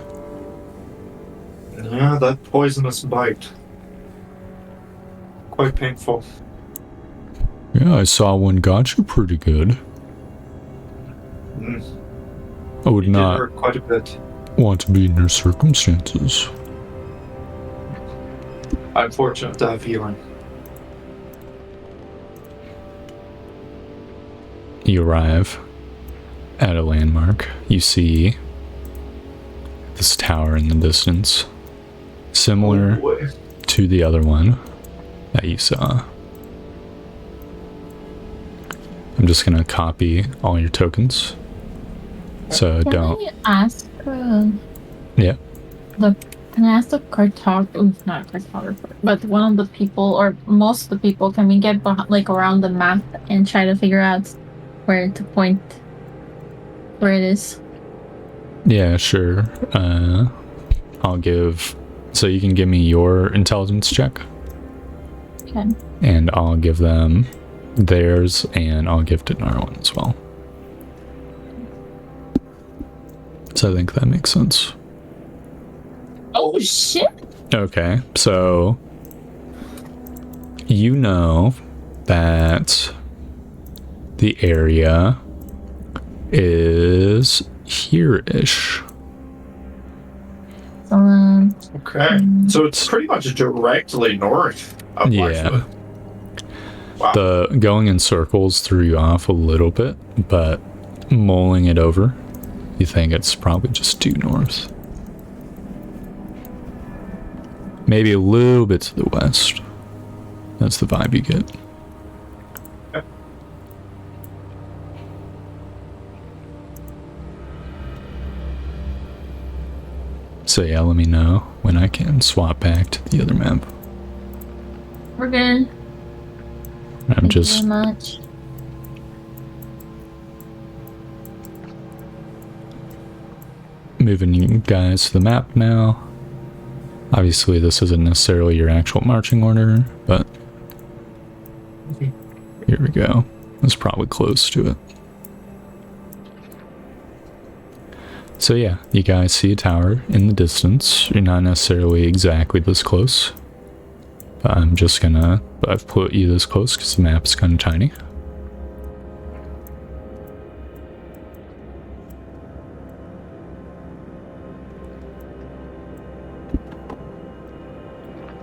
Yeah, that poisonous bite. Quite painful. Yeah, I saw one got you pretty good. I would It did not hurt quite a bit. want to be in your circumstances. I'm fortunate to have healing. You arrive at a landmark. You see this tower in the distance, similar Oh, boy. to the other one that you saw. I'm just gonna copy all your tokens. So Can don't. I ask? Yeah. Can I ask the cartographer, not cartographer, but one of the people or most of the people? Can we get like around the map and try to figure out where to point where it is? Yeah, sure. I'll give. So you can give me your intelligence check, Okay. and I'll give them theirs, and I'll give Dinar one as well. So I think that makes sense. Oh shit! Okay, so you know that the area is here-ish. Okay. So it's pretty much directly north of Yeah. Blackfoot. Wow. The going in circles threw you off a little bit, but mulling it over, you think it's probably just due north. Maybe a little bit to the west. That's the vibe you get. Okay. So yeah, let me know when I can swap back to the other map. We're good. I'm Thank just you very much. moving you guys to the map now. Obviously, this isn't necessarily your actual marching order, but here we go. It's probably close to it. So yeah, you guys see a tower in the distance. You're not necessarily exactly this close, but I've put you this close because the map is kind of tiny.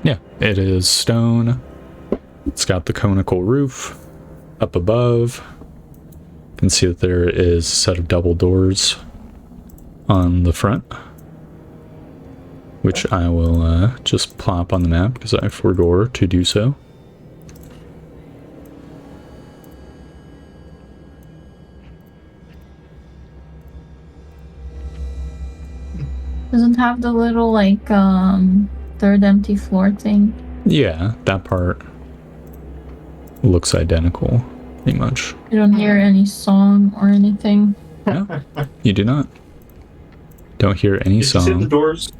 Yeah, it is stone. It's got the conical roof up above. You can see that there is a set of double doors on the front, which I will just plop on the map because I forgot to do so. Doesn't have the little like third empty floor thing. Yeah, that part looks identical, pretty much. You don't hear any song or anything. No, you do not. Don't hear any Did you say the song. doors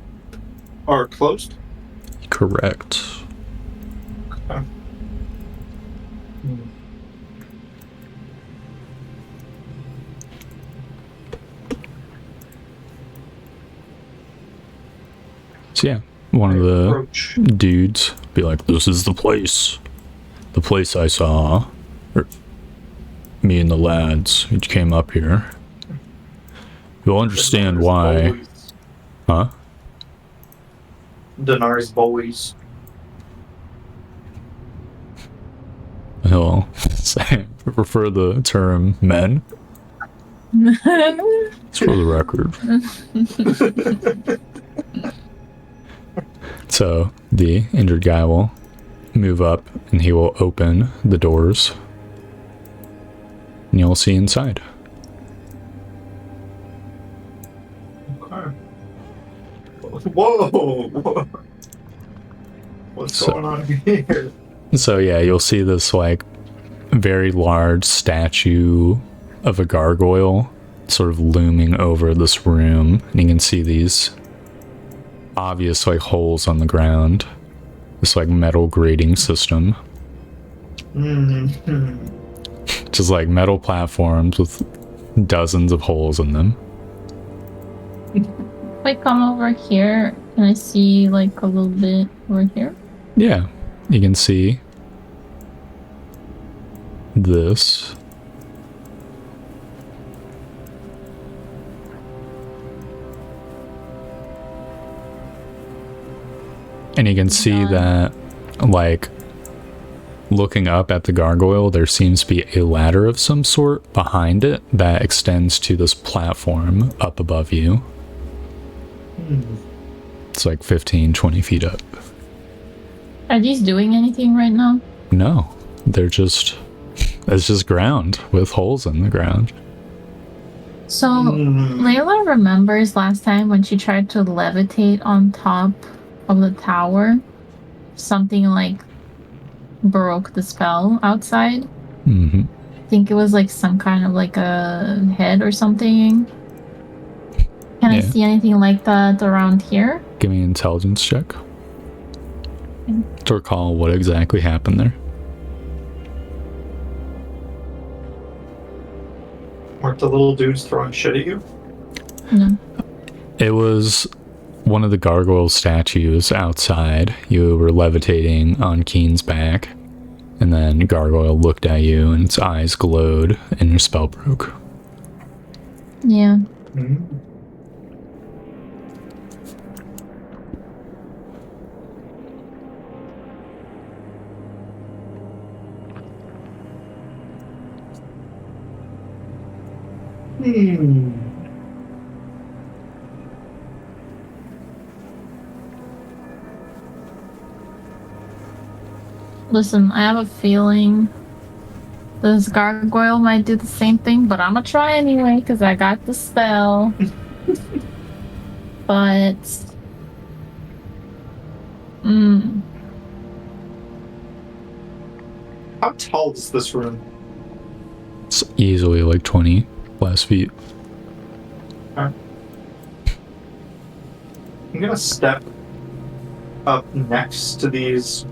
are closed? Correct. Okay. So yeah, one of the Approach. dudes be like, this is the place I saw. Or me and the lads who came up here. You'll understand why. Boys. Huh? Dinar's boys. He'll prefer the term men. It's for the record. So the injured guy will move up and he will open the doors. And you'll see inside. Okay. Whoa! What's going on here? So yeah, you'll see this like very large statue of a gargoyle sort of looming over this room, and you can see these obvious like holes on the ground. This like metal grating system. Just like metal platforms with dozens of holes in them. If I come over here, can I see like a little bit over here? Yeah, you can see this. And you can see that, like, looking up at the gargoyle, there seems to be a ladder of some sort behind it that extends to this platform up above you. It's like 15, 20 feet up. Are these doing anything right now? No, they're just, it's just ground with holes in the ground. So, Layla remembers last time when she tried to levitate on top of the tower, something like broke the spell outside. Mm-hmm. I think it was like some kind of like a head or something. Can I see anything like that around here? Give me an intelligence check. To recall what exactly happened there. Weren't the little dudes throwing shit at you? No. It was one of the gargoyle statues outside. You were levitating on Keen's back, and then gargoyle looked at you and its eyes glowed and your spell broke. Yeah. Listen, I have a feeling this gargoyle might do the same thing, but I'm gonna try anyway because I got the spell. But how tall is this room? It's easily like 20 plus feet. Okay. I'm gonna step up next to these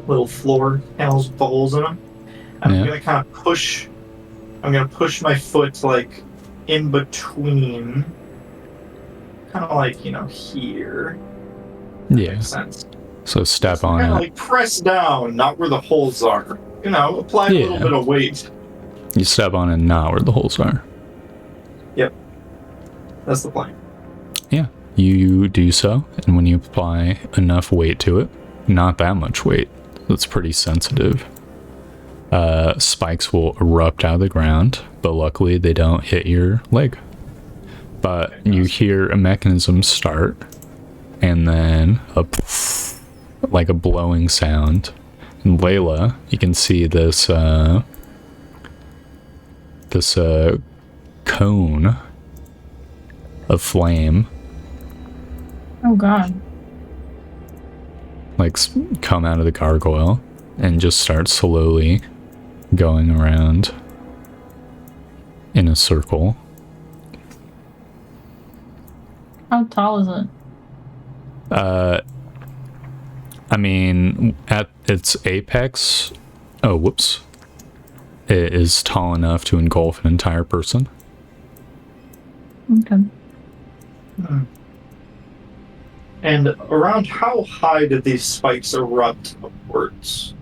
little floor panels with the holes in them. And I'm gonna kind of push. I'm gonna push my foot like in between, kind of like here. Yeah. Makes sense. So step on Kind it. of like press down, not where the holes are. Apply a little bit of weight. You step on it, not where the holes are. Yep. That's the plan. Yeah. You do so, and when you apply enough weight to it, not that much weight, that's pretty sensitive, spikes will erupt out of the ground, but luckily they don't hit your leg. But you hear a mechanism start, and then like a blowing sound. And Layla, you can see this cone of flame. oh god. Like come out of the gargoyle and just start slowly going around in a circle. How tall is it? I mean, at its apex, it is tall enough to engulf an entire person. Okay. And around how high did these spikes erupt upwards?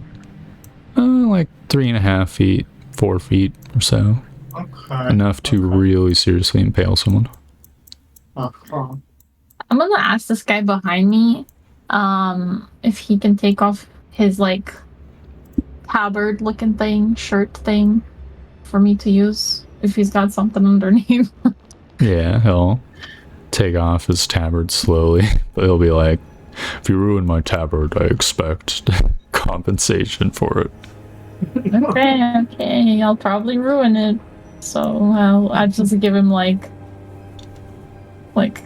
Like 3.5 feet, 4 feet or so. Okay. Enough to really seriously impale someone. Uh-huh. I'm gonna ask this guy behind me, if he can take off his like tabard looking thing, shirt thing, for me to use if he's got something underneath. Yeah, he'll take off his tabard slowly, but he'll be like, if you ruin my tabard, I expect compensation for it. Okay, I'll probably ruin it. So I'll just give him like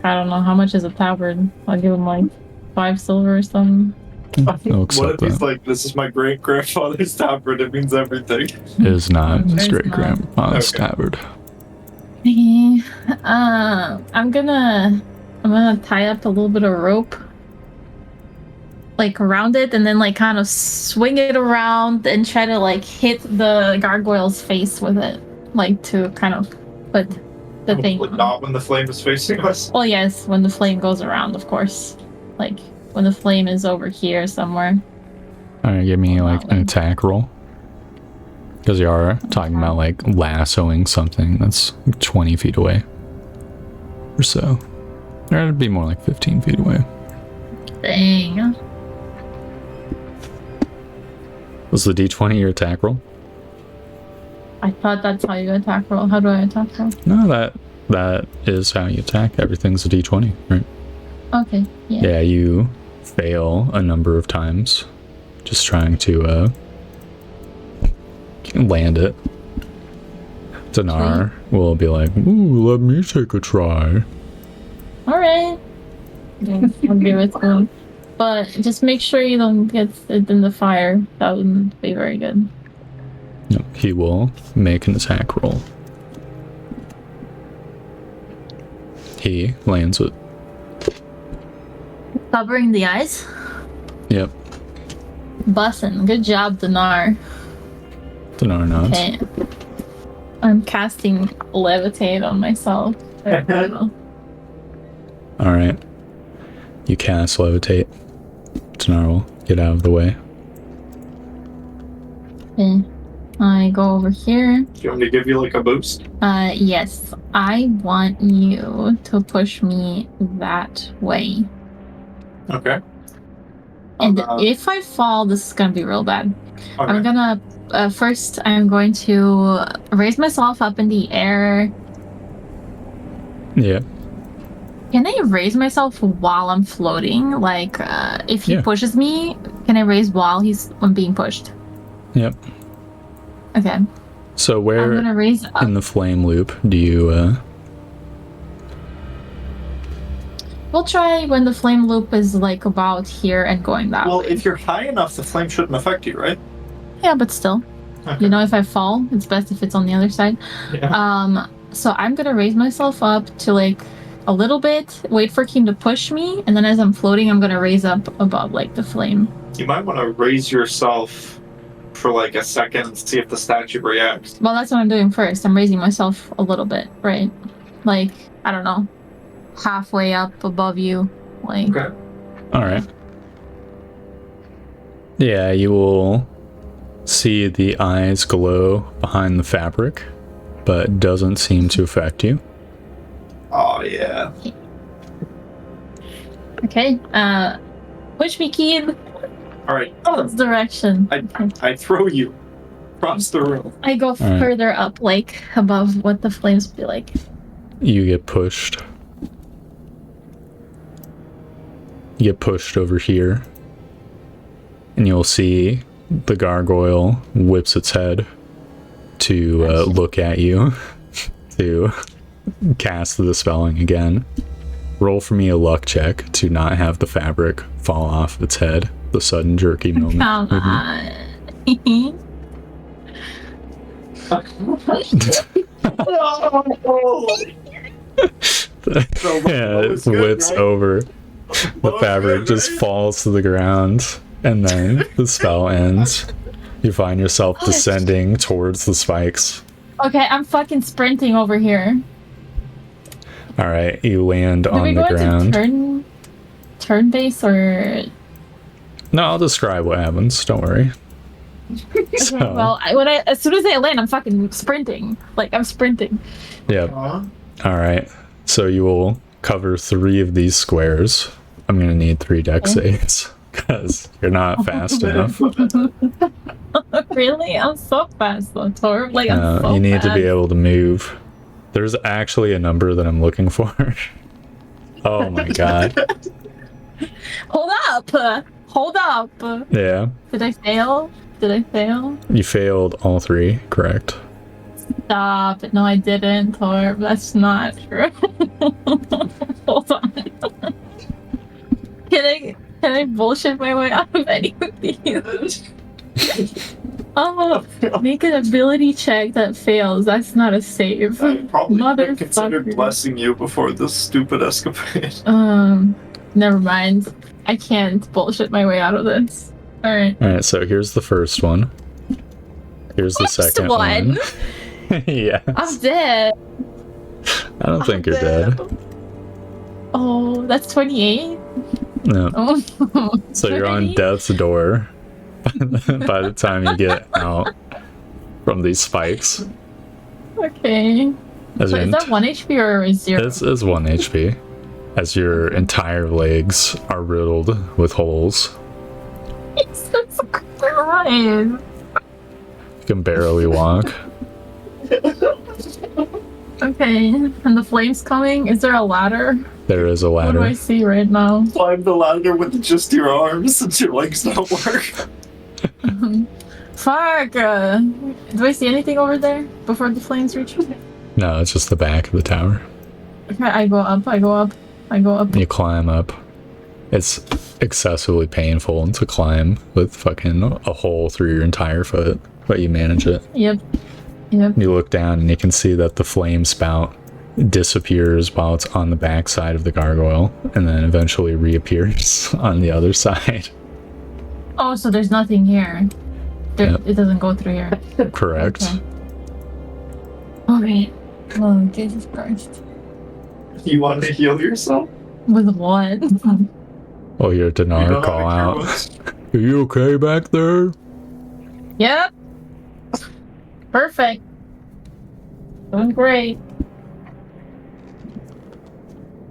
I don't know, how much is a tabard? I'll give him like 5 silver or something. I'll accept What if he's that. like, this is my great grandfather's tabard, it means everything. It is not his It's great not. grandpa's Okay. tabard. Okay. I'm gonna tie up a little bit of rope like around it and then like kind of swing it around and try to like hit the gargoyle's face with it, like to kind of put the thing Like on. not when the flame is facing us. Well, yes, when the flame goes around, of course. Like when the flame is over here somewhere. Alright, give me like That an way. attack roll. Because you are talking about like lassoing something that's 20 feet away. Or so. Or it'd be more like 15 feet away. Dang. Was the d20 your attack roll? I thought that's how you attack roll. How do I attack roll? No, that is how you attack. Everything's a d20, right? Okay, yeah. Yeah, you fail a number of times. Just trying to land it. Dinar will be like, ooh, let me take a try. Alright. Yeah, I'll give it to him. But just make sure you don't get it in the fire. That wouldn't be very good. No, he will make an attack roll. He lands it. Covering the eyes? Yep. Bussin'. Good job, Dinar. Dinar nods. Okay. I'm casting Levitate on myself. Alright. You cast Levitate. Dinar will get out of the way. Okay. I go over here. Do you want me to give you like a boost? Yes. I want you to push me that way. Okay. And if I fall, this is gonna be real bad. Okay. I'm gonna first. I'm going to raise myself up in the air. Yeah. Can I raise myself while I'm floating? Like, if he Yeah. pushes me, can I raise while I'm being pushed? Yep. Okay. So I'm where gonna raise up. in the flame loop do you We'll try when the flame loop is like about here and going that Well, way. if you're high enough, the flame shouldn't affect you, right? Yeah, but still, Okay. you know, if I fall, it's best if it's on the other side. Yeah. So I'm gonna raise myself up to like a little bit, wait for Keem to push me, and then as I'm floating, I'm gonna raise up above like the flame. You might want to raise yourself for like a second and see if the statue reacts. Well, that's what I'm doing first. I'm raising myself a little bit, right? Like, I don't know, halfway up above you. Like, Okay. Alright. Yeah, you will see the eyes glow behind the fabric, but doesn't seem to affect you. Oh yeah. okay, push me, Keem. All right. This direction. I throw you across the room. I go right. further up, like above what the flames would be like. You get pushed. You get pushed over here. And you'll see the gargoyle whips its head to look at you to cast the spelling again. Roll for me a luck check to not have the fabric fall off its head. The sudden jerky moment. Come on. Yeah, it whips over. The fabric just falls to the ground, and then the spell ends. You find yourself descending towards the spikes. Okay, I'm fucking sprinting over here. Alright, you land Do we on go the ground. into turn base or? No, I'll describe what happens, don't worry. So, Okay, well, as soon as I land, I'm fucking sprinting. Like, I'm sprinting. yep. Alright. So you will cover 3 of these squares. I'm gonna need 3 deck saves. Because you're not fast enough. Really? I'm so fast, though, Torb. Like, I'm so You need fast. to be able to move. There's actually a number that I'm looking for. Oh my god. Hold up! Hold up! Yeah. Did I fail? Did I fail? You failed all 3, correct? Stop. No, I didn't, Torb. That's not true. Hold on. Can I bullshit my way out of any of these? Oh, make an ability check that fails. That's not a save. I probably considered Motherfucker. blessing you before this stupid escapade. Never mind. I can't bullshit my way out of this. Alright. Alright, so here's the first one. Here's the second one. Yes. I'm dead. I don't think you're dead. Oh, that's 28? No. Oh. So you're on 30? death's door by the time you get out from these spikes. Okay. As So your is that 1 HP or 0? This is 1 HP. As your entire legs are riddled with holes. Jesus Christ. You can barely walk. Okay, and the flame's coming. Is there a ladder? There is a What do I ladder. see right now? Climb the ladder with just your arms since your legs don't work. Fuck! Do I see anything over there before the flames reach me? No, it's just the back of the tower. Okay, I go up. You climb up. It's excessively painful to climb with fucking a hole through your entire foot, but you manage it. Yep. You look down and you can see that the flame spout disappears while it's on the back side of the gargoyle and then eventually reappears on the other side. Oh, so there's nothing here. Yep. It doesn't go through here. Correct. Okay. Oh, Jesus Christ. You want to heal yourself? With what? Oh, your You Dinar don't call have a out. cure wounds? Are you okay back there? Yep. Perfect. Doing great.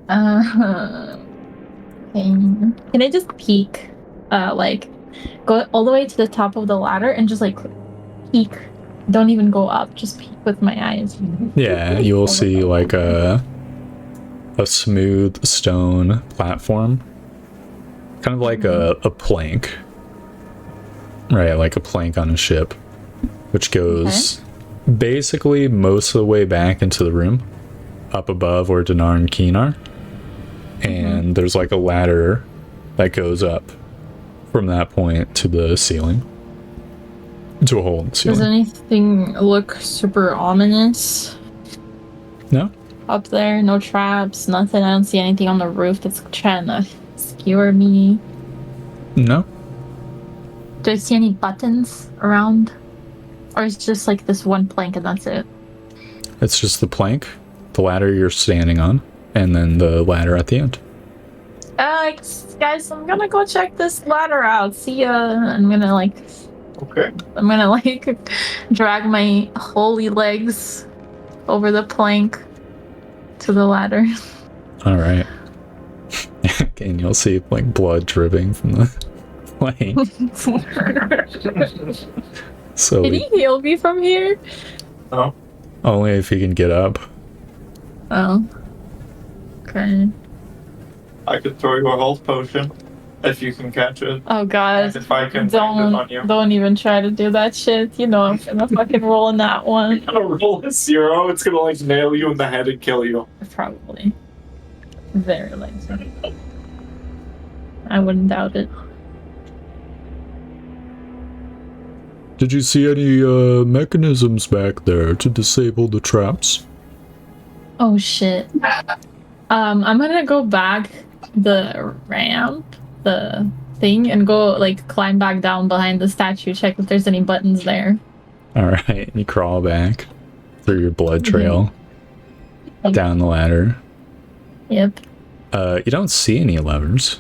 Okay. Can I just peek? Like, go all the way to the top of the ladder and just like peek. Don't even go up. Just peek with my eyes. Yeah, you'll see like a smooth stone platform. Kind of like a plank. Right, like a plank on a ship. Which goes basically most of the way back into the room. Up above where Dinar and Keen are. And there's like a ladder that goes up from that point to the ceiling. To a hole in the ceiling. Does anything look super ominous No? up there? No traps, nothing. I don't see anything on the roof that's trying to skewer me. No? Do I see any buttons around? Or is it just like this one plank and that's it? It's just the plank, the ladder you're standing on, and then the ladder at the end. Guys, I'm gonna go check this ladder out. See ya. I'm gonna like drag my holy legs over the plank to the ladder. Alright. And you'll see like blood dripping from the plank. So Can he heal me from here? No. only if he can get up. Oh. Okay. I could throw you a health potion if you can catch it. Oh god. If I can land it on you. Don't even try to do that shit. You know I'm gonna fucking roll in that one. I'm gonna roll a 0. It's gonna like nail you in the head and kill you. Probably. Very likely. I wouldn't doubt it. Did you see any mechanisms back there to disable the traps? Oh shit. I'm gonna go back the ramp, the thing, and go like climb back down behind the statue, check if there's any buttons there. Alright, you crawl back through your blood trail down the ladder. Yep. You don't see any levers.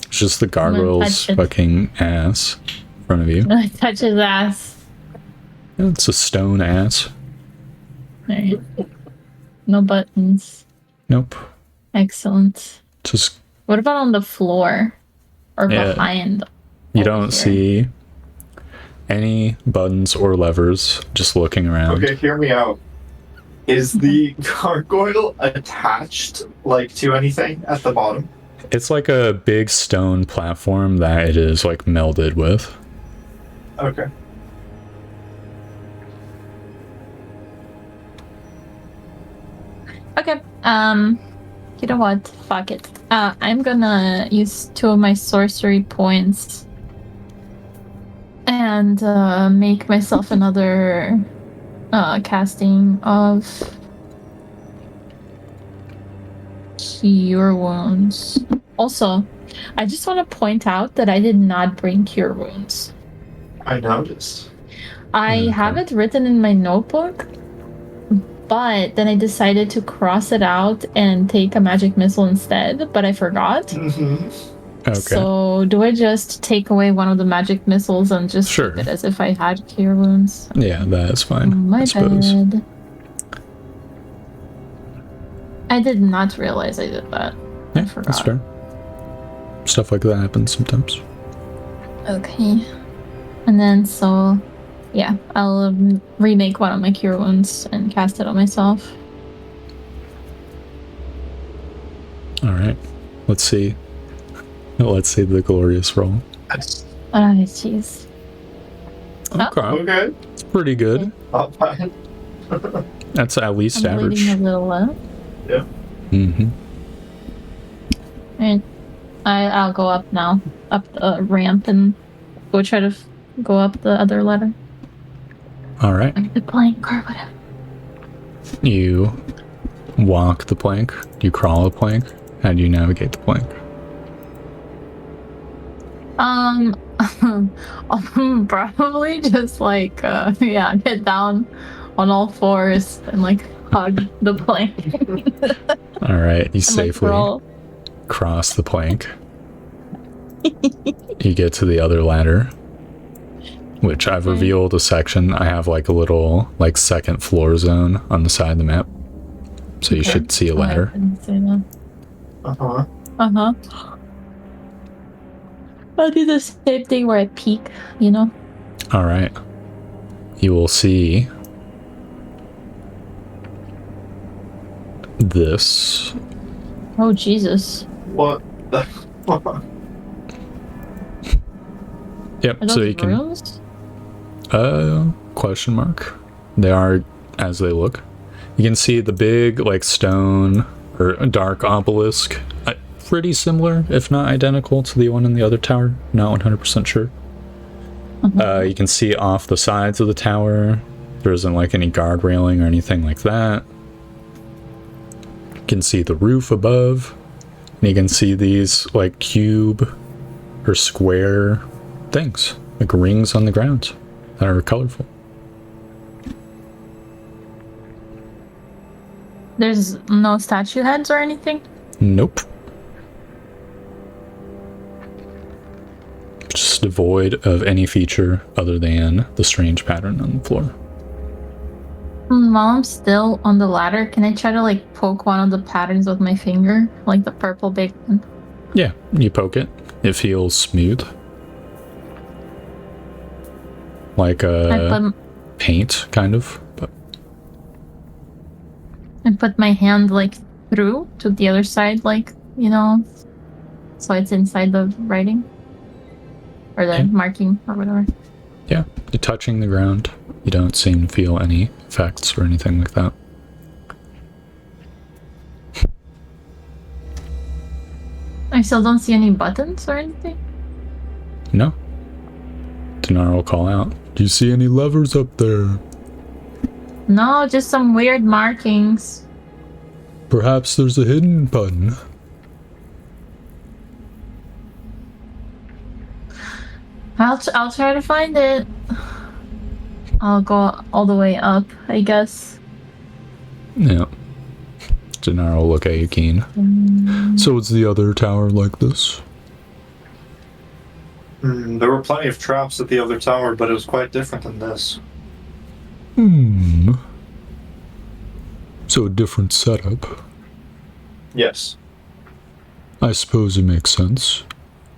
It's just the gargoyle's touch it. fucking ass. front of you. I touch his ass. It's a stone ass. Alright. No buttons. Nope. Excellent. Just What about on the floor? Or Yeah. behind? you over don't here? see any buttons or levers. Just looking around. Okay, hear me out. Is the gargoyle attached, like, to anything at the bottom? It's like a big stone platform that it is like melded with. Okay. Okay. You know what? Fuck it. I'm gonna use 2 of my sorcery points and make myself another casting of Cure Wounds. Also, I just want to point out that I did not bring Cure Wounds. I noticed. I have it written in my notebook, but then I decided to cross it out and take a magic missile instead, but I forgot. Mm-hmm. Okay. So do I just take away one of the magic missiles and just Sure. keep it as if I had Cure Wounds? Yeah, that is fine. My I suppose. bad. I did not realize I did that. Yeah, I forgot. that's fair. Stuff like that happens sometimes. Okay. And then, so, yeah, I'll remake one of my Cure Wounds and cast it on myself. Alright. Let's see. Let's see the glorious roll. Ah, jeez. Okay. Okay. It's pretty good. Not bad. That's at least I'm average. bleeding a little low. Yeah. Mm-hmm. And I'll go up now, up the ramp, and go try to go up the other ladder. Alright. Like the plank or whatever. You walk the plank. You crawl the plank. How do you navigate the plank? Probably just like, yeah, get down on all fours and like hug the plank. Alright, you And, safely crawl. cross the plank. You get to the other ladder, which I've revealed a section. I have like a little like second floor zone on the side of the map. So you Okay. should see a Oh, I ladder. didn't see that. Uh-huh. Uh-huh. I'll do the same thing where I peek, you know? Alright. You will see this. Oh, Jesus. What the Yep, Are so those you can rooms? question mark. They are as they look. You can see the big like stone or dark obelisk. Pretty similar, if not identical, to the one in the other tower. Not 100% sure. You can see off the sides of the tower. There isn't like any guard railing or anything like that. You can see the roof above. And you can see these like cube or square things, like rings on the ground that are colorful. There's no statue heads or anything? Nope. Just devoid of any feature other than the strange pattern on the floor. While I'm still on the ladder, can I try to like poke one of the patterns with my finger? Like the purple big one? Yeah, you poke it. It feels smooth. Like a paint, kind of. But I put my hand like through to the other side, like, you know, so it's inside the writing or the marking or whatever. yeah, you're touching the ground. You don't seem to feel any effects or anything like that. I still don't see any buttons or anything. No. Dinar will call out. Do you see any levers up there? No, just some weird markings. Perhaps there's a hidden button. I'll try to find it. I'll go all the way up, I guess. Yeah. Dinar will look at you keen. So is the other tower like this? There were plenty of traps at the other tower, but it was quite different than this. So a different setup. Yes. I suppose it makes sense.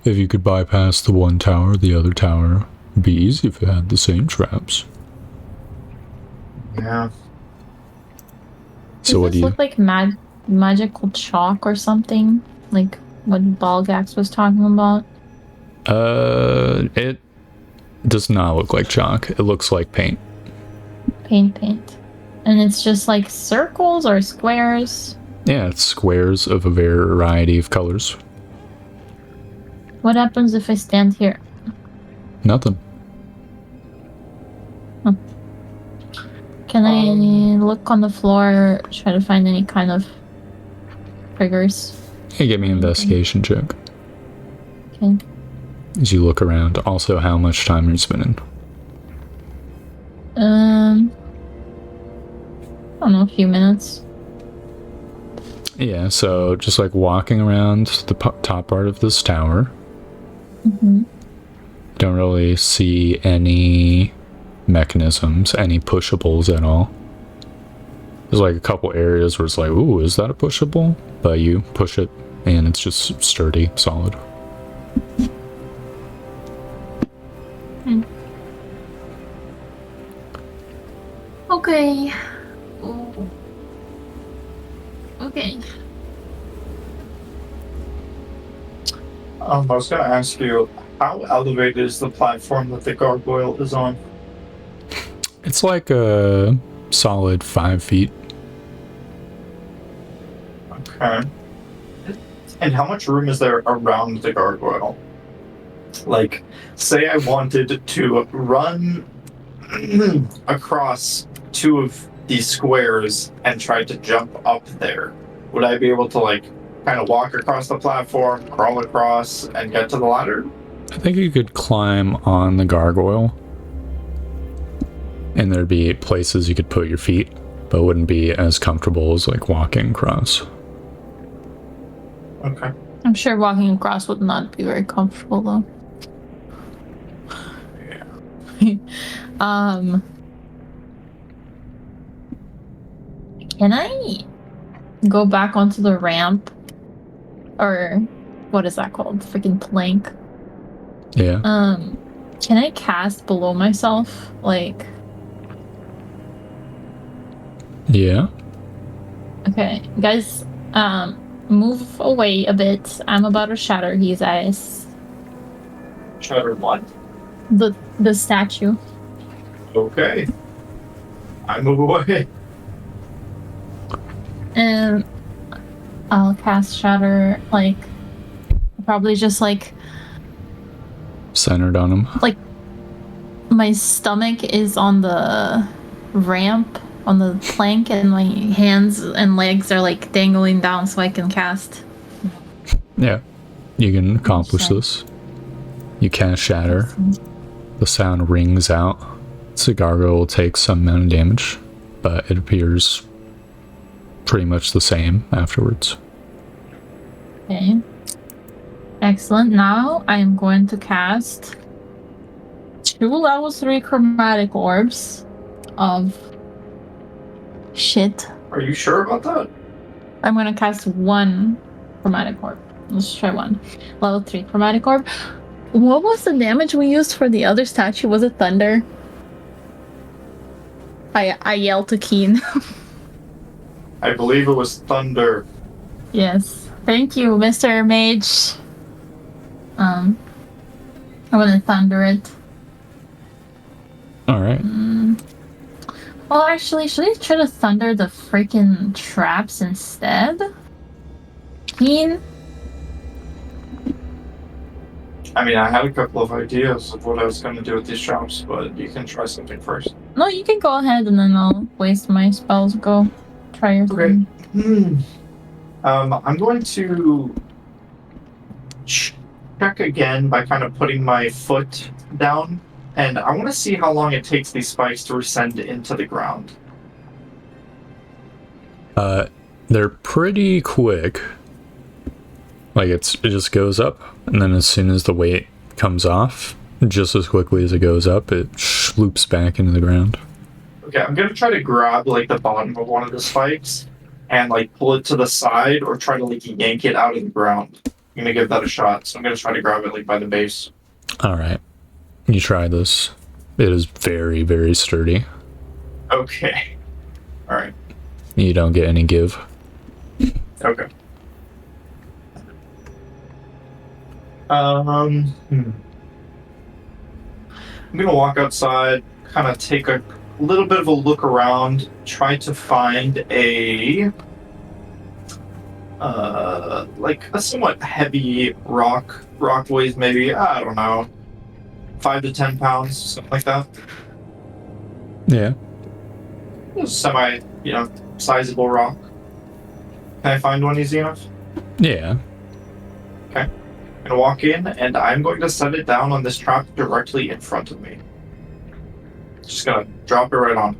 If you could bypass the one tower, the other tower would be easy if it had the same traps. Yeah. So what do you... look like magical chalk or something? Like what Balgax was talking about? It does not look like chalk. It looks like paint. Paint. And it's just like circles or squares? Yeah, it's squares of a variety of colors. What happens if I stand here? Nothing. Can I look on the floor, try to find any kind of triggers? Hey, give me an investigation check. Okay. As you look around. Also, how much time are you spending? I don't know, a few minutes. Yeah, so just like walking around the top part of this tower. Don't really see any mechanisms, any pushables at all. There's like a couple areas where it's like, ooh, is that a pushable? But you push it and it's just sturdy, solid. Okay. Ooh. Okay. I was going to ask you, how elevated is the platform that the gargoyle is on? It's like a solid 5 feet. Okay. And how much room is there around the gargoyle? Like, say I wanted to run across 2 of these squares and try to jump up there. Would I be able to, like, kind of walk across the platform, crawl across, and get to the ladder? I think you could climb on the gargoyle. And there'd be places you could put your feet, but it wouldn't be as comfortable as, like, walking across. Okay. I'm sure walking across would not be very comfortable, though. Yeah. Can I go back onto the ramp? Or what is that called? Freaking plank. Yeah. Can I cast below myself? Like, Yeah. okay, guys, move away a bit. I'm about to shatter his eyes. Shatter what? The statue. Okay. I move away. And I'll cast shatter, like, probably just like Centered on him. like my stomach is on the ramp, on the plank, and my hands and legs are like dangling down so I can cast. Yeah. You can accomplish Sorry. this. You cast shatter. The sound rings out. The gargoyle will take some amount of damage, but it appears pretty much the same afterwards. Okay. Excellent. Now I am going to cast 2 level 3 chromatic orbs of shit. Are you sure about that? I'm going to cast 1 chromatic orb. Let's try 1. Level 3 chromatic orb. What was the damage we used for the other statue? Was it thunder? I yelled to Keen. I believe it was thunder. Yes. Thank you, Mr. Mage. I'm gonna thunder it. Alright. Well, actually, should I try to thunder the freaking traps instead? Keen? I mean, I had a couple of ideas of what I was going to do with these traps, but you can try something first. No, you can go ahead and then I'll waste my spells. Go. Try your thing. I'm going to check again by kind of putting my foot down, and I want to see how long it takes these spikes to descend into the ground. They're pretty quick. Like it just goes up, and then as soon as the weight comes off. Just as quickly as it goes up, it sloops back into the ground. Okay, I'm gonna try to grab like the bottom of one of the spikes and like pull it to the side or try to like yank it out of the ground. I'm gonna give that a shot. So I'm gonna try to grab it like by the base. Alright. You try this. It is very, very sturdy. Okay. Alright. You don't get any give. Okay. I'm gonna walk outside, kind of take a little bit of a look around, try to find a like a somewhat heavy rock. Rock weighs maybe, I don't know, 5 to 10 pounds, something like that. Yeah. Semi, sizable rock. Can I find one easy enough? Yeah. Okay. I'm gonna walk in and I'm going to set it down on this trap directly in front of me. Just gonna drop it right on.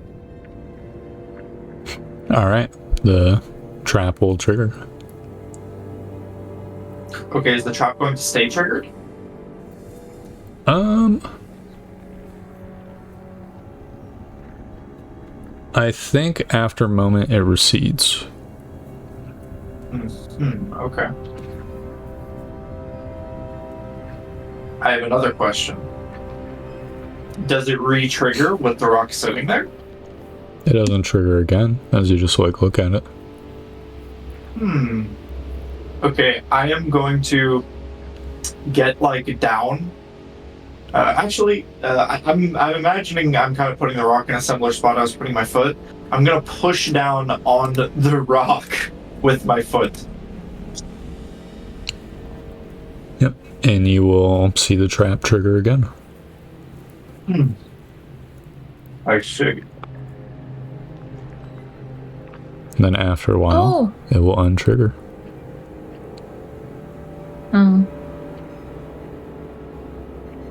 Alright. The trap will trigger. Okay, is the trap going to stay triggered? I think after a moment it recedes. Okay. I have another question. Does it re-trigger with the rock sitting there? It doesn't trigger again as you just like look at it. Okay, I am going to get like down. I'm imagining I'm kind of putting the rock in a similar spot I was putting my foot. I'm gonna push down on the rock with my foot. Yep. And you will see the trap trigger again. I see. And then after a while, it will untrigger. Oh.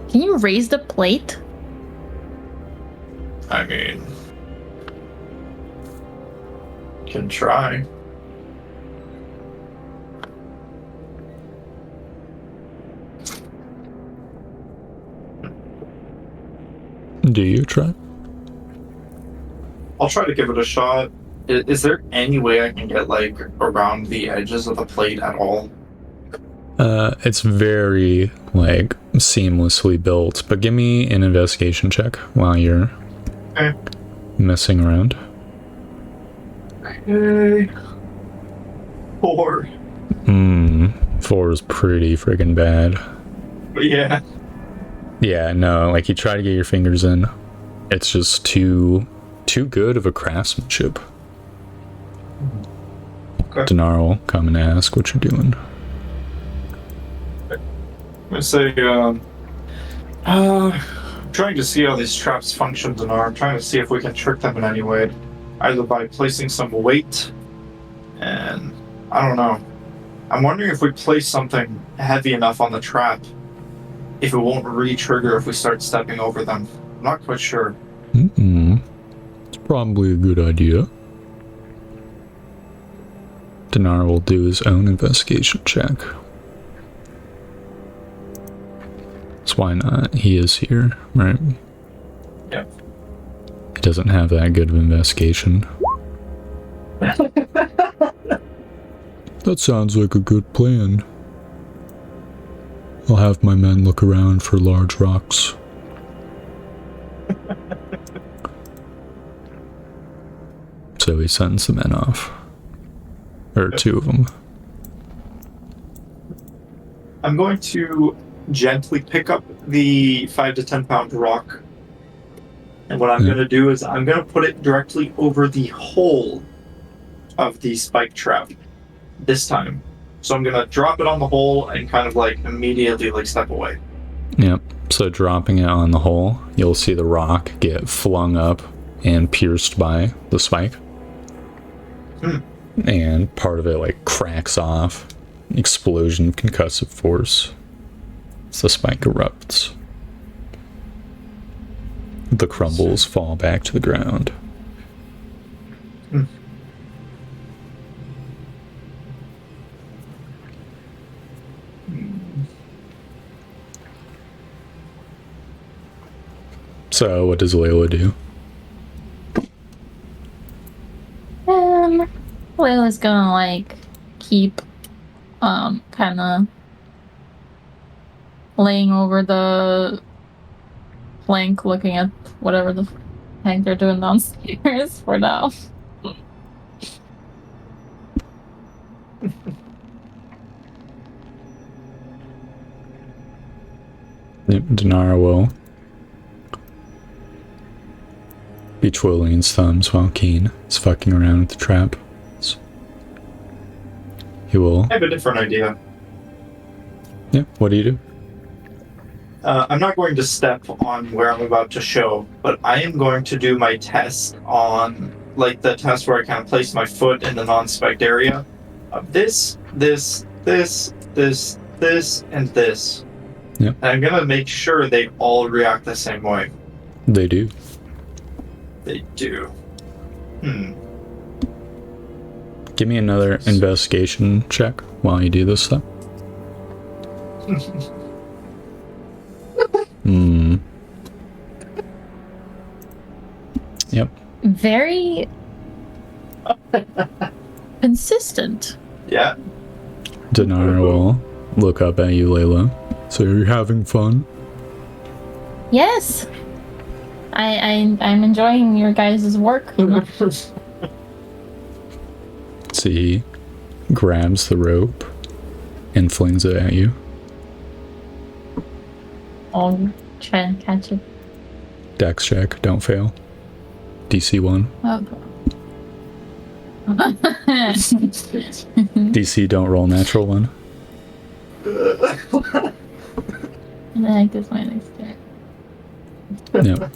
Can you raise the plate? I mean, can try. Do you try? I'll try to give it a shot. Is there any way I can get like around the edges of the plate at all? It's very like seamlessly built, but give me an investigation check while you're messing around. Okay. 4. 4 is pretty friggin' bad. Yeah. Yeah, no, like you try to get your fingers in, it's just too good of a craftsmanship. Okay. Dinar will come and ask what you're doing. I'm gonna say, I'm trying to see how these traps function, Dinar. I'm trying to see if we can trick them in any way. Either by placing some weight, and I don't know. I'm wondering if we place something heavy enough on the trap, if it won't re-trigger if we start stepping over them. I'm not quite sure. It's probably a good idea. Dinar will do his own investigation check. So why not? He is here, right? Yep. He doesn't have that good of investigation. That sounds like a good plan. I'll have my men look around for large rocks. So he sends the men off. Or 2 of them. I'm going to gently pick up the 5 to 10 pound rock. And what I'm going to do is I'm going to put it directly over the hole of the spike trap this time. So I'm going to drop it on the hole and kind of like immediately like step away. Yep. So dropping it on the hole, you'll see the rock get flung up and pierced by the spike. And part of it like cracks off. Explosion of concussive force. So the spike erupts. The crumbles fall back to the ground. So, what does Layla do? Layla's gonna like keep kind of laying over the plank, looking at whatever the heck they're doing downstairs for now. Denara will be twiddling his thumbs while Keen is fucking around with the trap. He will. I have a different idea. Yeah, what do you do? I'm not going to step on where I'm about to show, but I am going to do my test on, like, the test where I kind of place my foot in the non-spiked area of this, and this. Yep. And I'm going to make sure they all react the same way. They do. They do. Give me another investigation check while you do this stuff. Yep. Very consistent. Yeah. Denara will look up at you, Layla. So you're having fun? Yes. I'm enjoying your guys' work. So he grabs the rope and flings it at you. I'll try and catch it. Dex check, don't fail. DC 1. DC don't roll natural 1. And the heck is my next turn? Yep.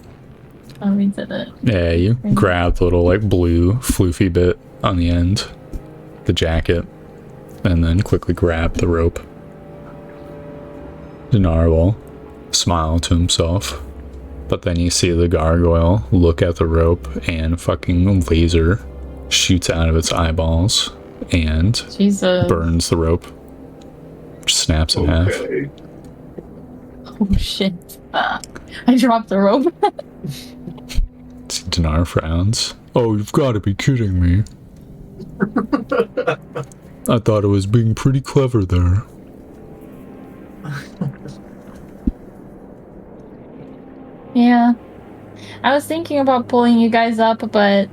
I'll reset it. Yeah, you grab the little like blue floofy bit on the end, the jacket, and then quickly grab the rope. Denara will smile to himself, but then you see the gargoyle look at the rope and fucking laser shoots out of its eyeballs and Jesus. burns the rope. Snaps in half. Oh shit. I dropped the rope. Denara frowns. Oh, you've got to be kidding me. I thought it was being pretty clever there. Yeah. I was thinking about pulling you guys up, but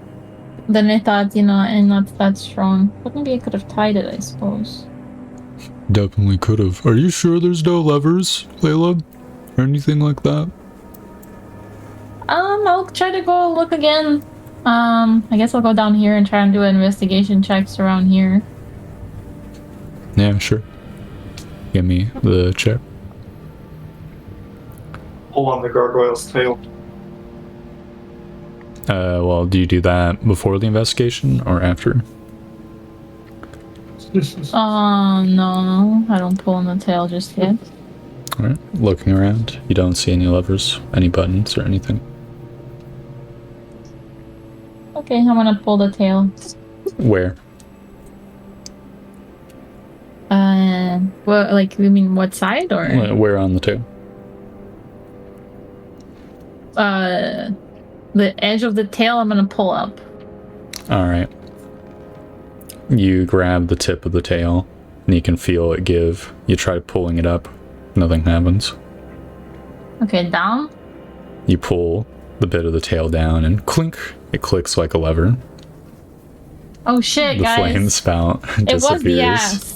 then I thought, I'm not that strong. But maybe I could have tied it, I suppose. Definitely could have. Are you sure there's no levers, Layla? Or anything like that? I'll try to go look again. I guess I'll go down here and try and do investigation checks around here. Yeah, sure. Give me the check. Pull on the gargoyle's tail. Well, do you do that before the investigation or after? No. I don't pull on the tail just yet. Alright, looking around. You don't see any levers, any buttons, or anything. Okay, I'm gonna pull the tail. Where? Well, like, you mean what side, or? Where on the tail? The edge of the tail I'm gonna pull up. Alright. You grab the tip of the tail, and you can feel it give. You try pulling it up. Nothing happens. Okay, down? You pull the bit of the tail down, and clink! It clicks like a lever. Oh shit, The guys. flame spout It was the disappears. ass.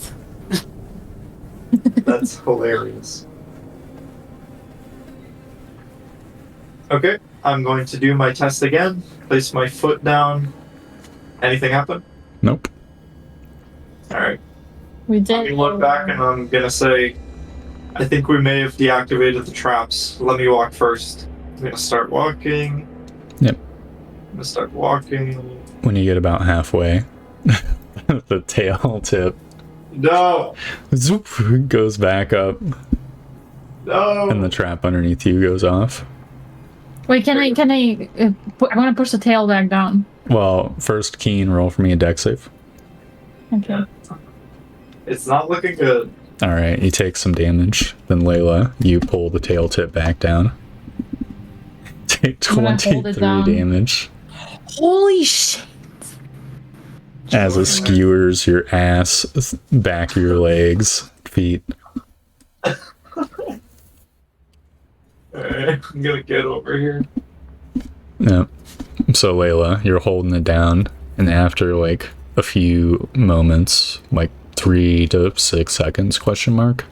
That's hilarious. Okay, I'm going to do my test again. Place my foot down. Anything happen? Nope. Alright. We Let did. me look back and I'm gonna say, I think we may have deactivated the traps. Let me walk first. I'm gonna start walking. Yep. I'm gonna start walking. When you get about halfway, the tail tip No! zoop, goes back up, No! and the trap underneath you goes off. Wait, can I, I'm gonna push the tail back down. Well, first, Keen, roll for me a dex save. Okay. It's not looking good. Alright, you take some damage. Then Layla, you pull the tail tip back down. Take I'm gonna hold it 23 down. damage Holy shit! as it skewers your ass, back of your legs, feet. Alright, I'm gonna get over here. Yeah. So Layla, you're holding it down, and after like a few moments, like 3 to 6 seconds, question mark,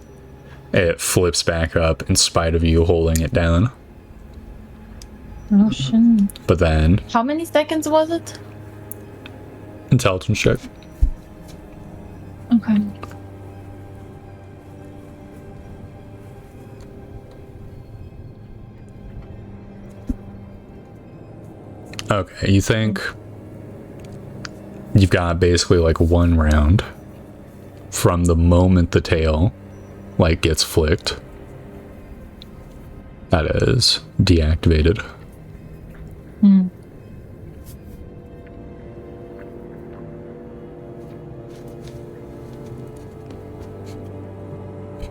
it flips back up in spite of you holding it down. Oh shit. But then, How many seconds was it? intelligence check. Okay. Okay, you think you've got basically like 1 round from the moment the tail like gets flicked that is deactivated. Hmm.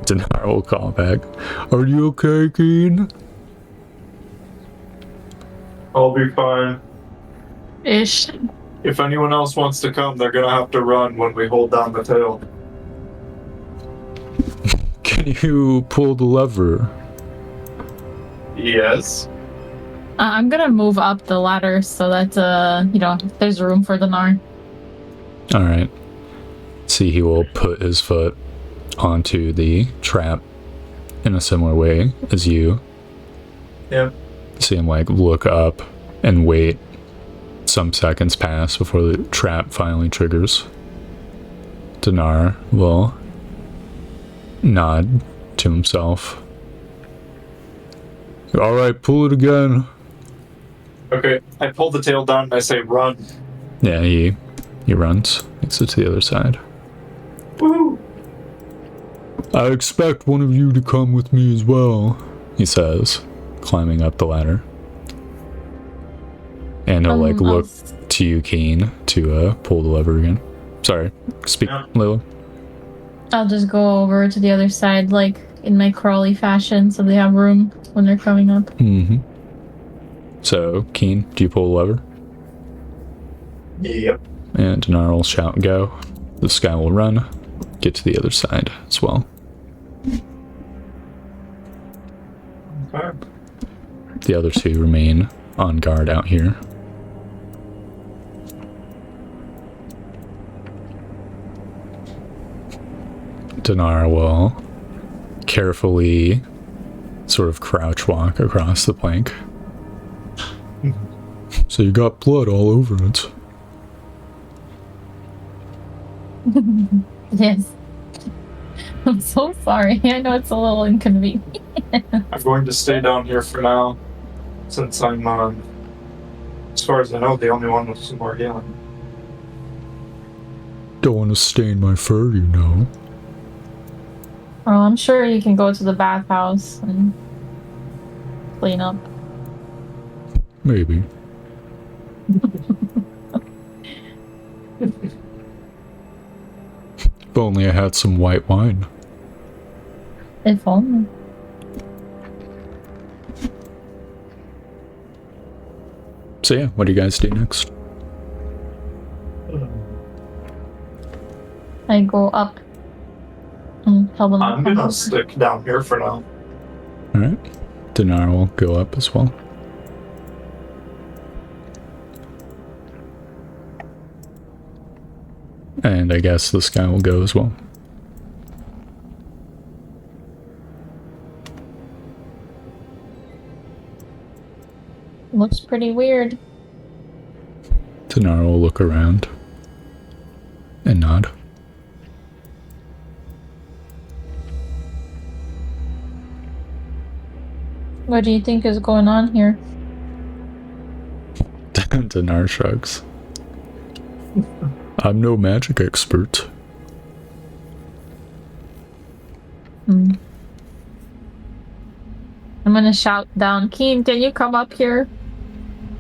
Dinar will call back. Are you okay, Keen? I'll be fine. Ish. If anyone else wants to come, they're gonna have to run when we hold down the tail. Can you pull the lever? Yes. I'm gonna move up the ladder so that there's room for the Nar. Alright. See, he will put his foot onto the trap in a similar way as you. Yep. See him like look up and wait. Some seconds pass before the trap finally triggers. Dinar will nod to himself. Alright, pull it again. Okay, I pull the tail down and I say run. Yeah, he runs. Makes it to the other side. Woo! I expect one of you to come with me as well, he says, climbing up the ladder. And he'll like look to you, Keen, to pull the lever again. Sorry, speak, Yeah. Layla. I'll just go over to the other side, like in my crawly fashion, so they have room when they're coming up. Mm-hmm. So, Keen, do you pull the lever? Yep. And Dinar will shout go. This guy will run, get to the other side as well. Okay. The other 2 remain on guard out here. Dinar will carefully sort of crouch walk across the plank. So you got blood all over it. Yes. I'm so sorry. I know it's a little inconvenient. I'm going to stay down here for now, since I'm, as far as I know, the only one with some more healing. Don't want to stain my fur, you know. Well, I'm sure you can go to the bathhouse and clean up. Maybe. If only I had some white wine. If only. So yeah, what do you guys do next? I go up and tell them. I'm gonna stick down here for now. Alright. Dinar will go up as well. And I guess this guy will go as well. Looks pretty weird. Dinar will look around and nod. What do you think is going on here? Dinar shrugs. I'm no magic expert. I'm gonna shout down, Keen, can you come up here?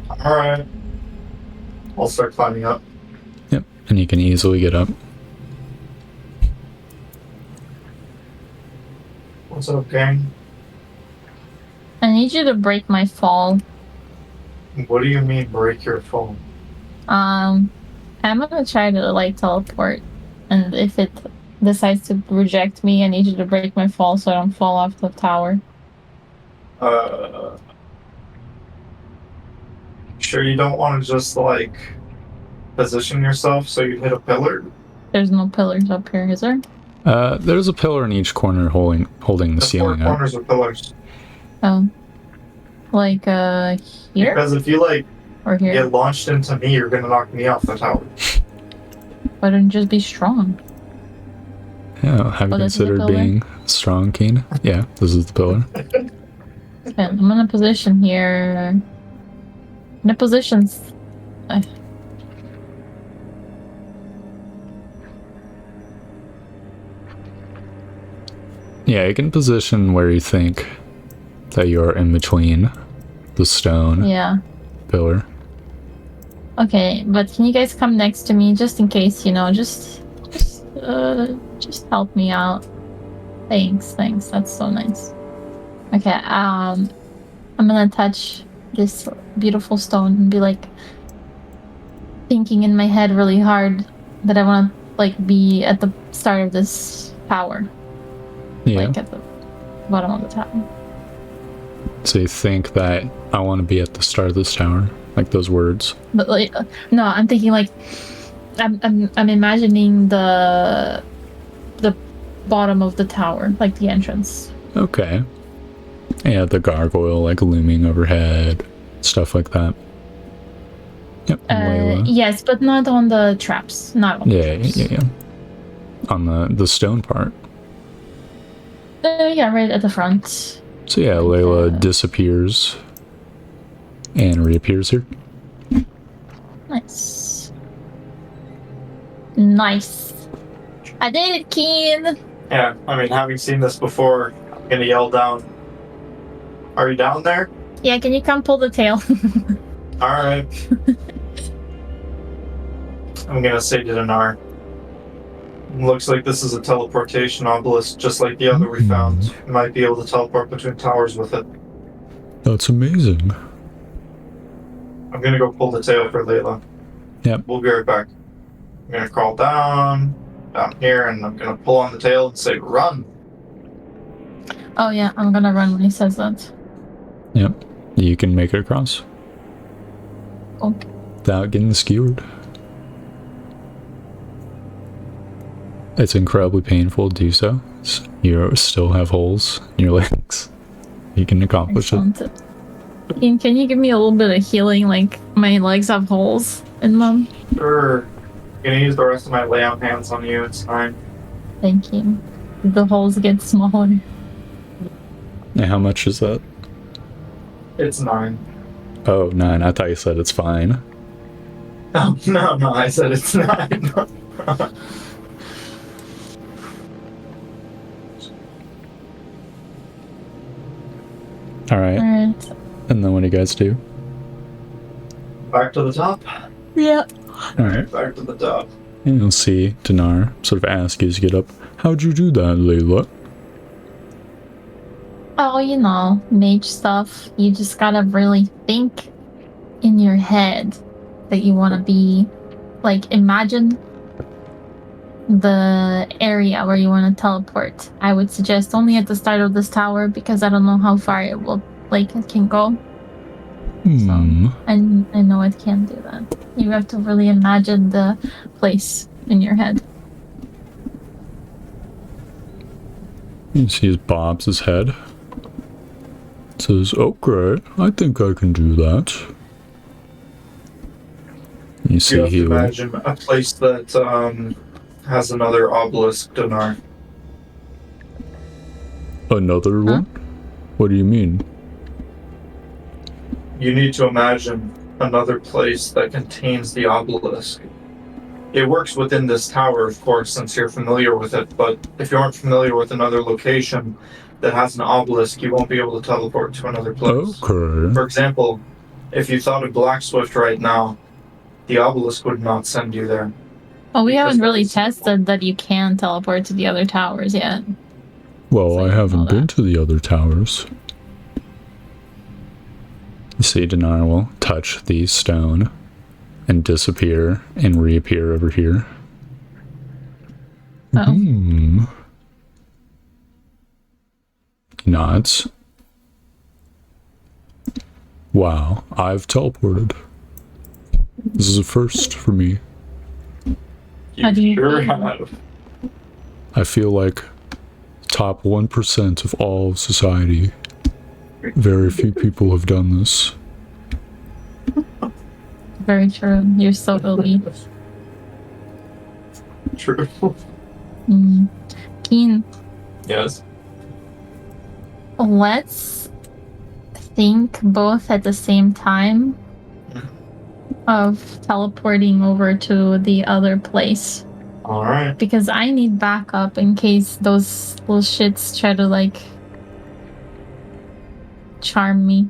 Alright. I'll start climbing up. Yep, and you can easily get up. What's up, gang? I need you to break my fall. What do you mean break your phone? I'm gonna try to like teleport, and if it decides to reject me, I need you to break my fall so I don't fall off the tower. Sure you don't want to just like position yourself so you hit a pillar? There's no pillars up here, is there? There's a pillar in each corner holding the The four ceiling up. corners are pillars. Oh, like here Because if you like or here? get launched into me, you're gonna knock me off the tower. Why don't you just be strong? Yeah, have you this is a considered pillar? being strong, Keen? Yeah, this is the pillar. Okay, I'm in a position here. In a position. Yeah, you can position where you think that you're in between the stone Yeah. pillar. Okay, but can you guys come next to me just in case, you know, just help me out. Thanks. That's so nice. Okay, I'm gonna touch this beautiful stone and be like thinking in my head really hard that I want to like be at the start of this tower. Yeah. Like at the bottom of the tower. So you think that I want to be at the start of this tower, like those words. But like, no, I'm thinking like I'm imagining the bottom of the tower, like the entrance. Okay. Yeah, the gargoyle like looming overhead, stuff like that. Yep. Layla. Yes, but not on the traps. Not on the traps. Yeah. On the stone part. Yeah, right at the front. So yeah, Layla disappears and reappears here. Nice. I did it, Keen. Yeah, I mean, having seen this before, I'm gonna yell down. Are you down there? Yeah, can you come pull the tail? Alright. I'm gonna say to Dinar. Looks like this is a teleportation obelisk, just like the other we found. You might be able to teleport between towers with it. That's amazing. I'm gonna go pull the tail for Layla. Yep. We'll be right back. I'm gonna crawl down here, and I'm gonna pull on the tail and say, run! Oh yeah, I'm gonna run when he says that. Yep. You can make it across. Okay. Without getting skewered. It's incredibly painful to do so. You still have holes in your legs. You can accomplish it. Ian, can you give me a little bit of healing? Like, my legs have holes in them. Sure. I'm gonna use the rest of my lay on hands on you, it's fine. Thank you. The holes get smaller. And how much is that? It's 9. Oh, 9. I thought you said it's fine. Oh, no, I said it's 9. Alright. Alright. And then what do you guys do? Back to the top? Yeah. Alright. Back to the top. And you'll see Dinar sort of ask you as you get up, how'd you do that, Layla? Oh, you know, mage stuff. You just gotta really think in your head that you want to be. Like, imagine the area where you want to teleport. I would suggest only at the start of this tower because I don't know how far it can go. So, and I know it can't do that. You have to really imagine the place in your head. You see, bobs his head. Says, okay, I think I can do that. You see, You have he to imagine a place that has another obelisk, Dinar. Another one? What do you mean? You need to imagine another place that contains the obelisk. It works within this tower, of course, since you're familiar with it, but if you aren't familiar with another location that has an obelisk, you won't be able to teleport to another place. Okay. For example, if you thought of Black Swift right now, the obelisk would not send you there. Oh, we haven't really tested that you can teleport to the other towers yet. Well, So I you know haven't been that. to the other towers. You see Dinar will touch the stone and disappear and reappear over here. Oh. He nods. Wow, I've teleported. This is a first for me. How do you sure feel? have. I feel like top 1% of all of society. Very few people have done this. Very true. You're so elite. True. Keen, Yes. let's think both at the same time of teleporting over to the other place. All right. Because I need backup in case those little shits try to, like, charm me.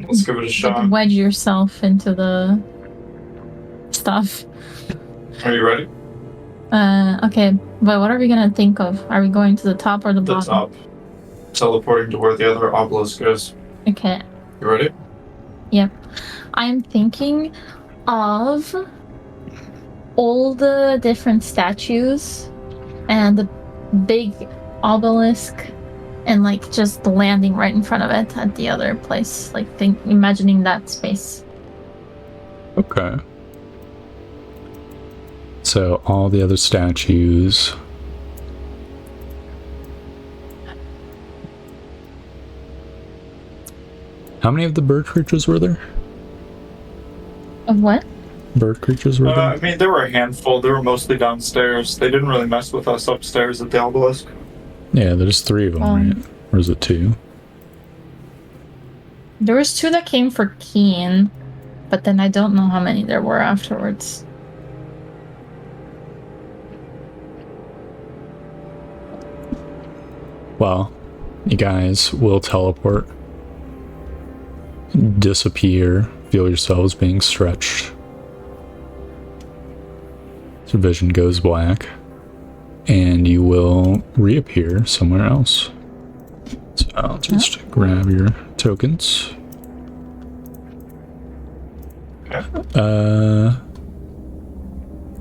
Let's give it a Like, shot. wedge yourself into the stuff. Are you ready? Okay. But what are we gonna think of? Are we going to the top or the The bottom? top. Teleporting to where the other obelisk is. Okay. You ready? Yep. I'm thinking of all the different statues and the big obelisk and, like, just landing right in front of it at the other place. Like, imagining that space. Okay. So all the other statues. How many of the bird creatures were there? Of what? Bird creatures were there? I mean, there were a handful. They were mostly downstairs. They didn't really mess with us upstairs at the obelisk. Yeah, there's 3 of them, right? Or is it 2? There was 2 that came for Keen, but then I don't know how many there were afterwards. Well, you guys will teleport, disappear, feel yourselves being stretched. So vision goes black, and you will reappear somewhere else. So I'll just grab your tokens.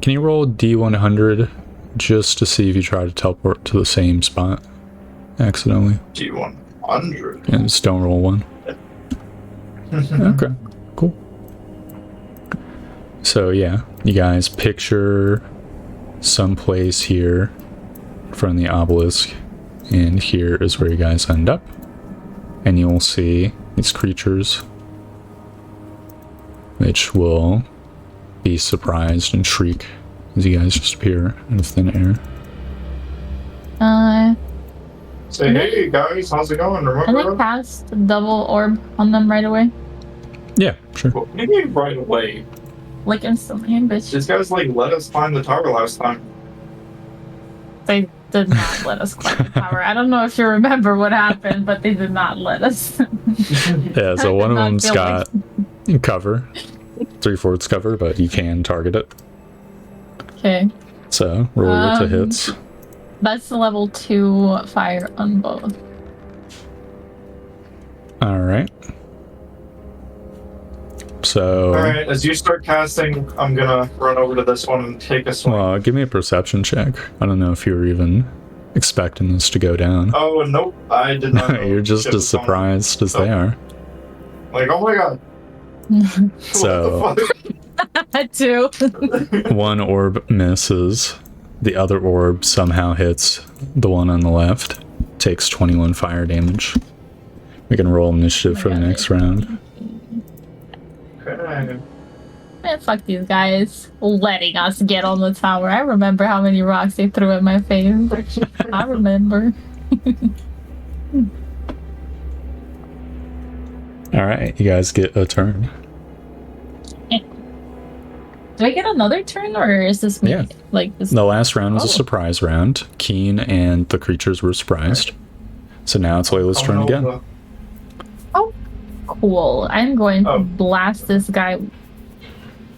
Can you roll D100 just to see if you try to teleport to the same spot accidentally? D100. And just don't roll 1. Okay, cool. So yeah, you guys picture someplace here in front of the obelisk, and here is where you guys end up. And you'll see these creatures, which will be surprised and shriek as you guys just appear in thin air. Say, hey guys, how's it going? Can Remember? I cast a double orb on them right away? Yeah, sure. Well, maybe right away. Like instantly, bitch. These guys let us climb the tower last time. They did not let us climb the tower. I don't know if you remember what happened, but they did not let us. Yeah, so I one did of not them's feel got cover, 3/4 cover, but you can target it. Okay. So roll your to hits. That's the level 2 fire on both. All right. So, Alright, as you start casting, I'm gonna run over to this one and take a swing. well, give me a perception check. I don't know if you were even expecting this to go down. Oh, nope, I did not know. You're just Shit as was going on. surprised as they are. Like, oh my god. So- What the I too. fuck? One orb misses. The other orb somehow hits the one on the left. Takes 21 fire damage. We can roll initiative for the next round. Okay. Man, fuck these guys letting us get on the tower. I remember how many rocks they threw at my face. I remember. Alright, you guys get a turn. Do I get another turn, or is this me? Yeah. Like this? The last round was a Oh. surprise round. Keen and the creatures were surprised. So now it's Layla's turn again. Cool. I'm going to Oh. blast this guy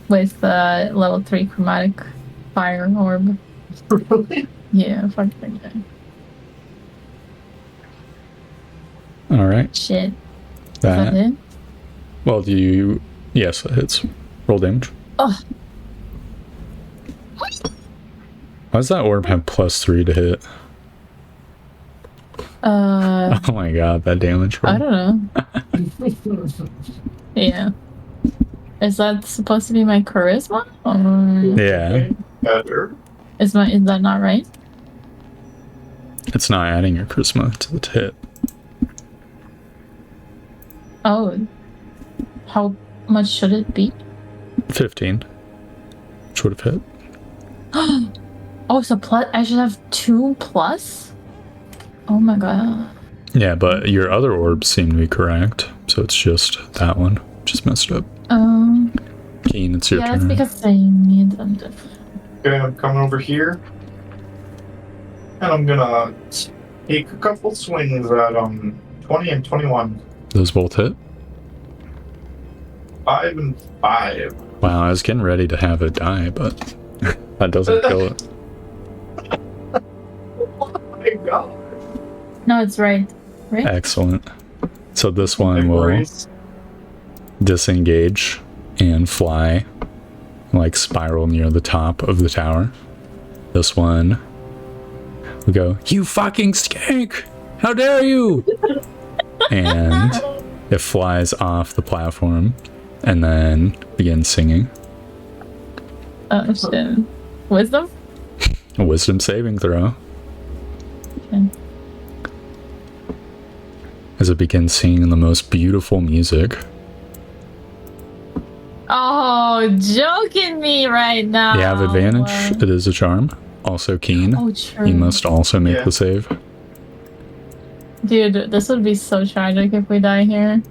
with level 3 chromatic fire orb. Really? Yeah, fuck that guy. All right. Shit. Is that it? Well, do you... Yes, it hits. Roll damage. Oh. Why does that orb have +3 to hit? Oh my god, that damage roll. I don't know. Yeah. Is that supposed to be my charisma? Or Yeah. Better. is that not right? It's not adding your charisma to the hit. Oh. How much should it be? 15. Which would have hit. Oh, so plus I should have 2 plus? Oh my god. Yeah, but your other orbs seem to be correct. So it's just that one. Just messed up. Keen, it's your yeah, turn. it's because I need them different. Okay, I'm coming over here. And I'm gonna take a couple swings at 20 and 21. Those both hit? 5 and 5. Wow, I was getting ready to have it die, but that doesn't kill it. Oh my god. No, it's right. Right? Excellent. So this one will Memories. disengage and fly, like spiral near the top of the tower. This one will go, "You fucking skank! How dare you!" And it flies off the platform and then begins singing. Oh shit. Wisdom? A wisdom saving throw. Okay. As it begins singing the most beautiful music. Oh, joking me right now. You have advantage. It is a charm. Also keen. Oh, true. You must also make the save. Dude, this would be so tragic if we die here.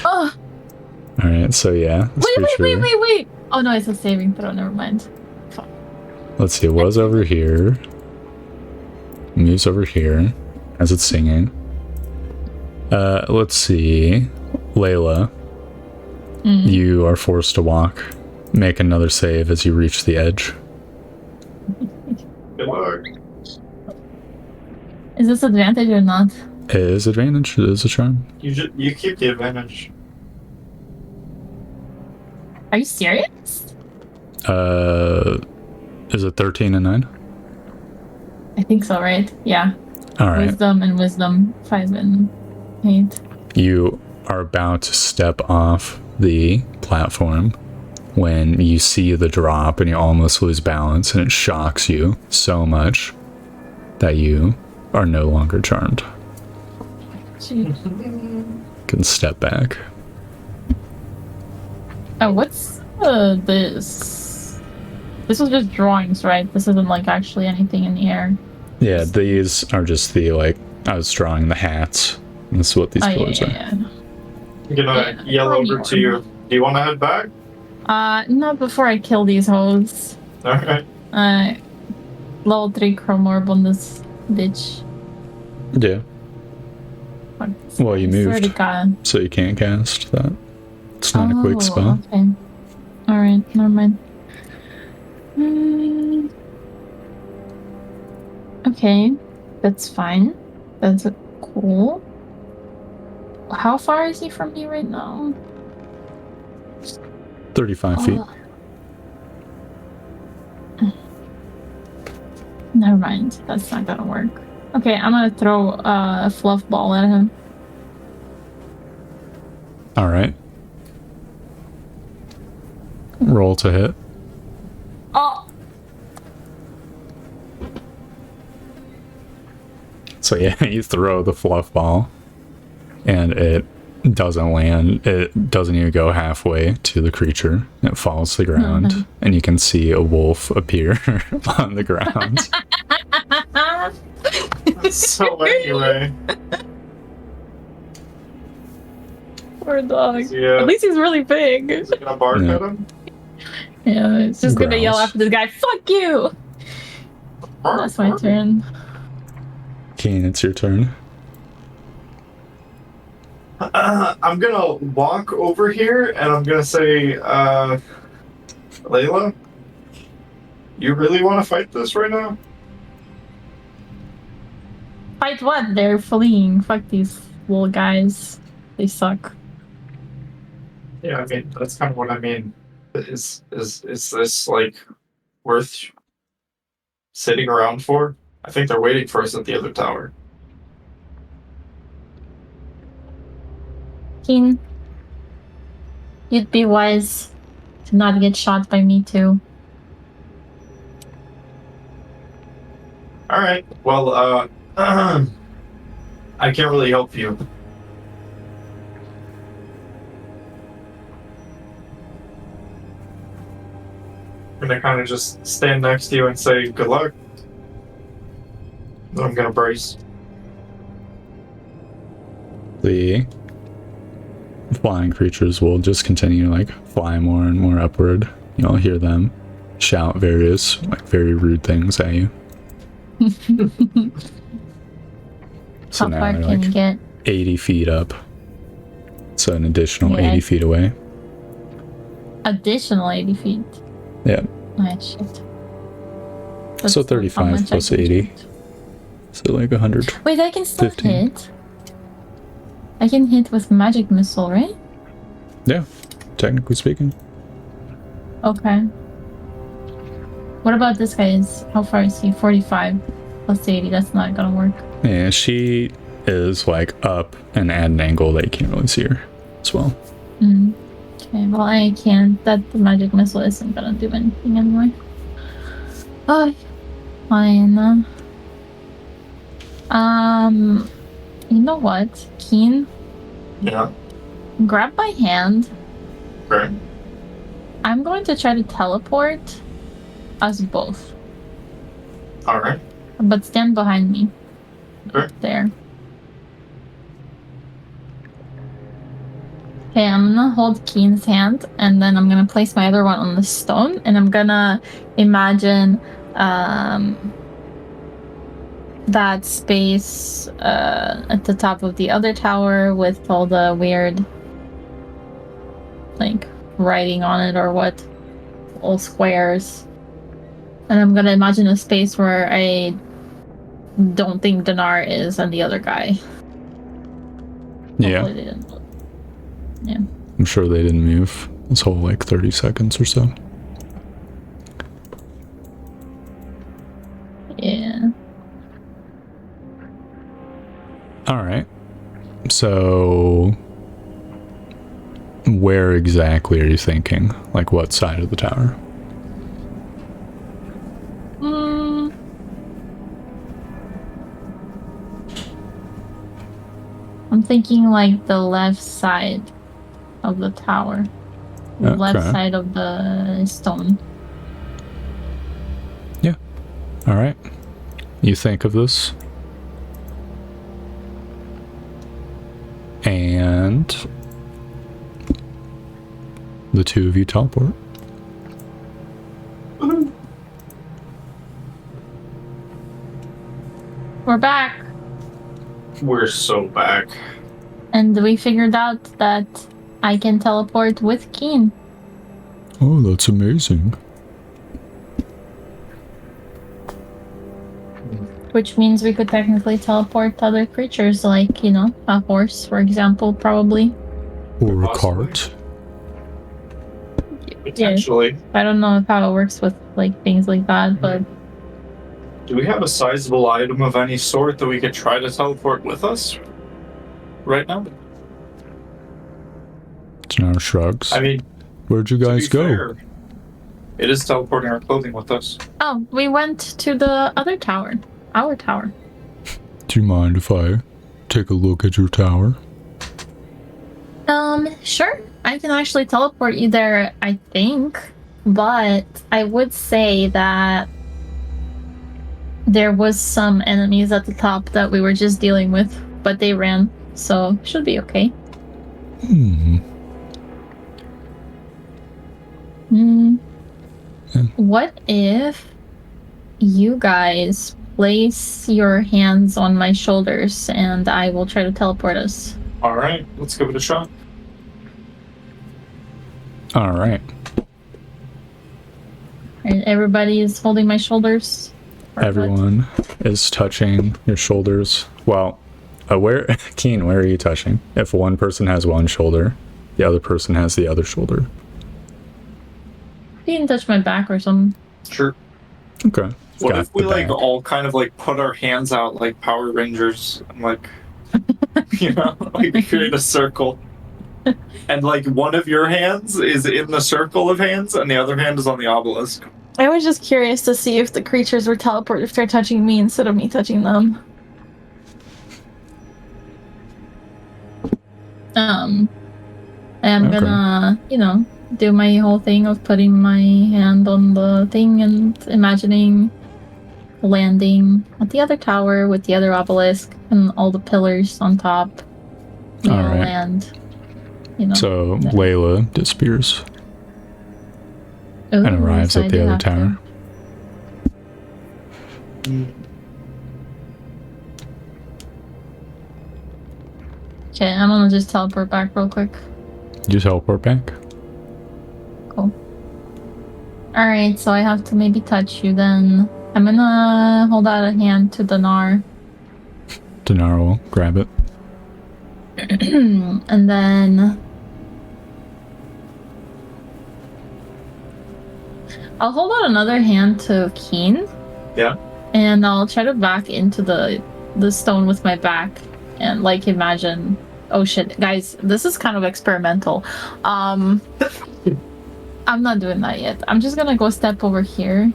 Oh, Alright, so yeah. wait. Oh no, it's a saving throw. Never mind. Fuck. Let's see, it was over here. Moves over here as it's singing. Let's see. Layla, you are forced to walk. Make another save as you reach the edge. Good luck. Is this advantage or not? It is advantage. It is a charm. You keep the advantage. Are you serious? Is it 13 and 9? I think so, right? Yeah. Alright. Wisdom and wisdom. 5 and 8. You are about to step off the platform when you see the drop and you almost lose balance, and it shocks you so much that you are no longer charmed. Jeez. Can step back. Oh, what's this? This was just drawings, right? This isn't like actually anything in the air. Yeah, these are just the, like, I was drawing the hats. This is what these pillars are. I'm gonna yell over to you. Do you want to head back? Not before I kill these hoes. Alright. Level 3 chrome orb on this bitch. Yeah. Fuck, Well, you I swear to moved, God. so you can't cast that. It's not a quick spell. Okay. Alright, never mind. Okay, that's fine. That's cool. How far is he from me right now? 35 feet. Never mind. That's not gonna work. Okay, I'm gonna throw a fluff ball at him. Alright. Roll to hit. Oh! So yeah, you throw the fluff ball, and it doesn't land. It doesn't even go halfway to the creature. It falls to the ground, and you can see a wolf appear on the ground. So anyway. Poor dog. Yeah. At least he's really big. Is it gonna bark Yeah. at him? Yeah, it's just gonna yell Growls. after this guy, "Fuck you!" That's my turn. Keen, it's your turn. I'm gonna walk over here and I'm gonna say, Layla, you really want to fight this right now? Fight what? They're fleeing. Fuck these little guys. They suck. Yeah, I mean that's kind of what I mean. Is this like worth sitting around for? I think they're waiting for us at the other tower. Keen, you'd be wise to not get shot by me too. All right. Well, I can't really help you. I'm gonna kind of just stand next to you and say good luck. Then I'm gonna brace. The flying creatures will just continue to like fly more and more upward. You'll hear them shout various like very rude things at you. So How now far they're can like you get? 80 feet up. So an additional Yeah. 80 feet away. Additional 80 feet. Yeah. Ah, shit. So That's not how 35 much I plus can 80. shoot. So like 100. Wait, I can still 15. hit. I can hit with magic missile, right? Yeah, technically speaking. Okay. What about this guy's? How far is he? 45 plus 80. That's not gonna work. Yeah, she is like up and at an angle that you can't really see her as well. Mm. Okay, well I can't. That the magic missile isn't gonna do anything anyway. Oh, fine. You know what, Keen? Yeah. Grab my hand. Right. I'm going to try to teleport us both, All right. but stand behind me. Okay. There. Okay, I'm gonna hold Keen's hand, and then I'm gonna place my other one on the stone, and I'm gonna imagine that space at the top of the other tower with all the weird like writing on it or what, all squares. And I'm gonna imagine a space where I don't think Dinar is and the other guy. Yeah. Hopefully they didn't. Yeah. I'm sure they didn't move this whole like 30 seconds or so. Yeah. Alright. So where exactly are you thinking? Like what side of the tower? I'm thinking like the left side of the tower. The left Okay. side of the stone. Yeah. Alright. You think of this. And the two of you teleport. We're back. We're so back. And we figured out that I can teleport with Keen. Oh, that's amazing. Which means we could technically teleport other creatures, like, you know, a horse, for example, probably. Or a Possibly. cart. Potentially. I don't know how it works with, like, things like that, but Do we have a sizable item of any sort that we could try to teleport with us right now? Dinar shrugs. I mean, Where'd you to guys be go? fair, it is teleporting our clothing with us. oh, we went to the other tower. Our tower. Do you mind if I take a look at your tower? Sure. I can actually teleport you there, I think. But I would say that there was some enemies at the top that we were just dealing with, but they ran, so should be okay. Hmm. Yeah. What if you guys place your hands on my shoulders and I will try to teleport us? All right, let's give it a shot. Alright. And everybody is holding my shoulders? Or what? Everyone is touching your shoulders Well, Keen, where are you touching? If one person has one shoulder, the other person has the other shoulder. You can touch my back or something. Sure. Okay. What Got if we the like back. all kind of like put our hands out like Power Rangers and like like create a circle? And like one of your hands is in the circle of hands and the other hand is on the obelisk. I was just curious to see if the creatures were teleported if they're touching me instead of me touching them. I'm Okay. gonna, do my whole thing of putting my hand on the thing and imagining landing at the other tower with the other obelisk and all the pillars on top. We all Alright. land. So there. Layla disappears Ooh, and arrives so at I the do other have to. tower. Okay, I'm gonna just teleport back real quick. You teleport back. Cool. Alright, so I have to maybe touch you then. I'm gonna hold out a hand to Dinar. Dinar will grab it. And then I'll hold out another hand to Keen. Yeah. And I'll try to back into the stone with my back and like imagine. Oh shit, guys, this is kind of experimental. I'm not doing that yet. I'm just gonna go step over here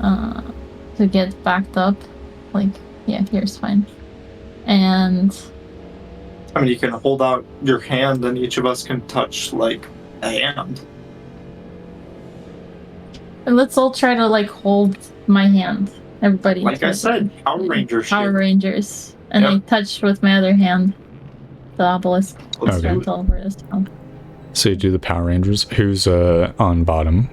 to get backed up. Like, yeah, here's fine. And I mean, you can hold out your hand and each of us can touch like a hand. let's all try to like hold my hand. Everybody. Like I said, Power Rangers. Power Rangers. And Yep. I touch with my other hand the obelisk. Let's Okay. do it. Teleport us down. So you do the Power Rangers. Who's on bottom?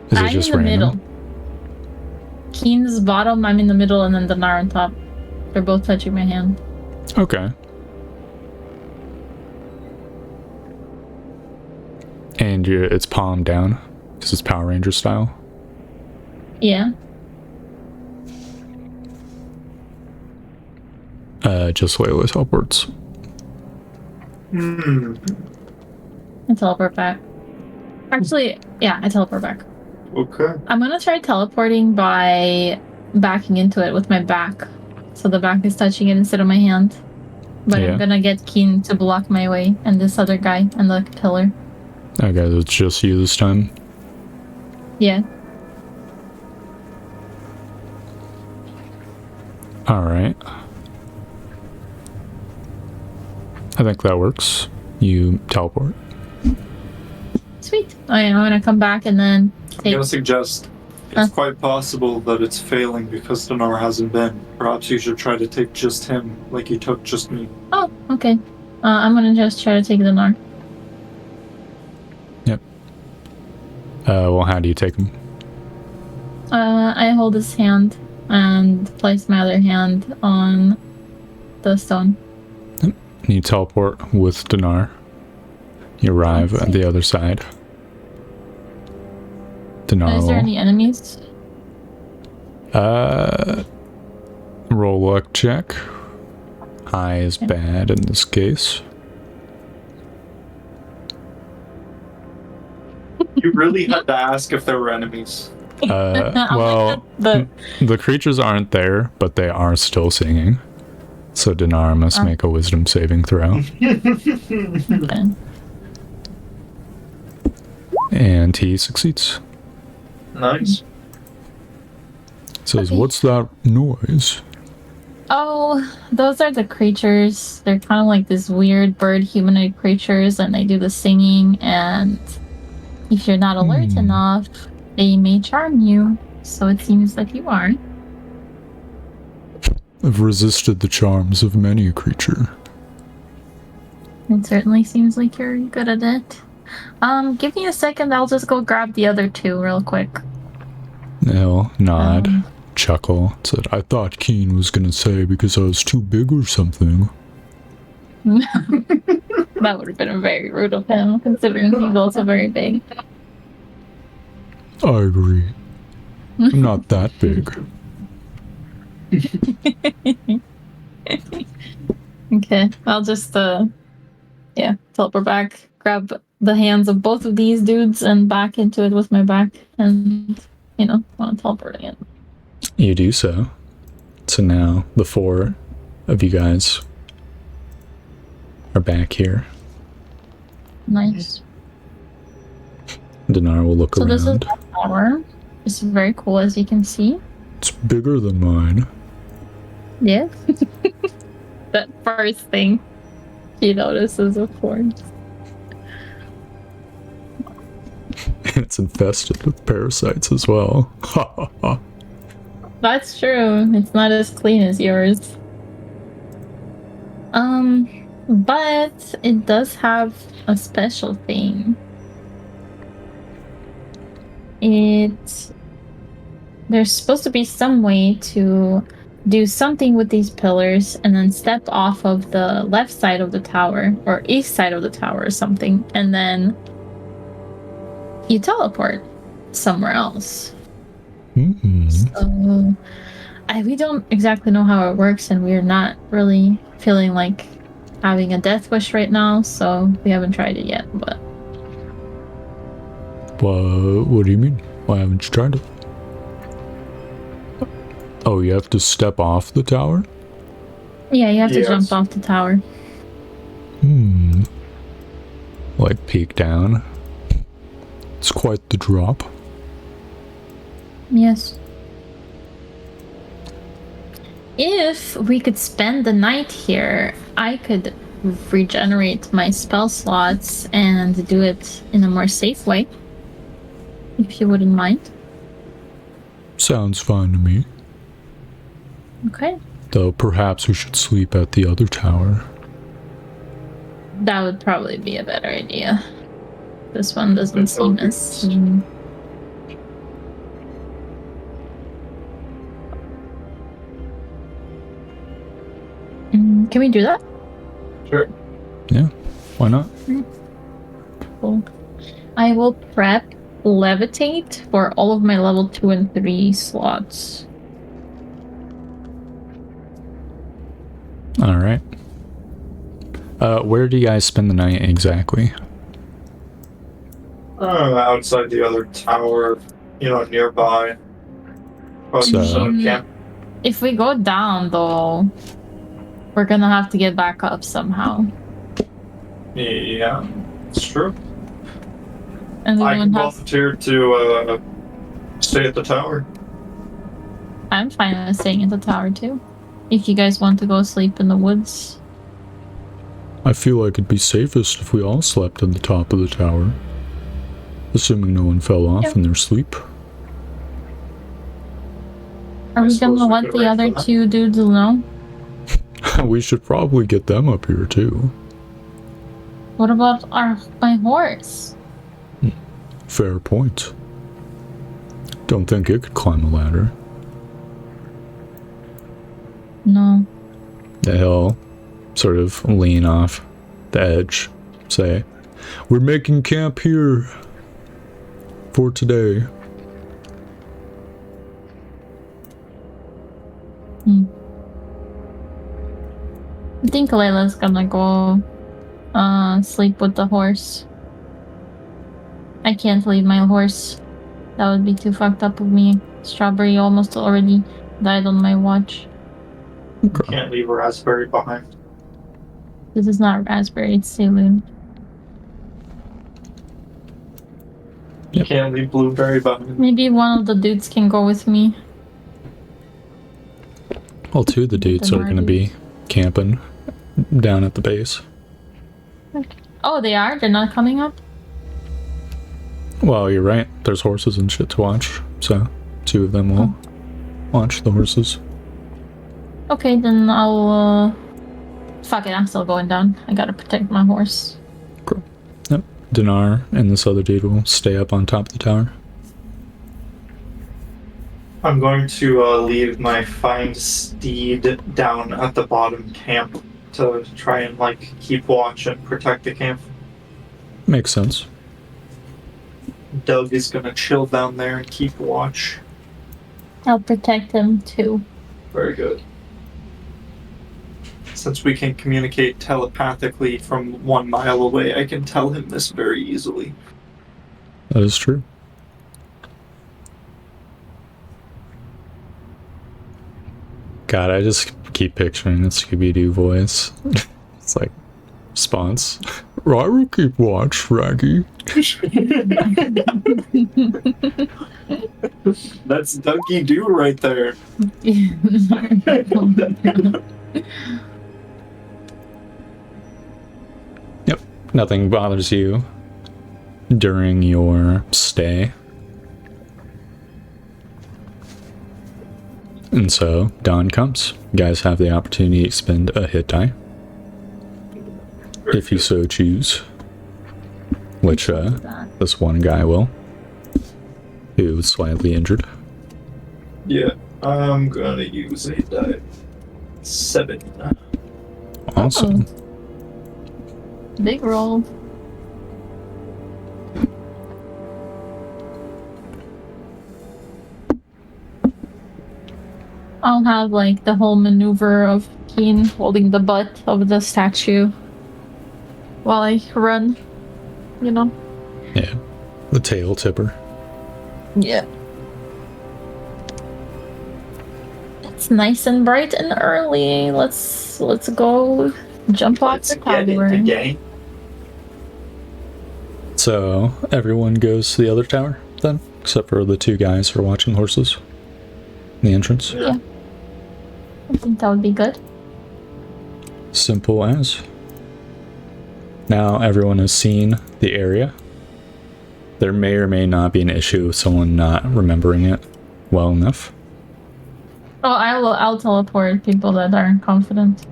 Is it I'm just in the random? middle. Keen's bottom, I'm in the middle, and then Dinar on top. They're both touching my hand. Okay. And it's palm down because it's Power Ranger style. Yeah. Just Layla teleports. I teleport back. Actually, yeah, I teleport back. Okay. I'm gonna try teleporting by backing into it with my back. So the back is touching it instead of my hand. But Yeah. I'm gonna get Keen to block my way and this other guy and the pillar. Okay, it's just you this time. Yeah. Alright. I think that works. You teleport. Sweet. I'm gonna come back and then I'm take. gonna suggest it's quite possible that it's failing because Dinar hasn't been. Perhaps you should try to take just him like you took just me. Oh, okay. I'm gonna just try to take the Nar. Yep. Well, how do you take them? I hold his hand and place my other hand on the stone. You teleport with Dinar. You arrive at the other side. Dinar Is there will any enemies? roll luck check. High is bad in this case. You really had to ask if there were enemies. Well, the creatures aren't there, but they are still singing. So Dinar must make a wisdom saving throw. Okay. And he succeeds. Nice. Says, Okay. what's that noise? Oh, those are the creatures. They're kind of like this weird bird humanoid creatures, and they do the singing. And if you're not alert enough, they may charm you. So it seems that you are. I've resisted the charms of many a creature. It certainly seems like you're good at it. Give me a second. I'll just go grab the other two real quick. They'll nod, chuckle, said, I thought Keen was gonna say because I was too big or something. That would have been very rude of him, considering he's also very big. I agree. I'm not that big. Okay, I'll just teleport back, grab the hands of both of these dudes and back into it with my back, and want to teleport again. You do so. So now the 4 of you guys are back here. Nice. Dinar will look around. So this is the tower. It's very cool, as you can see. It's bigger than mine. Yeah. That first thing she notices, of course. It's infested with parasites as well. Ha ha ha. That's true. It's not as clean as yours. But it does have a special thing. There's supposed to be some way to do something with these pillars and then step off of the left side of the tower or east side of the tower or something, and then you teleport somewhere else. So we don't exactly know how it works, and we're not really feeling like having a death wish right now, so we haven't tried it yet. But what do you mean? Why haven't you tried it? Oh, you have to step off the tower? yeah, you have to jump off the tower. Like peek down. It's quite the drop. Yes. If we could spend the night here, I could regenerate my spell slots and do it in a more safe way. If you wouldn't mind. Sounds fine to me. Okay. Though perhaps we should sleep at the other tower. That would probably be a better idea. This one doesn't seem as... Can we do that? Sure. Yeah, why not? Cool. I will prep levitate for all of my level 2 and 3 slots. Alright. Where do you guys spend the night exactly? Outside the other tower, nearby. If we go down, though, we're gonna have to get back up somehow. Yeah, it's true. And I can volunteer to stay at the tower. I'm fine with staying at the tower, too. If you guys want to go sleep in the woods. I feel like it'd be safest if we all slept at the top of the tower. Assuming no one fell off in their sleep. Are we gonna let the other 2 dudes know? We should probably get them up here too. What about my horse? Fair point. Don't think it could climb a ladder. No. He'll sort of lean off the edge, say, "We're making camp here for today." I think Layla's gonna go sleep with the horse. I can't leave my horse. That would be too fucked up of me. Strawberry almost already died on my watch. You can't leave Raspberry behind. This is not Raspberry, it's Saloon. You can't leave Blueberry behind. Maybe one of the dudes can go with me. Well, 2 of the dudes are going to be camping down at the base. Okay. Oh, they are? They're not coming up? Well, you're right. There's horses and shit to watch, so 2 of them will watch the horses. Okay, then I'll, fuck it, I'm still going down. I gotta protect my horse. Cool. Yep. Dinar and this other dude will stay up on top of the tower. I'm going to leave my find steed down at the bottom camp to try and keep watch and protect the camp. Makes sense. Doug is gonna chill down there and keep watch. I'll protect him too. Very good. Since we can communicate telepathically from 1 mile away, I can tell him this very easily. That is true. God, I just keep picturing the Scooby-Doo voice. It's like, response. I will keep watch, Raggy. That's Dougie Doo right there. Yep, nothing bothers you during your stay. And so, dawn comes. You guys have the opportunity to expend a hit die. If you so choose. Which, this one guy will. Who was slightly injured. Yeah, I'm gonna use a die. 7. Awesome. Big roll. I'll have like the whole maneuver of Keen holding the butt of the statue while I run, you know? Yeah. The tail tipper. Yeah. It's nice and bright and early. Let's go jump off Let's the get tower. into game. So, everyone goes to the other tower, then? Except for the 2 guys who are watching horses. In the entrance. Yeah. I think that would be good. Simple as. Now everyone has seen the area. There may or may not be an issue with someone not remembering it well enough. Oh, I'll teleport people that aren't confident.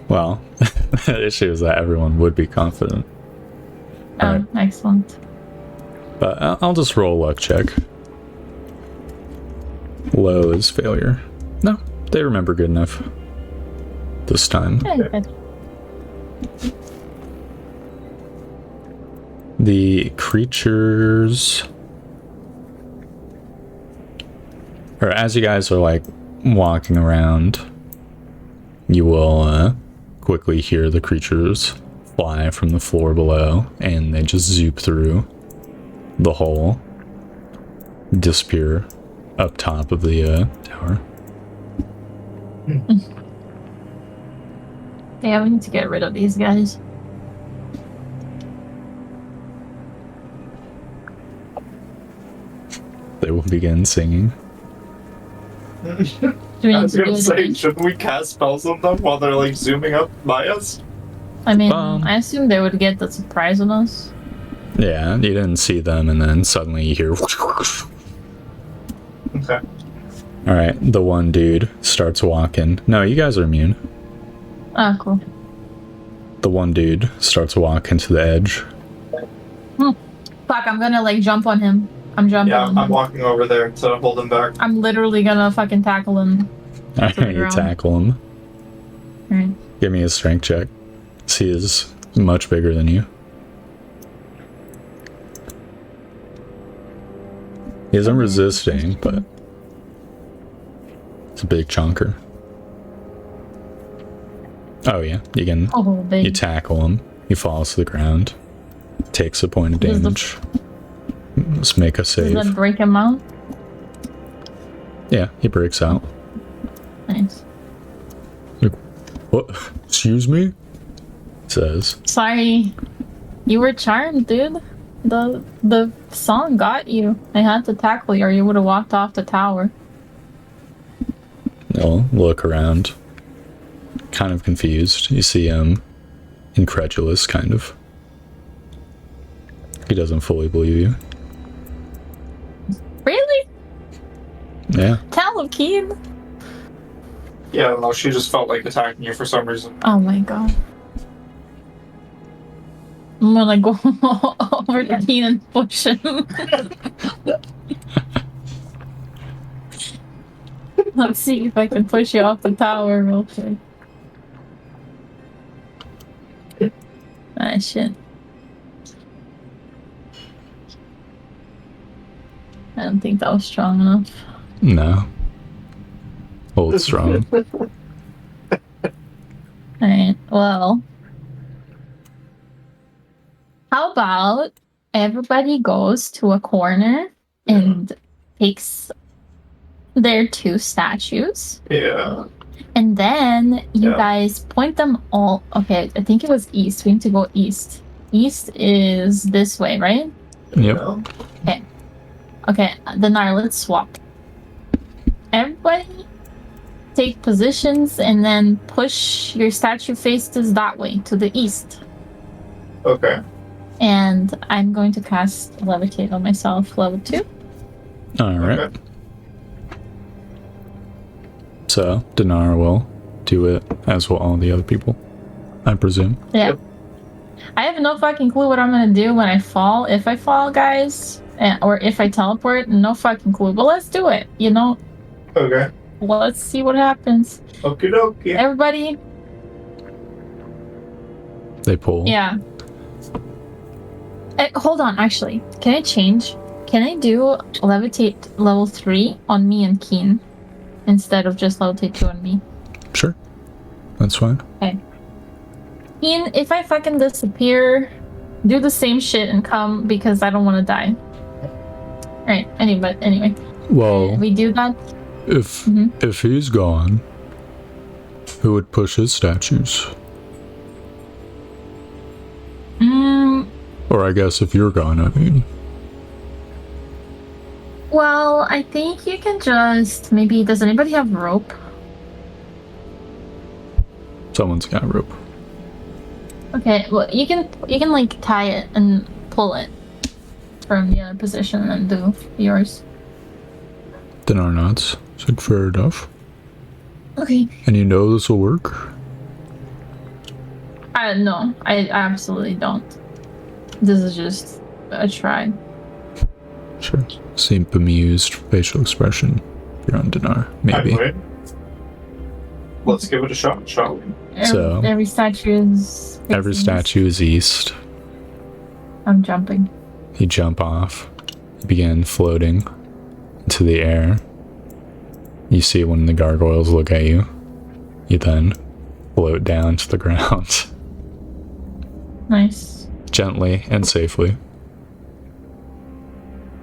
Well, the issue is that everyone would be confident. Oh, Alright. excellent. But I'll just roll a luck check. Low is failure. No, they remember good enough. This time. Yeah, good. The creatures... Or as you guys are like walking around, you will quickly hear the creatures fly from the floor below, and they just zoop through the hole, disappear up top of the tower. Yeah, we need to get rid of these guys. They will begin singing. Do we I need was to do gonna it say, again? shouldn't we cast spells on them while they're like zooming up by us? I mean, Um, I assume they would get the surprise on us. Yeah, you didn't see them, and then suddenly you hear... Okay. Alright, the one dude starts walking. No, you guys are immune. Ah, cool. The one dude starts walking to the edge. Fuck, I'm gonna like jump on him. I'm jumping Yeah, on him. I'm walking over there to hold him back. I'm literally gonna fucking tackle him. Alright, you ground. tackle him. Alright. Give me a strength check. He is much bigger than you. He isn't resisting, but it's a big chunker. Oh yeah, you can. Oh, big. You tackle him. He falls to the ground. Takes a point of Does the- damage. Let's make a Does save. that break him out? Yeah, he breaks out. Nice. What? Excuse me? Says. Sorry. You were charmed, dude. The song got you. I had to tackle you or you would have walked off the tower. He'll look around. Kind of confused. You see him incredulous, kind of. He doesn't fully believe you. Really? Yeah. Tell him, Keen. Yeah, no, she just felt like attacking you for some reason. Oh my god. I'm gonna go over to Keen and push him. Let's see if I can push you off the tower real quick. Ah, shit. I don't think that was strong enough. No. Hold strong. Alright, well. How about everybody goes to a corner and takes their 2 statues? Yeah. And then you Yeah. guys point them all. Okay, I think it was east. We need to go east. East is this way, right? Yep. Okay. Okay, then now let's swap. Everybody take positions and then push your statue faces that way to the east. Okay. And I'm going to cast Levitate on myself, level 2. Alright. Okay. So, Dinar will do it, as will all the other people, I presume. Yeah. Yep. I have no fucking clue what I'm gonna do when I fall. If I fall, guys, or if I teleport, no fucking clue. But let's do it, you know? Okay. Let's see what happens. Okie dokie. Everybody, They pull. yeah. Hold on, actually. Can I change? Can I do Levitate level 3 on me and Keen instead of just Levitate 2 on me? Sure. That's fine. Keen, if I fucking disappear, do the same shit and come because I don't want to die. Alright, anyway. Well, We do that. if he's gone, who would push his statues? Or I guess if you're gone, I mean. Well, I think you can just maybe. Does anybody have rope? Someone's got rope. Okay, well you can like tie it and pull it from the other position and do yours. Dinar nods. Said fair enough. Okay. And you know this will work? No, I absolutely don't. This is just a try. Sure. Seem bemused facial expression. If you're on Dinar, maybe. Anyway, let's give it a shot, shall we? Every statue is. Every statue is east. I'm jumping. You jump off. You begin floating into the air. You see one of the gargoyles look at you. You then float down to the ground. Nice. Gently and safely.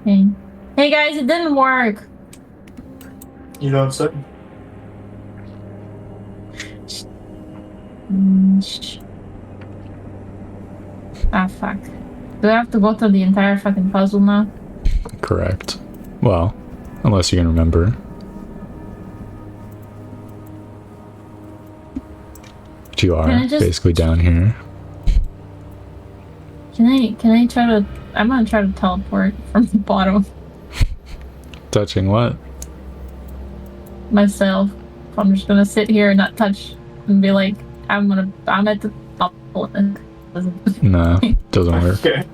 Okay. Hey guys, it didn't work. You don't say. Ah, fuck. Do I have to go through the entire fucking puzzle now? Correct. Well, unless you can remember. But you are basically down here. Can I try to... I'm gonna try to teleport from the bottom Touching what? myself. I'm just gonna sit here and not touch and be like, I'm at the top. No, doesn't work. Okay.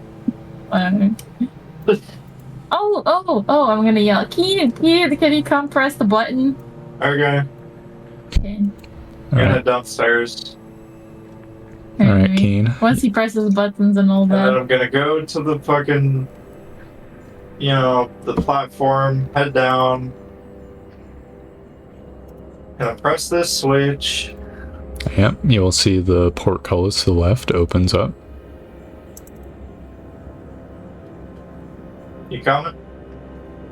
Oh, I'm gonna yell, Keen, can you come press the button? Okay. Okay. Gonna downstairs. Alright, Keen. Once he presses buttons and all And then that. I'm gonna go to the fucking, the platform, head down. Gonna press this switch. Yep, you will see the portcullis to the left opens up. You coming?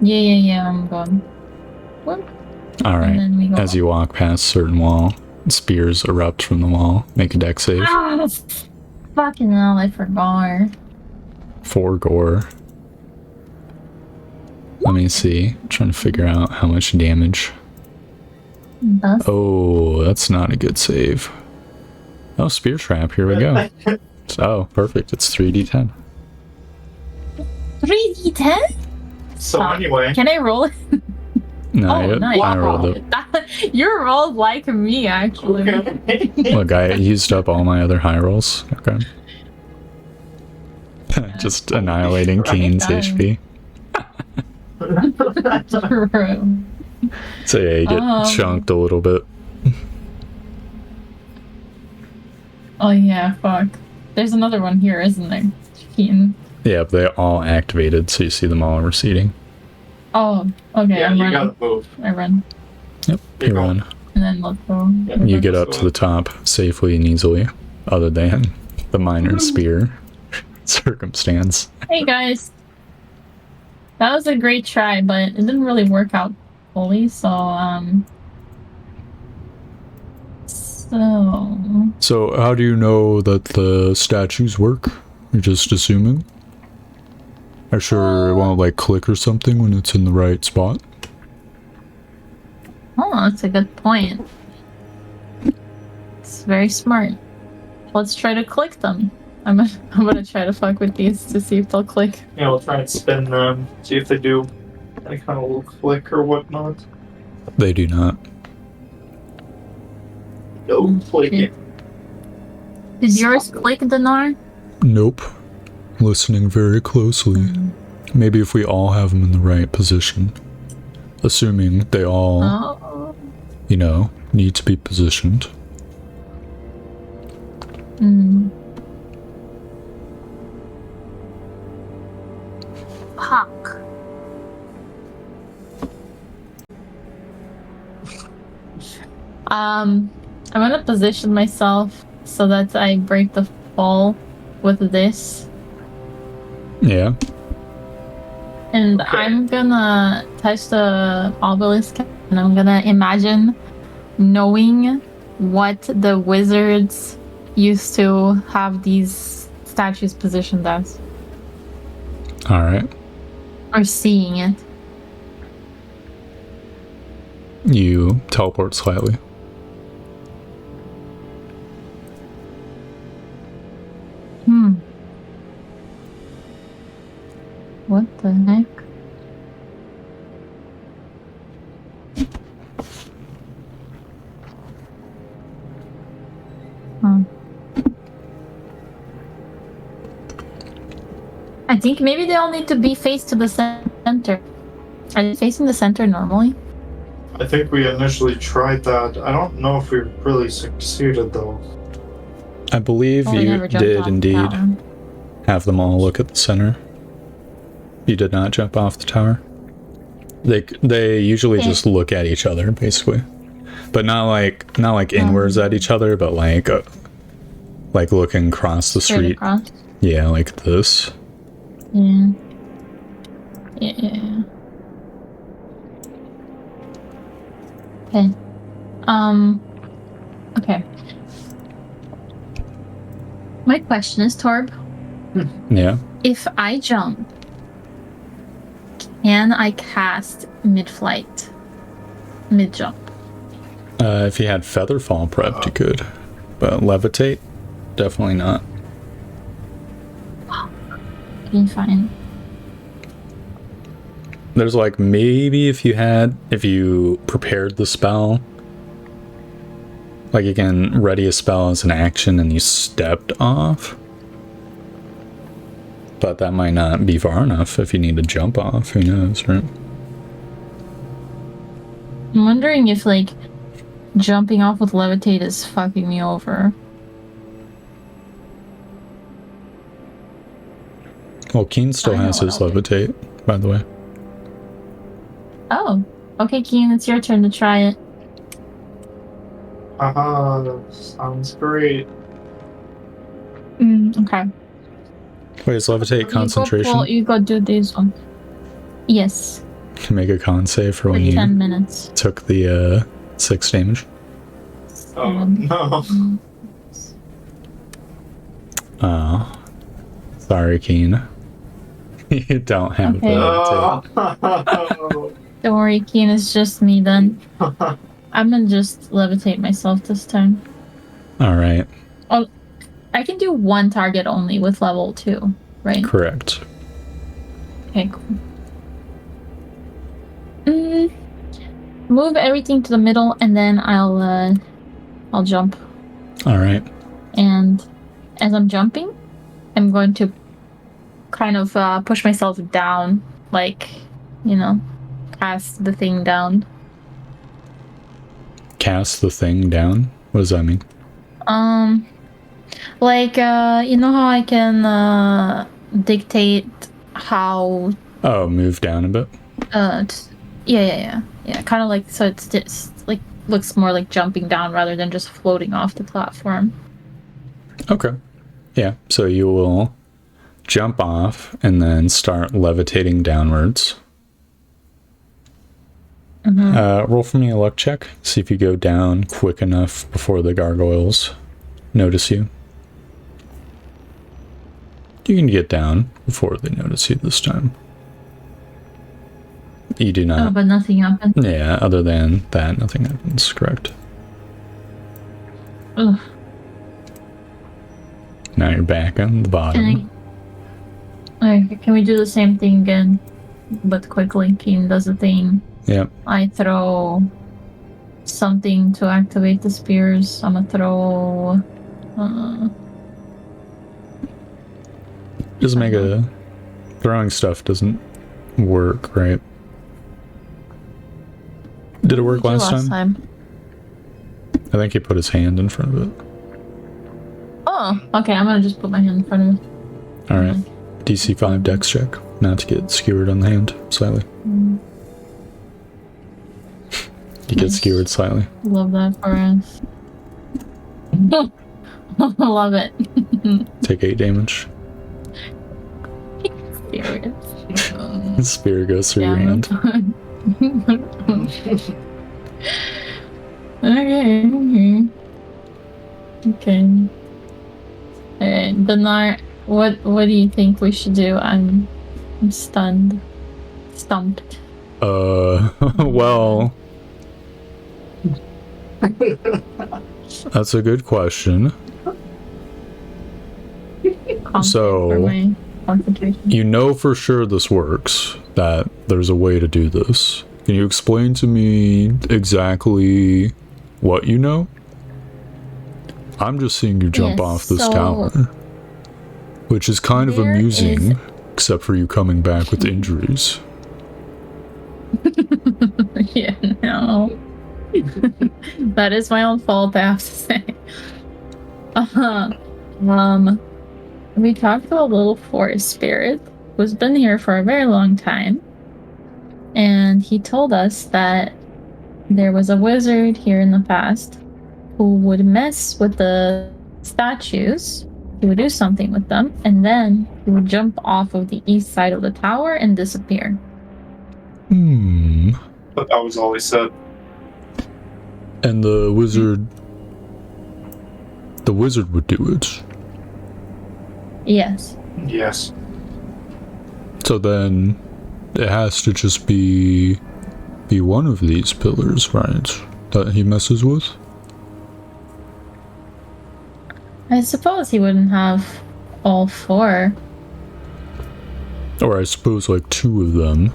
Yeah, I'm going. Whoop. And Alright, then we go as you walk past a certain wall, spears erupt from the wall. Make a dex save. Ah, fucking hell, I forgot. 4 gore. Let me see. Trying to figure out how much damage. Thus, Oh, that's not a good save. Oh, spear trap. Here we go. Oh, perfect. It's 3d10. 3d10? So anyway, Can I roll it? No, Oh, nice. I rolled it. You rolled like me, actually. okay. Look, I used up all my other high rolls. Okay. Just annihilating Keen's HP. True. So yeah, you get chunked a little bit. Oh yeah, fuck. There's another one here, isn't there? Keaton. Yeah, but they all activated, so you see them all receding. Oh, okay. Yeah, I'm you running. gotta move. I run. Yep, Keep you going. run. And then let's go. You get up to the top safely and easily, other than the minor spear circumstance. Hey guys. That was a great try, but it didn't really work out fully, so So how do you know that the statues work? You're just assuming? I sure it won't like click or something when it's in the right spot. oh, that's a good point. It's very smart. Let's try to click them. I'm gonna try to fuck with these to see if they'll click. Yeah, we'll try and spin them, see if they do any kind of little click or whatnot. They do not. No clicking. Did yours click, Dinar? Nope. Listening very closely. Maybe if we all have them in the right position. Assuming they all, Oh. you know, need to be positioned. Hmm. Fuck. I'm gonna position myself so that I break the fall with this. Yeah. And Okay. I'm gonna touch the obelisk and I'm gonna imagine knowing what the wizards used to have these statues positioned as. Alright. Or seeing it. You teleport slightly. What the heck? I think maybe they all need to be faced to the center. Are they facing the center normally? I think we initially tried that. I don't know if we really succeeded though. I believe Oh, they you never jumped did off the indeed tower. have them all look at the center. You did not jump off the tower. They usually just look at each other basically, but not like inwards at each other, but like looking across the Straight street. across. Yeah, like this. Yeah. Yeah. Okay. Okay. My question is, Torb, Yeah. if I jump, can I cast mid-flight? Mid-jump? If you had feather fall prepped, you could, but levitate, definitely not. Okay, fine. There's like maybe if you prepared the spell, like you can ready a spell as an action and you stepped off, but that might not be far enough if you need to jump off. Who knows, right? I'm wondering if, like, jumping off with levitate is fucking me over. Well, Keen still I know has what his I'll do. levitate, by the way. Oh. Okay, Keen, it's your turn to try it. Haha, that sounds great. Okay. Wait, is levitate concentration? You go do this one. Yes. Make a con save for when For you 10 minutes. took the 6 damage. Oh no. Oh. Sorry, Keen. You don't have Okay. the Oh. Don't worry, Keen, it's just me then. I'm gonna just levitate myself this time. Alright, I can do one target only with level 2, right? correct. Okay, cool. Move everything to the middle and then I'll jump. Alright. And as I'm jumping, I'm going to kind of push myself down, like, you know, cast the thing down. Cast the thing down? What does that mean? Like, you know how I can dictate how... Oh, move down a bit? Yeah. Kind of like, so it's just like looks more like jumping down rather than just floating off the platform. Okay. Yeah, so you will jump off and then start levitating downwards. Roll for me a luck check. See if you go down quick enough before the gargoyles notice you. You can get down before they notice you this time. You do not. Oh, but nothing happened. Yeah, other than that, nothing happens. Correct. Ugh. Now you're back on the bottom. Can we do the same thing again? But quickly, Keen does the thing. Yep. I throw something to activate the spears. I'm gonna throw. Doesn't make a. Throwing stuff doesn't work, right? Did it work last time? I think he put his hand in front of it. Oh, okay. I'm gonna just put my hand in front of it. Alright. DC 5 dex check. Not to get skewered on the hand slightly. You get skewered slightly. Love that for us. Love it. Take 8 damage. Serious. Spear goes through your hand. Okay. Alright, Dinar, what do you think we should do? I'm stunned. Stumped. Well... That's a good question. So, you know for sure this works, that there's a way to do this. Can you explain to me exactly what you know? I'm just seeing you jump off this tower, which is kind of amusing, except for you coming back with injuries. Yeah, no. That is my own fault, I have to say. We talked to a little forest spirit who's been here for a very long time, and he told us that there was a wizard here in the past who would mess with the statues. He would do something with them, and then he would jump off of the east side of the tower and disappear. But that was all he said. And the wizard would do it. Yes. Yes. So then it has to just be one of these pillars, right? That he messes with? I suppose he wouldn't have all 4. Or I suppose like 2 of them.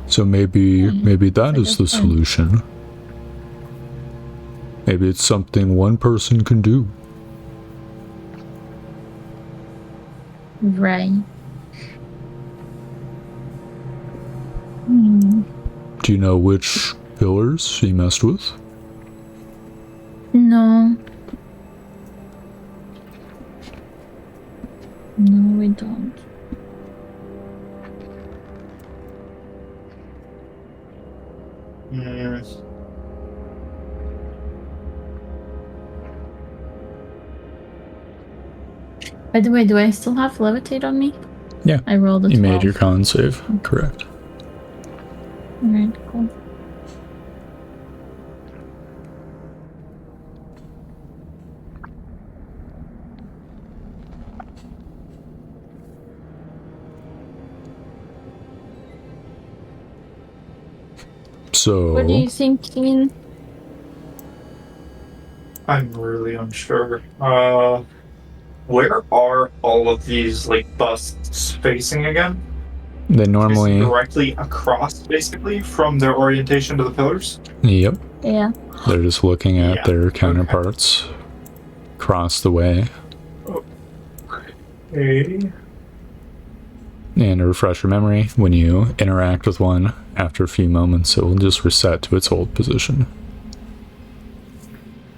So maybe that is the solution. Maybe it's something one person can do. Right. Do you know which pillars he messed with? No. No, we don't. By the way, do I still have levitate on me? Yeah. I rolled a 12. You made your con save, correct. Alright, cool. So... What do you think, Ian? I'm really unsure. Where are all of these, like, busts facing again? They normally... Directly across, basically, from their orientation to the pillars? Yep. Yeah. They're just looking at their counterparts across the way. Okay. And to refresh your memory, when you interact with one, after a few moments, it will just reset to its old position.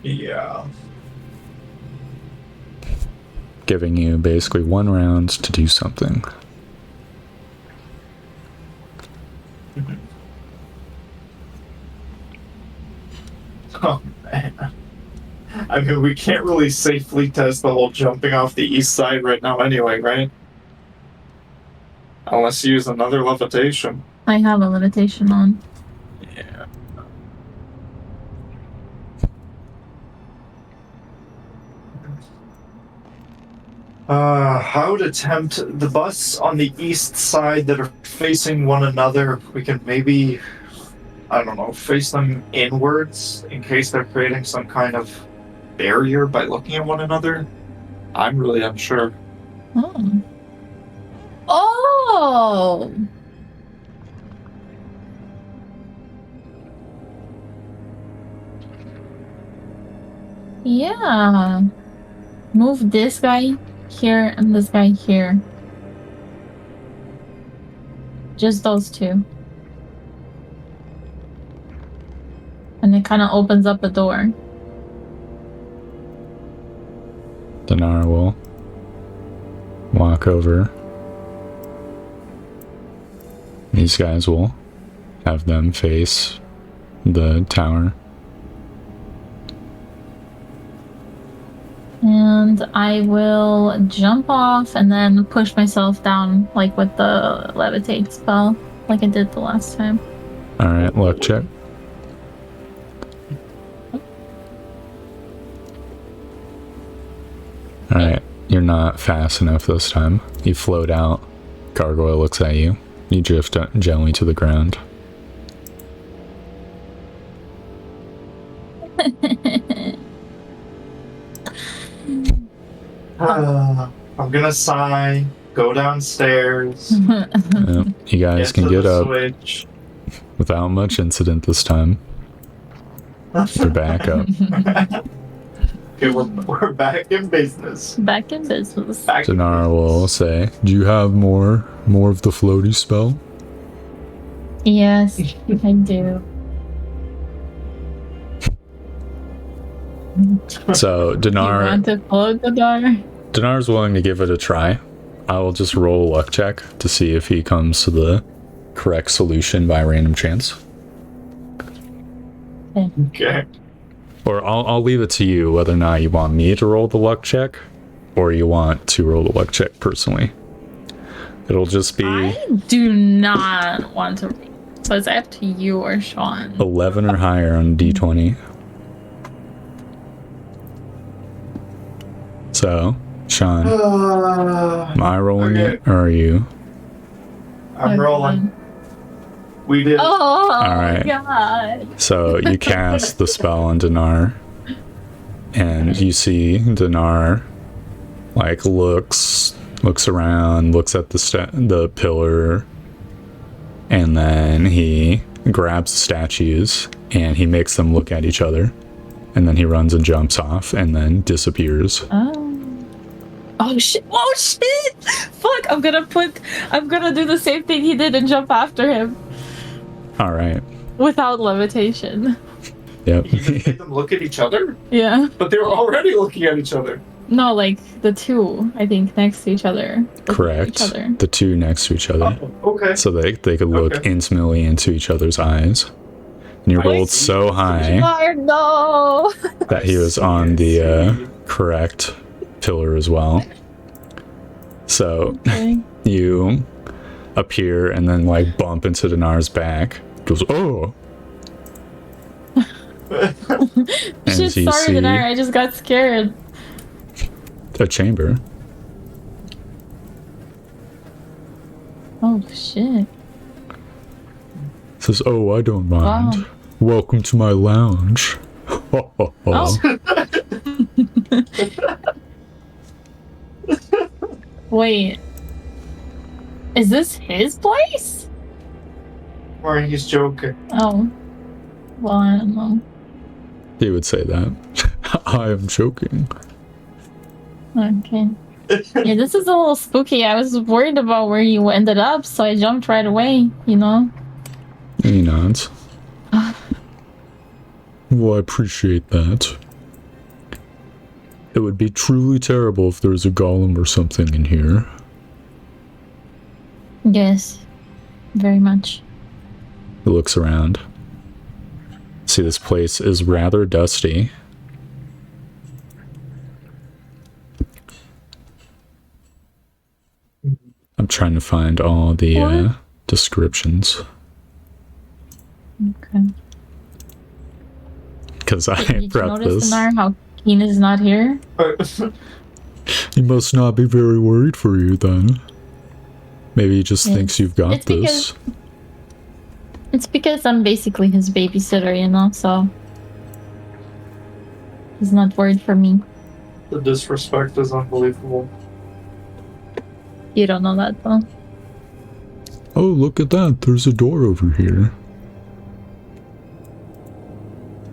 Yeah. Giving you basically 1 round to do something. Oh, man. I mean, we can't really safely test the whole jumping off the east side right now anyway, right? Unless you use another levitation. I have a levitation on. Yeah. I would attempt the bus on the east side that are facing one another. We can maybe, I don't know, face them inwards in case they're creating some kind of barrier by looking at one another. I'm really unsure. Oh. Oh! Yeah. Move this guy here and this guy here. Just those two. And it kind of opens up a door. Dinar will walk over. These guys will have them face the tower. And I will jump off and then push myself down, like with the levitate spell, like I did the last time. Alright, luck check. Alright, you're not fast enough this time. You float out. Gargoyle looks at you. You drift gently to the ground. I'm gonna sigh, go downstairs, Yep, you guys can to get the up switch. without much incident this time. You're back up. Okay, we're back in business. Back in business. Back in Dinar business. will say, "Do you have more of the floaty spell?" Yes, I do. So You Dinar want to float the door? Dinar's willing to give it a try. I will just roll a luck check to see if he comes to the correct solution by random chance. Okay. Or I'll leave it to you whether or not you want me to roll the luck check or you want to roll the luck check personally. It'll just be I do not want to. So it's up to you or Sean. 11 or higher on D20. So, Sean, am I rolling Okay. it or are you? I'm rolling. We did. Oh, Alright. God. So you cast the spell on Dinar, and you see Dinar, like, looks around, looks at the pillar, and then he grabs the statues and he makes them look at each other, and then he runs and jumps off and then disappears. Oh shit! Oh shit! Fuck! I'm gonna do the same thing he did and jump after him All right. without levitation. Yep. You made them look at each other? Yeah. But they were already looking at each other. No, like the two, I think, next to each other. Looking at Correct. Each other. The two next to each other. Oh, okay. So they could look Okay. intimately into each other's eyes. And you I rolled see. so high Oh no! that he was on the correct pillar as well. So Okay. you appear and then like bump into Dinar's back. Goes, oh! And Shit, you sorry, see Dinar, I just got scared. a chamber. Oh shit. Says, oh, I don't mind. Wow. Welcome to my lounge. Oh. Wait. Is this his place? Or he's joking. Oh. Well, I don't know. He would say that. I am joking. Okay. Yeah, this is a little spooky. I was worried about where you ended up, so I jumped right away, you know? He nods. Well, I appreciate that. It would be truly terrible if there was a golem or something in here. Yes. Very much. He looks around. See, this place is rather dusty. I'm trying to find all the descriptions. Okay. Because I Did you prepped notice, this. Dinar, how Keen is not here? He must not be very worried for you then. Maybe he just thinks you've got this. It's because I'm basically his babysitter, you know, so he's not worried for me. The disrespect is unbelievable. You don't know that, though. Oh, look at that. There's a door over here.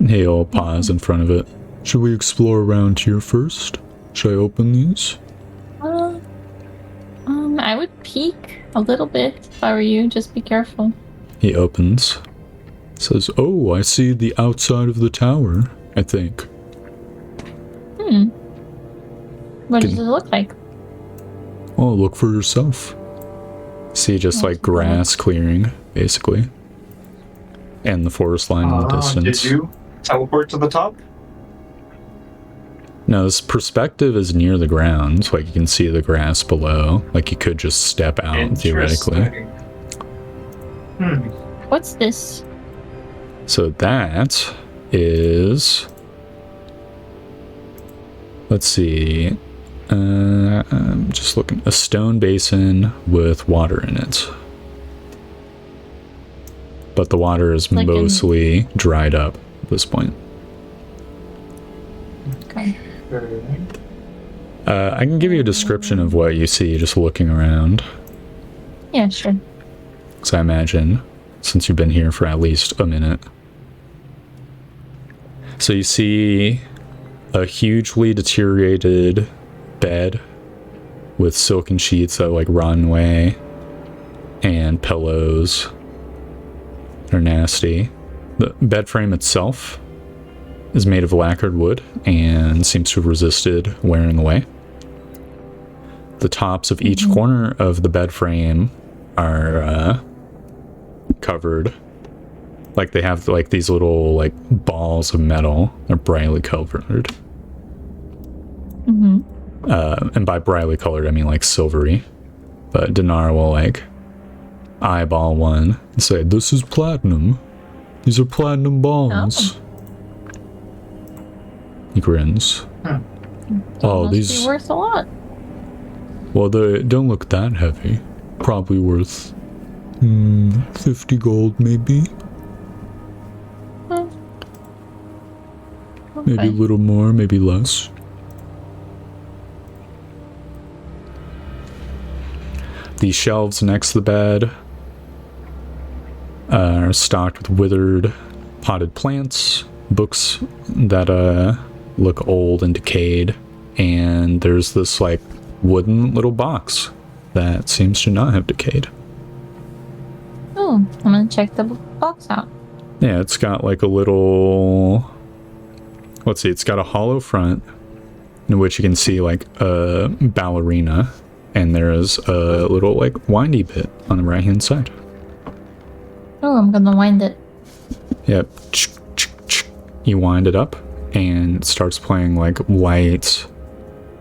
He'll pause in front of it. Should we explore around here first? Should I open these? I would peek a little bit if I were you. Just be careful. He opens. Says, oh, I see the outside of the tower, I think. What does it look like? Oh, look for yourself. See just like grass clearing, basically. And the forest line in the distance. Did you teleport to the top? No, this perspective is near the ground, like you can see the grass below. Like you could just step out, theoretically. What's this? So that is... Let's see. I'm just looking. A stone basin with water in it. But the water is Like mostly dried up at this point. Okay. I can give you a description of what you see just looking around. Yeah, sure. Because I imagine, since you've been here for at least a minute. So you see a hugely deteriorated bed with silken sheets that like run away and pillows. They're nasty. The bed frame itself is made of lacquered wood and seems to have resisted wearing away. The tops of each corner of the bed frame are covered. Like they have like these little like balls of metal. They're brightly colored. And by brightly colored, I mean like silvery. But Dinar will like eyeball one and say, "This is platinum. These are platinum balls." He grins. Oh, Must these be worth a lot. Well, they don't look that heavy. Probably worth 50 gold, maybe. Maybe a little more, maybe less. The shelves next to the bed are stocked with withered, potted plants, books that look old and decayed, and there's this like wooden little box that seems to not have decayed. Oh, I'm gonna check the box out. Yeah, it's got like a little... Let's see, it's got a hollow front in which you can see like a ballerina, and there is a little like windy bit on the right hand side. Oh, I'm gonna wind it. Yep. You wind it up and it starts playing like light,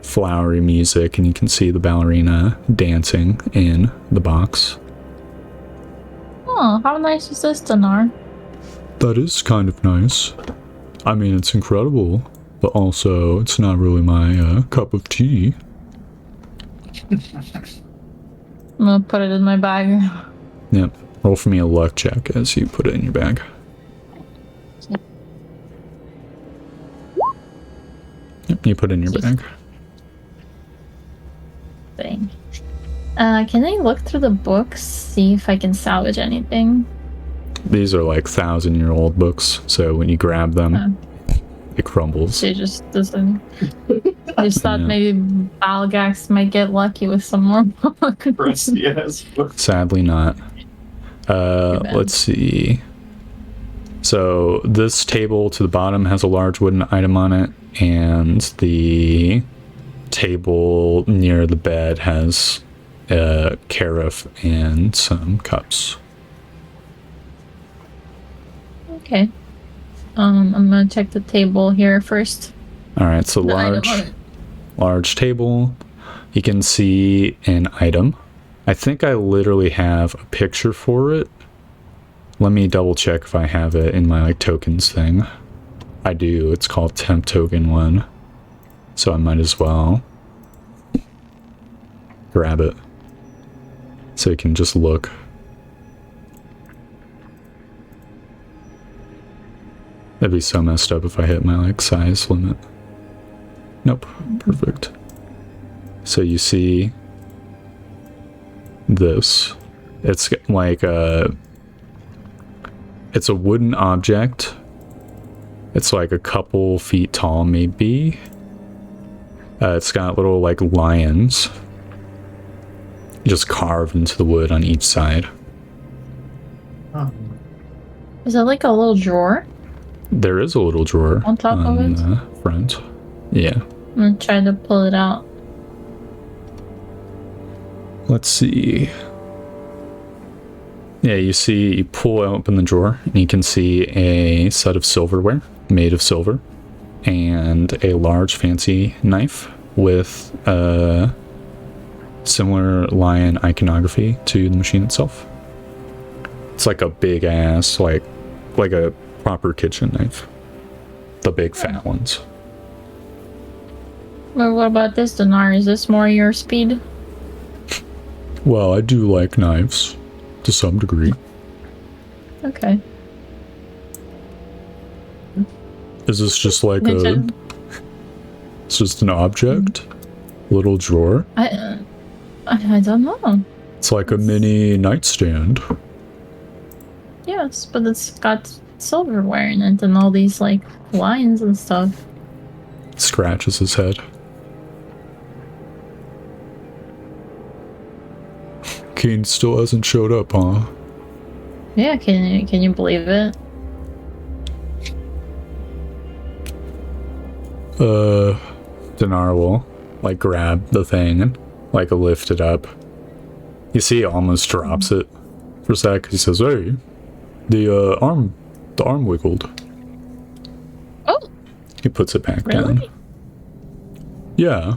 flowery music, and you can see the ballerina dancing in the box. Oh, how nice is this, Dinar? That is kind of nice. I mean, it's incredible, but also it's not really my cup of tea. I'm gonna put it in my bag. Yep. Roll for me a luck check as you put it in your bag. Yep, you put it in your bag. Thing. Can I look through the books, see if I can salvage anything? These are like 1,000-year-old books, so when you grab them, it crumbles. It just doesn't. I just thought maybe Balgax might get lucky with some more books. Yes. Sadly not. Let's see. So this table to the bottom has a large wooden item on it, and the table near the bed has a carafe and some cups. Okay. I'm gonna check the table here first. Alright, so The item on it. large table. You can see an item. I think I literally have a picture for it. Let me double check if I have it in my like tokens thing. I do. It's called temp token 1. So I might as well grab it. So you can just look. That'd be so messed up if I hit my like size limit. Nope. Perfect. So you see this. It's like it's a wooden object. It's like a couple feet tall, maybe. It's got little like lions just carved into the wood on each side. Is that like a little drawer? There is a little drawer On top of it? the front. Yeah. I'm gonna try to pull it out. Let's see. Yeah, you pull open the drawer and you can see a set of silverware made of silver and a large fancy knife with a similar lion iconography to the machine itself. It's like a big ass, like a proper kitchen knife. The big fat ones. Well, what about this, Dinar? Is this more your speed? Well, I do like knives to some degree. Okay. Is this just like a... It's just an object? Little drawer? I don't know. It's like a mini nightstand. Yes, but it's got silverware in it and all these like lions and stuff. Scratches his head. Kane still hasn't showed up, huh? Yeah, can you believe it? Dinar will like grab the thing and like lift it up. You see he almost drops it for a sec. He says, hey, the arm wiggled. Oh, He puts it back really? down. Yeah.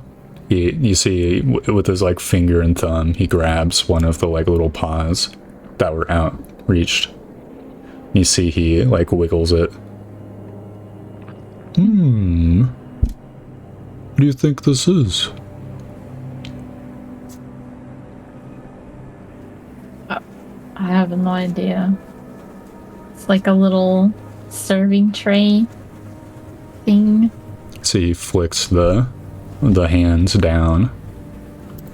You see with his like finger and thumb, he grabs one of the like little paws that were outreached. You see he like wiggles it. What do you think this is? I have no idea. It's like a little serving tray thing. So he flicks the hands down,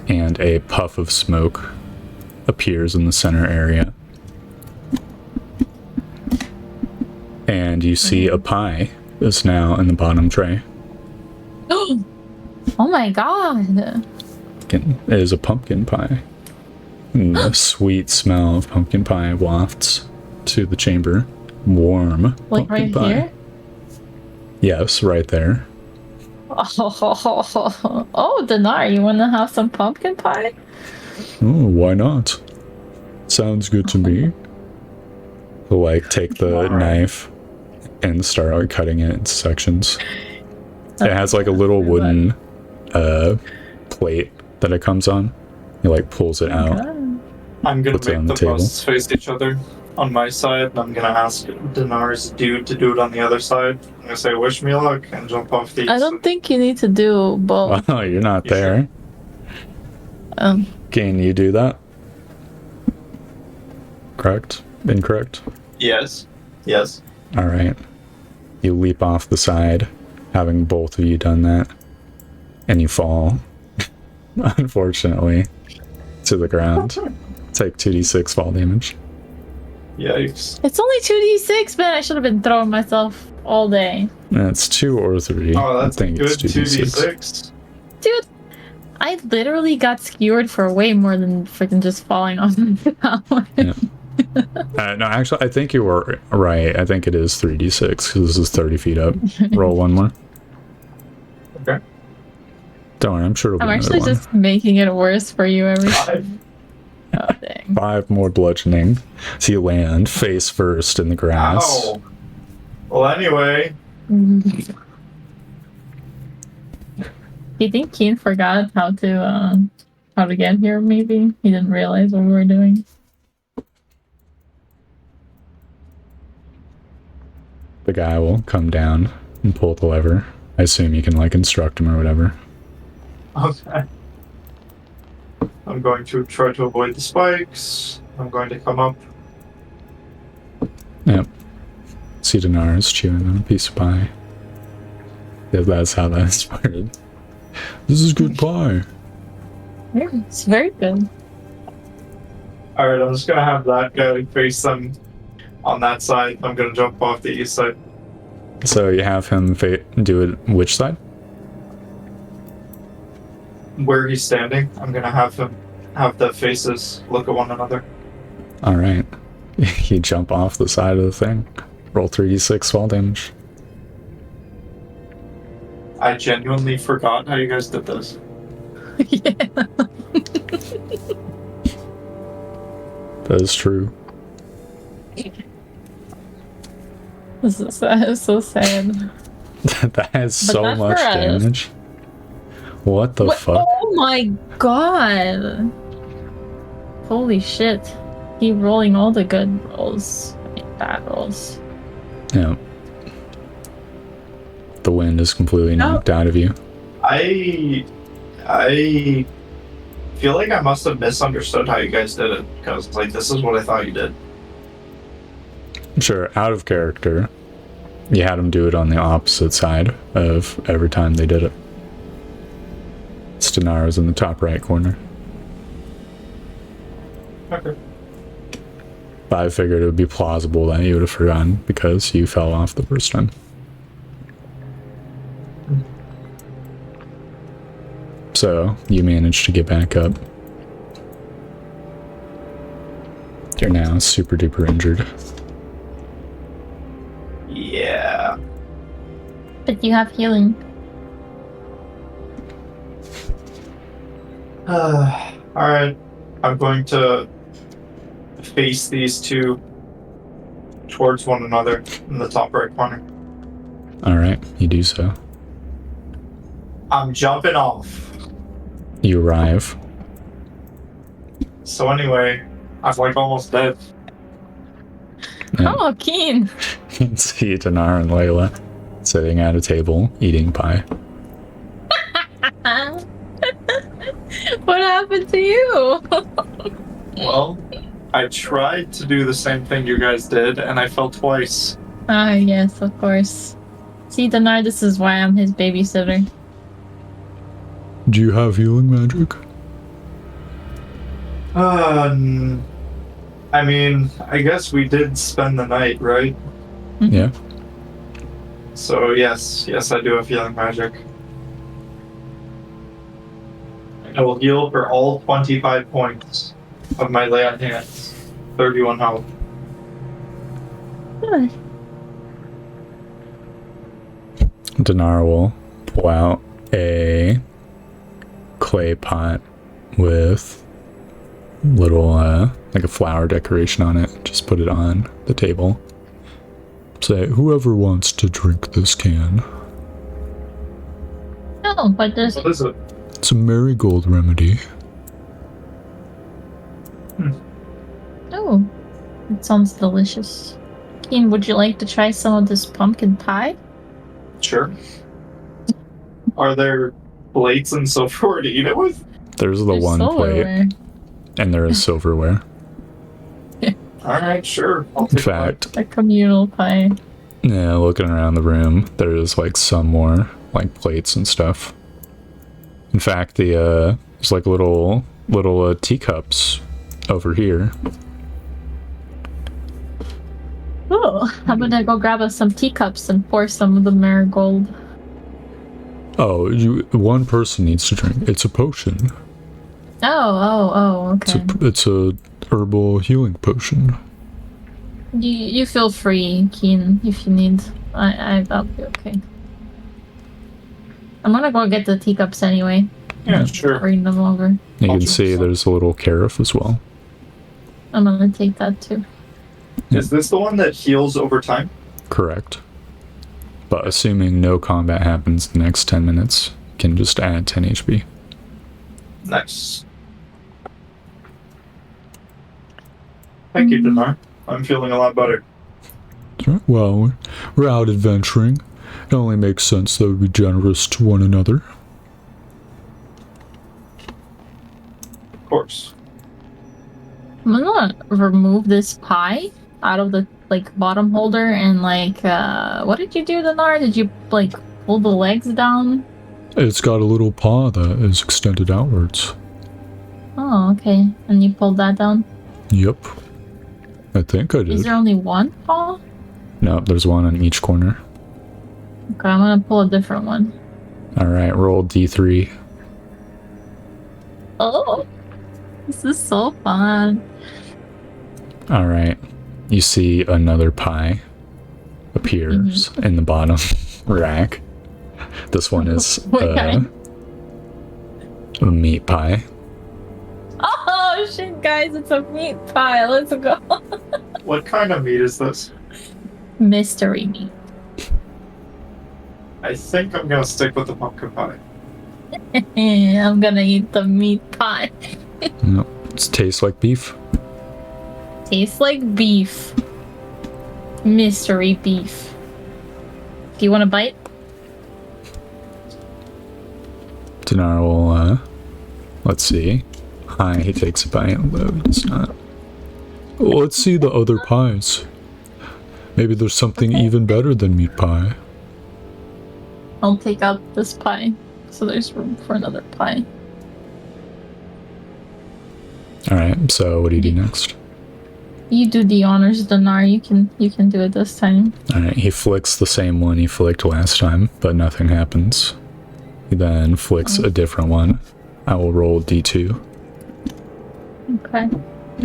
and a puff of smoke appears in the center area. And you see a pie is now in the bottom tray. Oh my god! It is a pumpkin pie. And the sweet smell of pumpkin pie wafts to the chamber. Warm Like pumpkin right pie. here? Yes, right there. Oh, Dinar, you want to have some pumpkin pie? Oh, why not? Sounds good to me. He'll like take the knife and start like cutting it into sections. It has like a little wooden plate that it comes on. He like pulls it out. I'm gonna Puts it on make the the busts table. face each other on my side, and I'm gonna ask Dinar's dude to do it on the other side. I'm gonna say, wish me luck, and jump off the... I don't think you need to do both. Oh, you're not You there. Can you do that? Correct? Incorrect? Yes. Yes. Alright. You leap off the side, having both of you done that, and you fall, unfortunately, to the ground. Take 2d6 fall damage. Yikes. It's only 2d6, man. I should have been throwing myself all day. That's 2 or 3. Oh, that's I a think good it's 2d6. 2d6. Dude, I literally got skewered for way more than freaking just falling off the ground. Yeah. No, actually, I think you were right. I think it is 3d6 because this is 30 feet up. Roll one more. Okay. Don't worry, I'm sure it'll I'm be actually another just making it worse for you every time. 5. Oh, dang. 5 more bludgeoning. So you land face first in the grass. Ow. Well, anyway. Do you think Keen forgot how to get here? Maybe he didn't realize what we were doing. The guy will come down and pull the lever. I assume you can like instruct him or whatever. Okay. I'm going to try to avoid the spikes. I'm going to come up. Yep. See Dinar's chewing on a piece of pie. Yeah, that's how that started. This is good pie. Yeah, it's very good. Alright, I'm just gonna have that guy face them on that side. I'm gonna jump off the east side. So you have him do it which side? Where he's standing, I'm gonna have him have the faces look at one another. Alright. You jump off the side of the thing. Roll 3d6 fall damage. I genuinely forgot how you guys did this. Yeah. That is true. This is so sad. That has so not much for us. damage. What the fuck? Oh my god! Holy shit. Keep rolling all the good rolls. Bad rolls. Yeah. The wind is completely knocked out of you. I feel like I must have misunderstood how you guys did it, because like this is what I thought you did. Sure, out of character, you had them do it on the opposite side of every time they did it. Stenara's in the top right corner. Okay. But I figured it would be plausible that you would have forgotten because you fell off the first time. So, you managed to get back up. You're now super duper injured. Yeah. But you have healing. Alright. I'm going to face these two towards one another in the top right corner. Alright, you do so. I'm jumping off. You arrive. So anyway, I'm like almost dead. And Oh, Keen! you can see Dinar and Layla sitting at a table eating pie. What happened to you? Well, I tried to do the same thing you guys did, and I fell twice. Ah, yes, of course. See, Dinar, this is why I'm his babysitter. Do you have healing magic? I mean, I guess we did spend the night, right? Yeah. So yes, I do have healing magic. I will heal for all 25 points of my lay on hands. 31 health. Good. Dinar will pull out a clay pot with little like a flower decoration on it. Just put it on the table. Say, whoever wants to drink this can. Oh, what does What is it? It's a marigold remedy. Oh, it sounds delicious. Keen, would you like to try some of this pumpkin pie? Sure. Are there plates and so forth to eat it with? There's the There's one plate, silverware. and there is silverware. Alright, sure. I'll In take fact, A communal pie. yeah, looking around the room, there's like some more like plates and stuff. In fact, there's like little teacups over here. Oh, how about I go grab us some teacups and pour some of the marigold? Oh, one person needs to drink. It's a potion. Okay. It's a herbal healing potion. You feel free, Keen, if you need. I'll be okay. I'm gonna go get the teacups anyway. Yeah, sure. Bring them over. You I'll can see drink some. there's a little carafe as well. I'm gonna take that too. Is this the one that heals over time? Correct. But assuming no combat happens the next 10 minutes, you can just add 10 HP. Nice. Thank you, Dinar. I'm feeling a lot better. Well, we're out adventuring. It only makes sense that we be generous to one another. Of course. I'm gonna remove this pie out of the bottom holder and what did you do, Dinar? Did you pull the legs down? It's got a little paw that is extended outwards. Oh, okay. And you pulled that down? Yep. I think I did. Is there only one paw? No, there's one on each corner. Okay, I'm gonna pull a different one. Alright, roll D3. Oh, this is so fun. Alright. You see another pie appears in the bottom rack. This one is a meat pie. Oh shit, guys, it's a meat pie. Let's go. What kind of meat is this? Mystery meat. I think I'm gonna stick with the pumpkin pie. I'm gonna eat the meat pie. No, it tastes like beef. Tastes like beef. Mystery beef. Do you want a bite? Dinar will, let's see. Hi, he takes a bite, although it's not. Well, let's see the other pies. Maybe there's something even better than meat pie. I'll take out this pie, so there's room for another pie. Alright, so what do you do next? You do the honors, Dinar. You can do it this time. Alright, he flicks the same one he flicked last time, but nothing happens. He then flicks a different one. I will roll D2. Okay.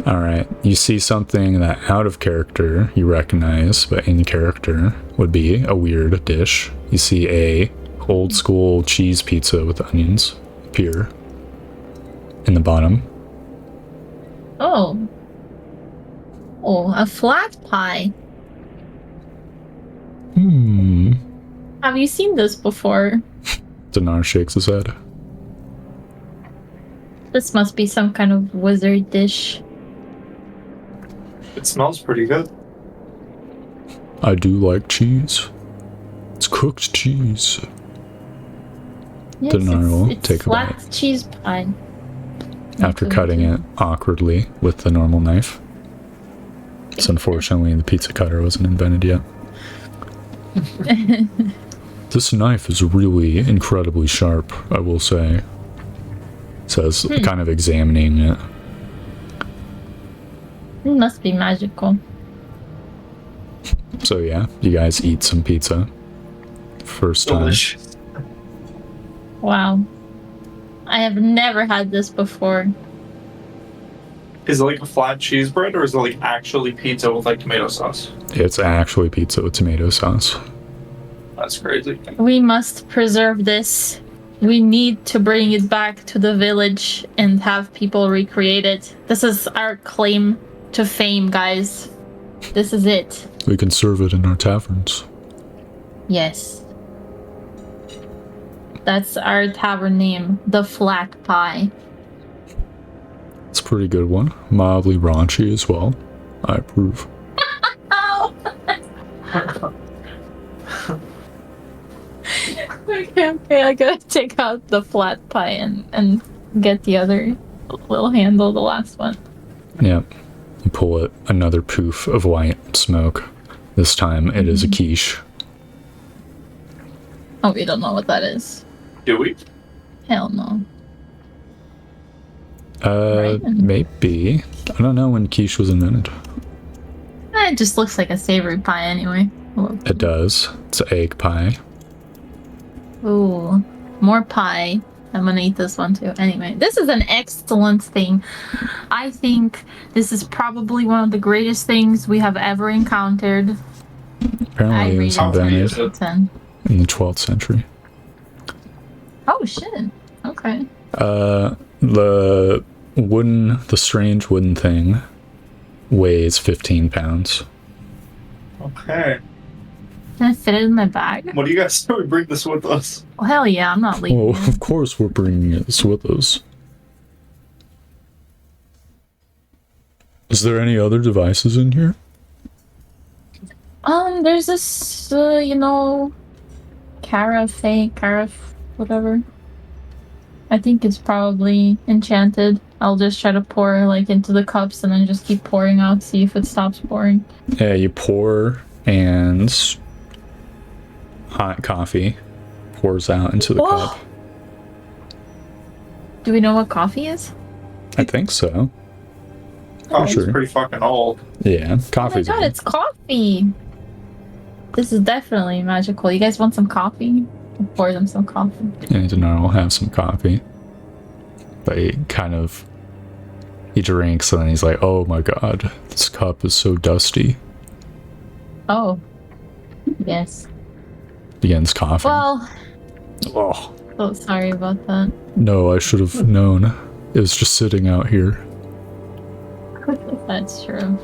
Alright, you see something that out of character you recognize, but in character would be a weird dish. You see a old school cheese pizza with onions appear in the bottom. Oh. Oh, a flat pie. Have you seen this before? Dinar shakes his head. This must be some kind of wizard dish. It smells pretty good. I do like cheese. It's cooked cheese. Yes, Dinar will it's take a flat bite. cheese pie. After cutting it awkwardly with the normal knife. So unfortunately the pizza cutter wasn't invented yet. This knife is really incredibly sharp, I will say. Says, kind of examining it. It must be magical. So yeah, you guys eat some pizza. First time. Delicious. Wow. I have never had this before. Is it like a flat cheese bread, or is it like actually pizza with like tomato sauce? It's actually pizza with tomato sauce. That's crazy. We must preserve this. We need to bring it back to the village and have people recreate it. This is our claim to fame, guys. This is it. We can serve it in our taverns. Yes. That's our tavern name, the Flat Pie. It's a pretty good one. Mildly raunchy as well. I approve. Ow! Okay, I gotta take out the flat pie and get the other little handle, the last one. Yep. You pull it, another poof of white smoke. This time it is a quiche. Oh, we don't know what that is. Do we? Hell no. Right? Maybe. I don't know when quiche was invented. It just looks like a savory pie anyway. It does. It's an egg pie. Ooh, more pie. I'm gonna eat this one too. Anyway, this is an excellent thing. I think this is probably one of the greatest things we have ever encountered. Apparently it was invented in the 12th century. Oh shit. Okay. The strange wooden thing weighs 15 pounds. Okay. Can I fit it in my bag? What do you guys say we bring this with us? Oh, hell yeah, I'm not leaving. Well, of course we're bringing this with us. Is there any other devices in here? There's this, carafe, whatever. I think it's probably enchanted. I'll just try to pour, like, into the cups and then just keep pouring out, see if it stops pouring. Yeah, you pour and hot coffee pours out into the Whoa. cup. Do we know what coffee is? I think so. Oh, Sure. it's pretty fucking old. Yeah, Oh my coffee's god, it's coffee! This is definitely magical. You guys want some coffee? I'll pour them some coffee. Yeah, Dinar will have some coffee. But he drinks and then he's like, oh my god, this cup is so dusty. Oh. Yes. Begins coughing. Well, Oh, so sorry about that. no, I should have known. It was just sitting out here. That's true.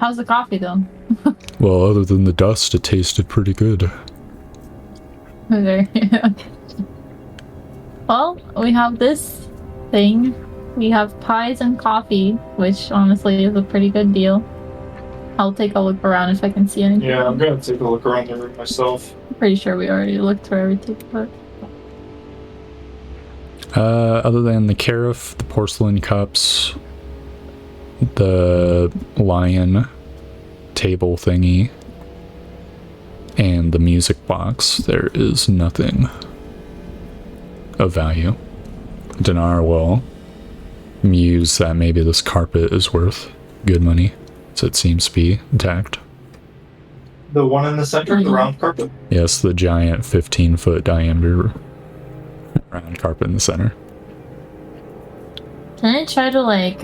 How's the coffee though? Well, other than the dust, it tasted pretty good. Very Well, we have this thing. We have pies and coffee, which honestly is a pretty good deal. I'll take a look around if I can see anything. Yeah, I'm gonna take a look around the room myself. Pretty sure we already looked through everything, but Other than the carafe, the porcelain cups, the lion table thingy, and the music box, there is nothing of value. Dinar will muse that maybe this carpet is worth good money, so it seems to be intact. The one in the center, the round carpet? Yes, the giant 15-foot diameter round carpet in the center. can I try to like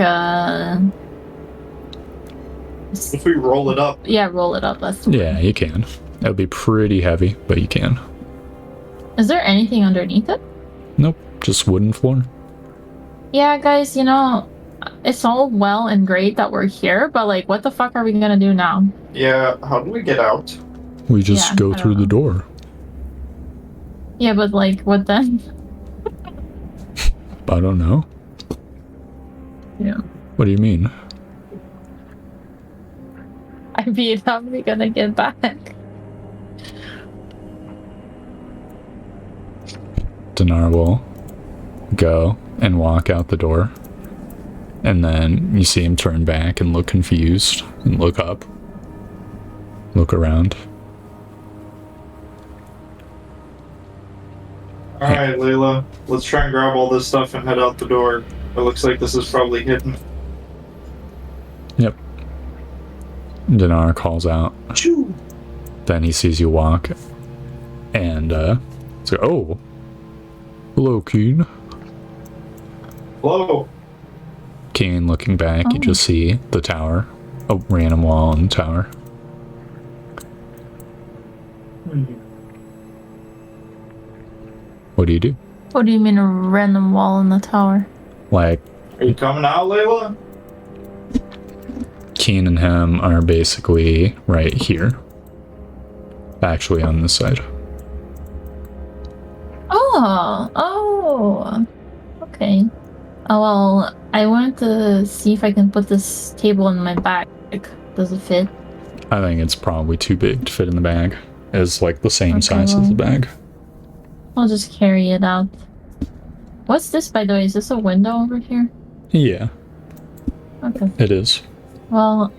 If we roll it up. yeah, roll it up. That's the word. Yeah, you can. That would be pretty heavy, but you can. Is there anything underneath it? Nope, just wooden floor. Yeah, guys, it's all well and great that we're here, but like, what the fuck are we gonna do now? Yeah, how do we get out? We just Yeah, go I through don't the know. door. Yeah, but like, what then? I don't know. Yeah. What do you mean? I mean, how are we gonna get back? Dinar will go and walk out the door. And then you see him turn back and look confused and look up. Look around. Alright, Layla. Let's try and grab all this stuff and head out the door. It looks like this is probably hidden. Yep. Dinar calls out. Achoo! Then he sees you walk. And, it's like, oh. Hello, Keen. Hello! Keen looking back, you Oh. just see the tower. A random wall in the tower. What do you do? What do you mean a random wall in the tower? Like, Are you coming out, Layla? Keen and him are basically right here. Actually on this side. Oh, okay. Oh, well, I wanted to see if I can put this table in my bag. Does it fit? I think it's probably too big to fit in the bag. It's like the same Okay, size as well. the bag. I'll just carry it out. What's this, by the way? Is this a window over here? Yeah, Okay. it is. Well,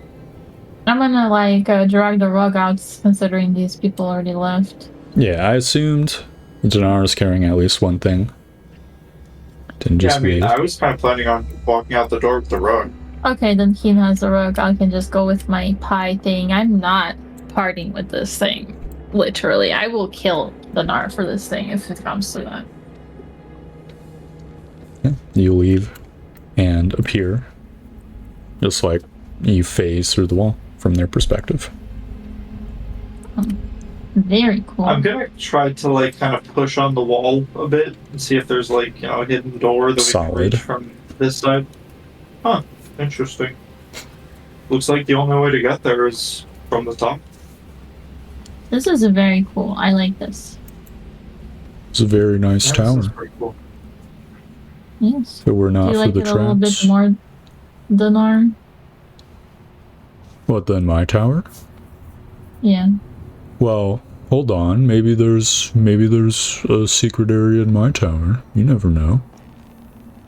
I'm gonna, like, drag the rug out, considering these people already left. Yeah, I assumed Dinar is carrying at least one thing. Didn't Yeah, just I mean, be. I was kind of planning on walking out the door with the rug. Okay, then Keen has the rug. I can just go with my pie thing. I'm not parting with this thing. Literally, I will kill the Nar for this thing if it comes to that. Yeah, you leave and appear. Just like you phase through the wall from their perspective. Very cool. I'm gonna try to, like, kind of push on the wall a bit and see if there's, like, a hidden door that we Solid. can reach from this side. Huh, interesting. Looks like the only way to get there is from the top. This is very cool. I like this. It's a very nice Yeah, tower. this is pretty cool. Yes. If it were Do not you for like the it a little bit traps. more, Dinar? What, than my tower? Yeah. Well, hold on. Maybe there's a secret area in my tower. You never know.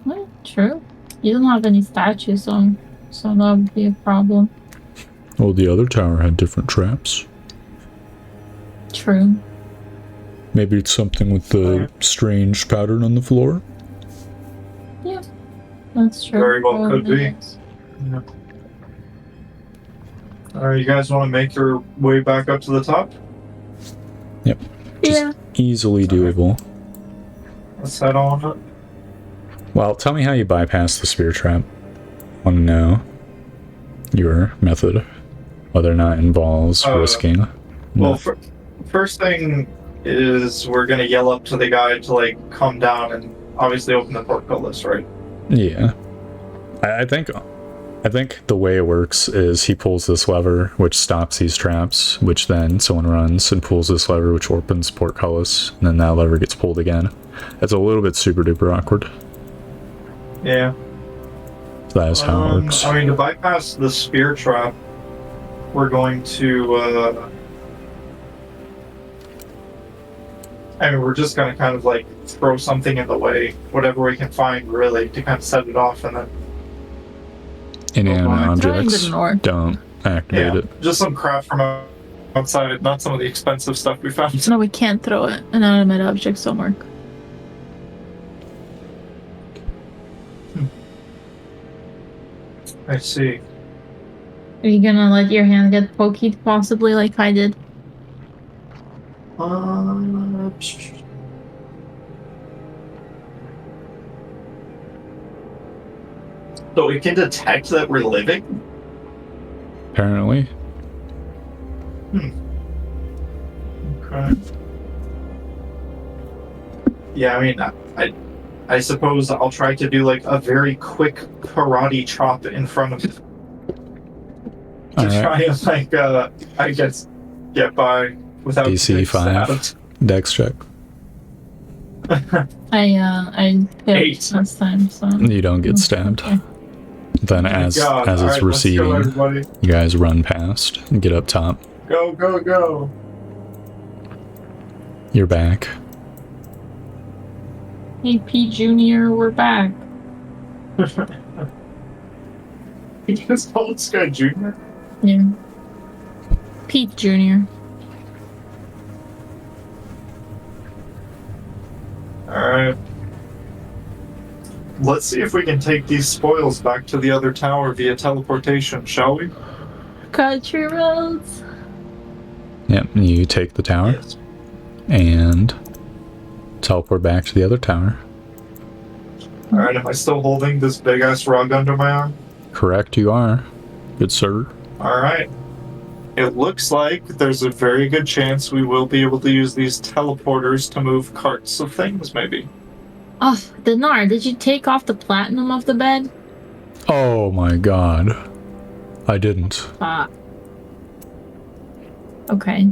Well, true. You don't have any statues, so that would be a problem. Well, the other tower had different traps. True. Maybe it's something with the strange pattern on the floor. Yeah, that's true. Very well could Probably be. is. Yeah. Alright, you guys want to make your way back up to the top? Yep. Just Yeah. easily doable. Let's head on up. Well, tell me how you bypass the spear trap. Want to know your method, whether or not it involves risking. Well, first thing is we're gonna yell up to the guy to like come down and obviously open the portcullis, right? Yeah, I think the way it works is he pulls this lever, which stops these traps, which then someone runs and pulls this lever, which opens portcullis, and then that lever gets pulled again. It's a little bit super duper awkward. Yeah. That is how it works. I mean, to bypass the spear trap, we're going to. We're just gonna kind of like throw something in the way, whatever we can find, really, to kind of set it off, and then. Inanimate Throwing objects, the north. don't activate it. Just some crap from outside, not some of the expensive stuff we found. No, we can't throw it. Inanimate objects don't work. I see. Are you gonna let your hand get poked, possibly, like I did? So we can detect that we're living? Apparently. Okay. Yeah, I mean, I suppose I'll try to do like a very quick karate chop in front of it. To try and like, I guess, get by without DC getting 5. stabbed. Dex check. I failed 8. last time, so. You don't get stabbed. Okay. Then as it's Alright, let's go, receding, everybody. you guys run past and get up top. Go, go, go. You're back. Hey, P Junior, we're back. He just called this guy Junior? Yeah. Pete Junior. Alright. Let's see if we can take these spoils back to the other tower via teleportation, shall we? Country roads. Yep, you take the tower Yes. and teleport back to the other tower. Alright, am I still holding this big ass rug under my arm? Correct, you are. Good sir. Alright. It looks like there's a very good chance we will be able to use these teleporters to move carts of things, maybe. Oh, Dinar, did you take off the platinum of the bed? Oh my god. I didn't. Okay.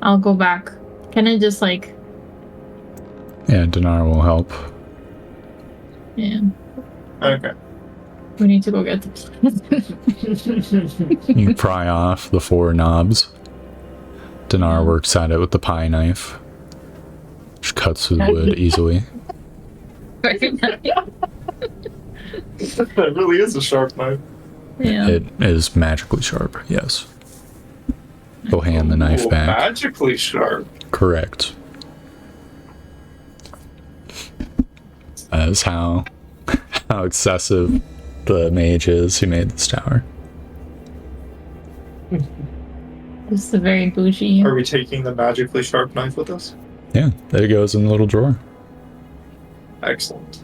I'll go back. Can I just, like... Yeah, Dinar will help. Yeah. Okay. We need to go get the platinum. You pry off the 4 knobs. Dinar works at it with the pie knife. Which cuts through the wood easily. That really is a sharp knife. Yeah. It is magically sharp, yes. He'll hand the knife Ooh, back. Magically sharp. Correct. That is how excessive the mage is who made this tower. This is a very bougie. Are we taking the magically sharp knife with us? Yeah, there it goes in the little drawer. Excellent.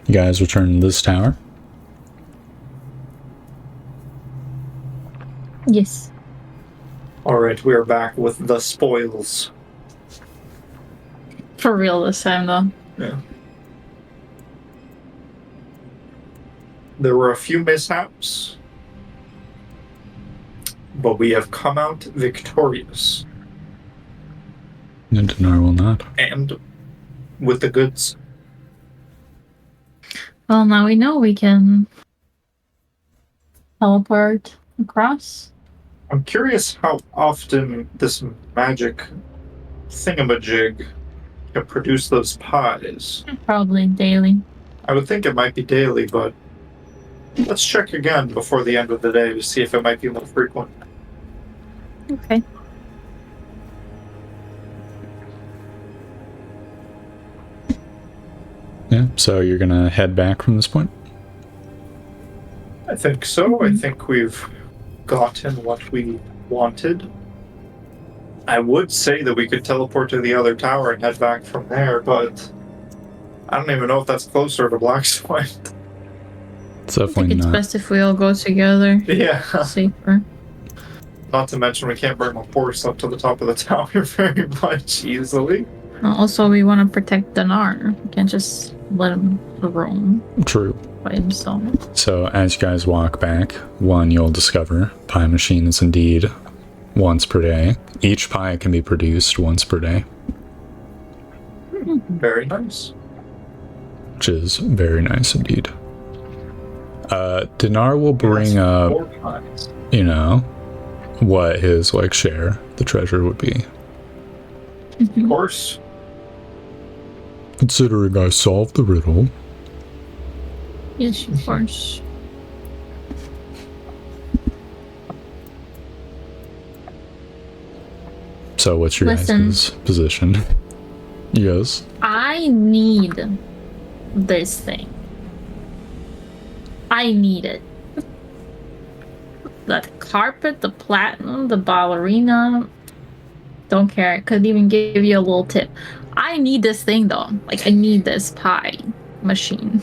You guys return to this tower. Yes. Alright, we are back with the spoils. For real this time, though. Yeah. There were a few mishaps, but we have come out victorious. And Dinar will not. And with the goods. Well, now we know we can teleport across. I'm curious how often this magic thingamajig can produce those pies. Probably daily. I would think it might be daily, but let's check again before the end of the day to see if it might be more frequent. Okay. Yeah, so you're gonna head back from this point? I think so. I think we've gotten what we wanted. I would say that we could teleport to the other tower and head back from there, but I don't even know if that's closer to Blackswipe. It's I think definitely it's not. best if we all go together. Yeah. Safer. Not to mention we can't bring a horse up to the top of the tower very much easily. Also, we want to protect Dinar. We can't just let him roam True. by himself. So as you guys walk back, one, you'll discover pie machine is indeed once per day. Each pie can be produced once per day, Very nice. which is very nice indeed. Dinar will bring up, 4 pies. you know, what his like share, the treasure would be. Of course. Considering I solved the riddle. Yes, of course. So what's your Listen. guys' position? Yes. I need this thing. I need it. The carpet, the platinum, the ballerina. Don't care. Could even give you a little tip. I need this thing though. Like, I need this pie machine.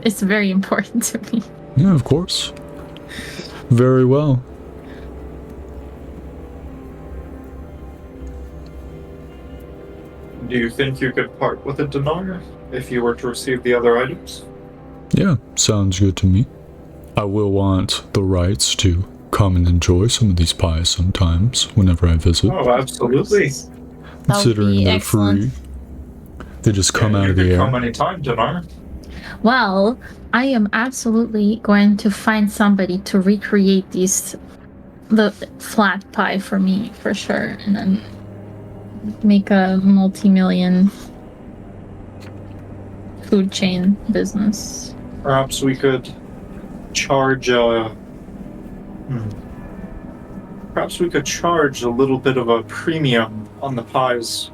It's very important to me. Yeah, of course. Very well. Do you think you could part with a dinar if you were to receive the other items? Yeah, sounds good to me. I will want the rights to come and enjoy some of these pies sometimes whenever I visit. Oh, absolutely. That would Considering be they're excellent. free. They just come out you of the could air. come anytime, dinar. Well, I am absolutely going to find somebody to recreate the flat pie for me, for sure, and then make a multi-million food chain business. Perhaps we could charge Perhaps we could charge a little bit of a premium on the pies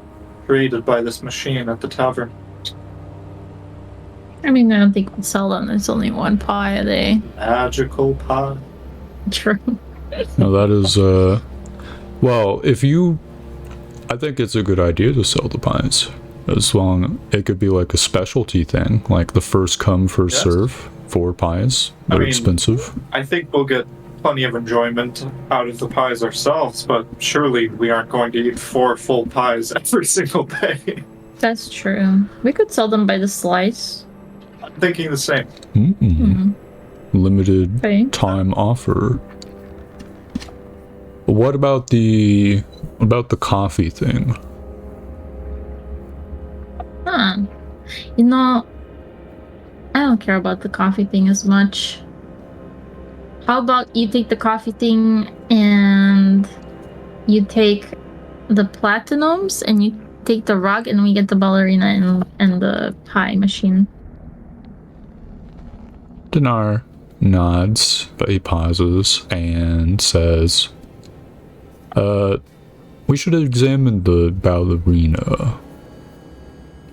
created by this machine at the tavern. I mean, I don't think we'll sell them. There's only one pie a day. Magical pie. True. No, that is, well, I think it's a good idea to sell the pies. As long, it could be like a specialty thing, like the first come, first Yes. serve for pies. I They're mean- expensive. I think we'll get plenty of enjoyment out of the pies ourselves, but surely we aren't going to eat 4 full pies every single day. That's true. We could sell them by the slice. I'm thinking the same. Mm-mm. Limited Okay. time offer. What about the coffee thing? Huh. You know, I don't care about the coffee thing as much. How about you take the coffee thing and you take the platinums and you take the rug and we get the ballerina and the pie machine. Dinar nods, but he pauses and says, we should examine the ballerina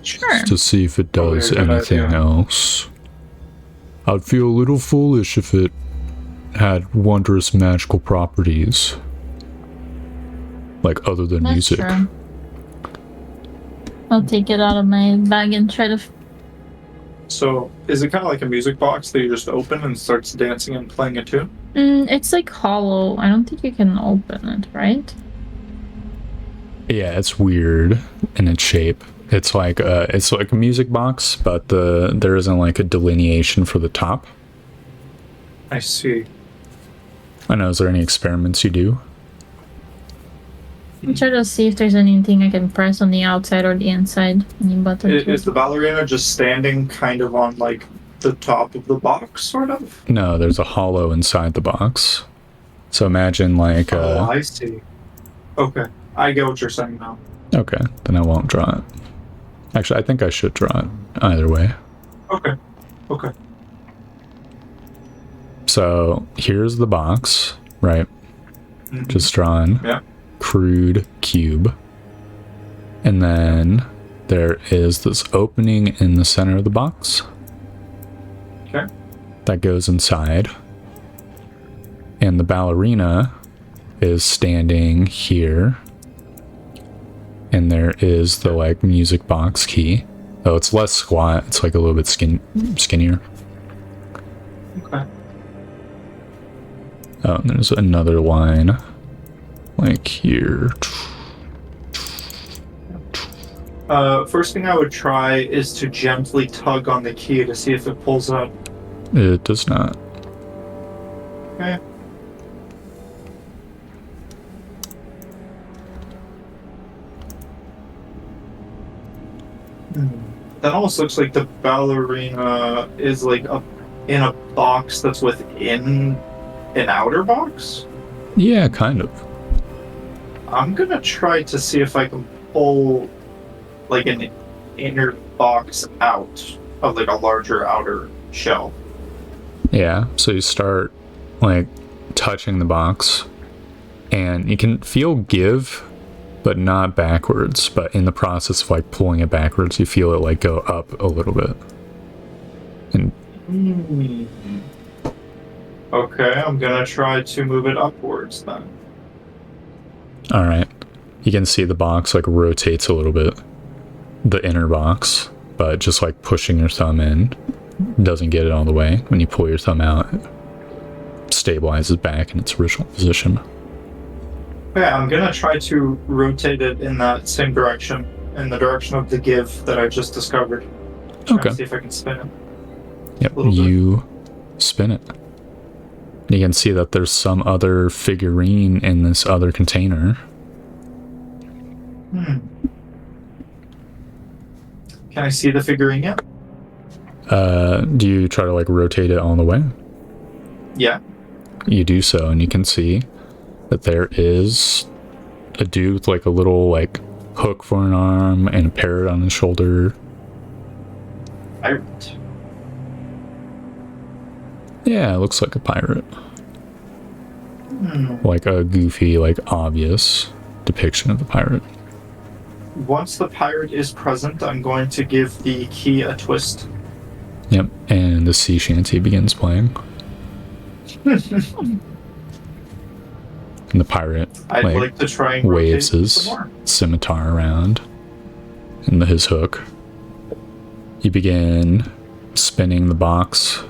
Sure. to see if it Probably a does good anything idea. else. I'd feel a little foolish if it had wondrous magical properties. Like other than That's music. true. I'll take it out of my bag and try to. So, is it kind of like a music box that you just open and starts dancing and playing a tune? It's like hollow. I don't think you can open it, right? Yeah, it's weird in its shape. It's like a music box, but there isn't like a delineation for the top. I see. I know. Is there any experiments you do I'll try to see if there's anything I can press on the outside or the inside. Any button. Is the ballerina just standing kind of on like the top of the box, sort of? No, there's a hollow inside the box. So imagine like I see. Okay, I get what you're saying now. Okay, then I won't draw it. Actually, I think I should draw it either way. Okay. Okay. So here's the box, right? Mhm. Just drawn. Yeah. Crude cube. And then there is this opening in the center of the box. Okay. That goes inside. And the ballerina is standing here. And there is the like music box key. Oh, it's less squat. It's like a little bit skinnier. Okay. Oh, and there's another line. Like here. First thing I would try is to gently tug on the key to see if it pulls up. It does not. Okay. That almost looks like the ballerina is like in a box that's within an outer box. Yeah, kind of. I'm gonna try to see if I can pull like an inner box out of like a larger outer shell. Yeah, so you start like touching the box and you can feel give, but not backwards. But in the process of like pulling it backwards, you feel it like go up a little bit. And Okay, I'm gonna try to move it upwards then. all right, you can see the box like rotates a little bit, the inner box, but just like pushing your thumb in doesn't get it all the way. When you pull your thumb out, it stabilizes back in its original position. Okay, I'm gonna try to rotate it in that same direction, in the direction of the give that I just discovered. Try Okay. to see if I can spin it. Yep, Little bit. you spin it. You can see that there's some other figurine in this other container. Can I see the figurine yet? Do you try to like rotate it all the way? Yeah. You do so, and you can see that there is a dude with like a little like hook for an arm and a parrot on his shoulder. Pirate. Yeah, it looks like a pirate. Like a goofy, like obvious depiction of the pirate. Once the pirate is present, I'm going to give the key a twist. Yep, and the sea shanty begins playing. And the pirate I'd like to try and waves rotate his some more. scimitar around and his hook. You begin spinning the box.